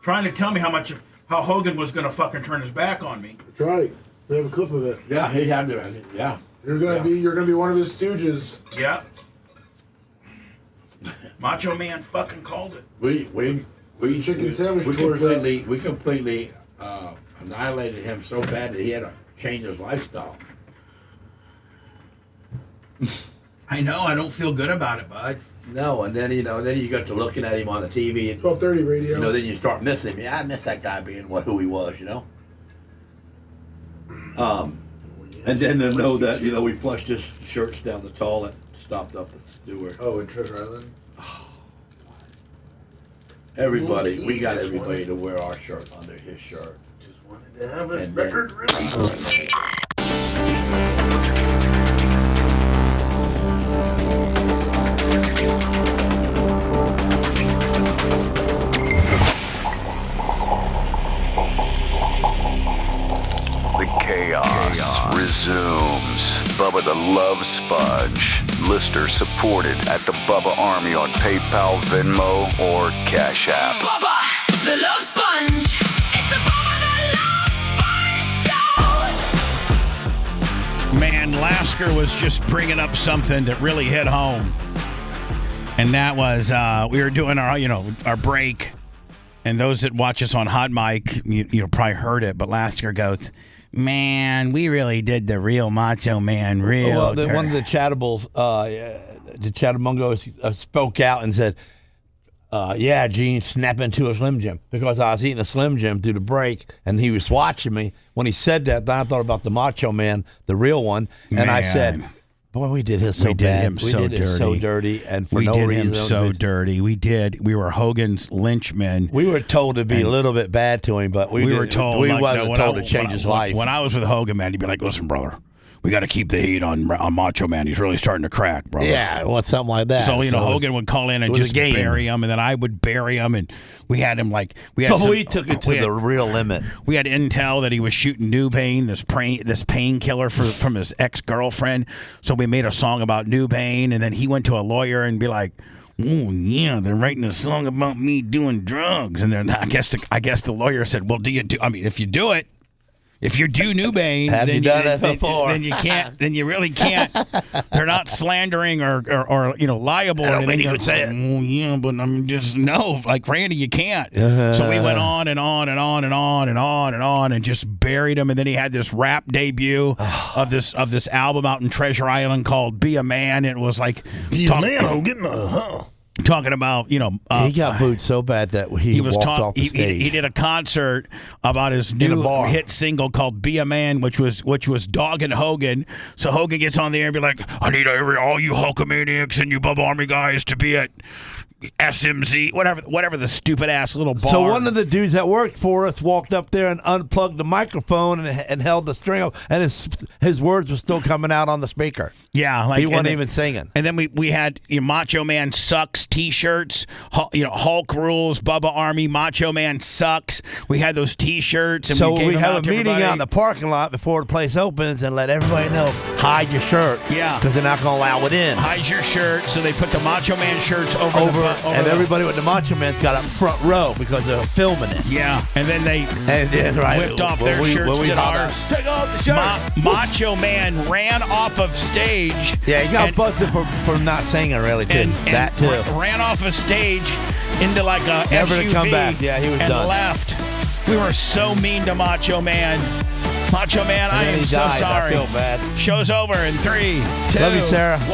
to tell me how Hogan was gonna fucking turn his back on me. That's right. We have a clip of it. Yeah, he had to. Yeah. You're gonna be one of his stooges. Yeah. Macho Man fucking called it. We completely annihilated him so bad that he had to change his lifestyle. I know. I don't feel good about it, bud. No, and then you got to looking at him on the TV. And, 1230 radio. Then you start missing him. Yeah, I miss that guy being who he was. And then to know that we flushed his shirts down the toilet, stopped up at Stewart. Oh, in Treasure Island. Everybody, we got everybody to wear our shirt under his shirt. Just wanted to have a record release. The chaos resumes. Bubba the Love Sponge. Listener supported at the Bubba Army on PayPal, Venmo, or Cash App. Bubba the Love Sponge. It's the Bubba the Love Sponge Show. Man, Lasker was just bringing up something that really hit home. And that was, we were doing our break. And those that watch us on Hot Mic, you probably heard it, but Lasker goes, man, we really did the real Macho Man real. Well, one of the chattables, the chattamongos spoke out and said, yeah, Gene, snap into a Slim Jim. Because I was eating a Slim Jim through the break, and he was watching me. When he said that, then I thought about the Macho Man, the real one, and I said, boy, we did him so bad. We did him so dirty, and for no reason. We did him so dirty. We did. We were Hogan's lynchmen. We were told to be a little bit bad to him, but we were told we wasn't told to change his life. When I was with Hogan, man, he'd be like, "Listen, brother, we got to keep the heat on Macho Man. He's really starting to crack, brother." Yeah, well, something like that. So Hogan would call in and just bury him, and then I would bury him, and we had him we took it to the real limit. We had intel that he was shooting Nubane, this painkiller from his ex-girlfriend. So we made a song about Nubane, and then he went to a lawyer and be like, "Oh yeah, they're writing a song about me doing drugs." And then I guess the lawyer said, "Well, if you do it, if you do Nubane, then you can't. Then you really can't. They're not slandering or liable or anything." He would say it. "Oh yeah, but I'm just no, like Randy, you can't." So we went on and on and on and on and on and on and just buried him. And then he had this rap debut of this album out in Treasure Island called "Be a Man." It was like talking about, he got booed so bad that he walked off the stage. He did a concert about his new hit single called "Be a Man," which was dogging Hogan. So Hogan gets on the air and be like, "I need all you Hulkamaniacs and you Bubba Army guys to be at SMZ," whatever the stupid ass little bar. So one of the dudes that worked for us walked up there and unplugged the microphone and held the string up, and his words were still coming out on the speaker. Yeah, he wasn't even singing. And then we had Macho Man Sucks T-shirts, Hulk rules, Bubba Army, Macho Man Sucks. We had those T-shirts. And so we have a meeting out in the parking lot before the place opens and let everybody know, hide your shirt. Yeah, because they're not going to allow it in. Hide your shirt. So they put the Macho Man shirts over everybody with the Macho Man's got up front row because they're filming it. Yeah, and then they whipped off their shirts, did ours. Take off the shirt. Macho Man ran off of stage. Yeah, he got busted for not singing, really, too. That, too. Ran off of stage into like a Never SUV to come back. Yeah, he was and done. left. We were so mean to Macho Man. Macho Man, I am so sorry. I feel bad. Show's over in 3, 2, Love you, Sarah. 1.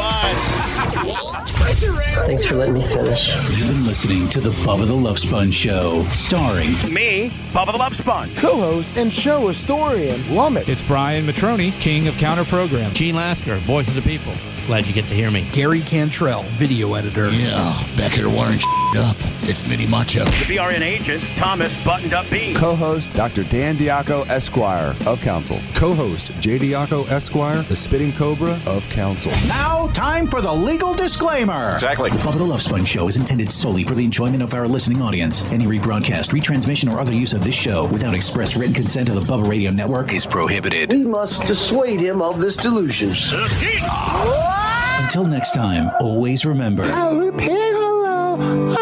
Thanks for letting me finish. You've been listening to the Bubba the Love Sponge Show, starring me, Bubba the Love Sponge, co-host and show historian, Lummit. It's Brian Matroni, king of counter program. Gene Lasker, voice of the people. Glad you get to hear me. Gary Cantrell, video editor. Yeah, back here wiring up. It's Mini Macho. The BRN agent, Thomas Buttoned Up B. Co-host, Dr. Dan Diaco, Esquire, of Council. Co-host, J. Diaco, Esquire, the Spitting Cobra of Council. Now, time for the legal disclaimer. Exactly. The Bubba the Love Sponge Show is intended solely for the enjoyment of our listening audience. Any rebroadcast, retransmission, or other use of this show without express written consent of the Bubba Radio Network is prohibited. We must dissuade him of this delusion. Until next time, always remember. I'll repeat hello.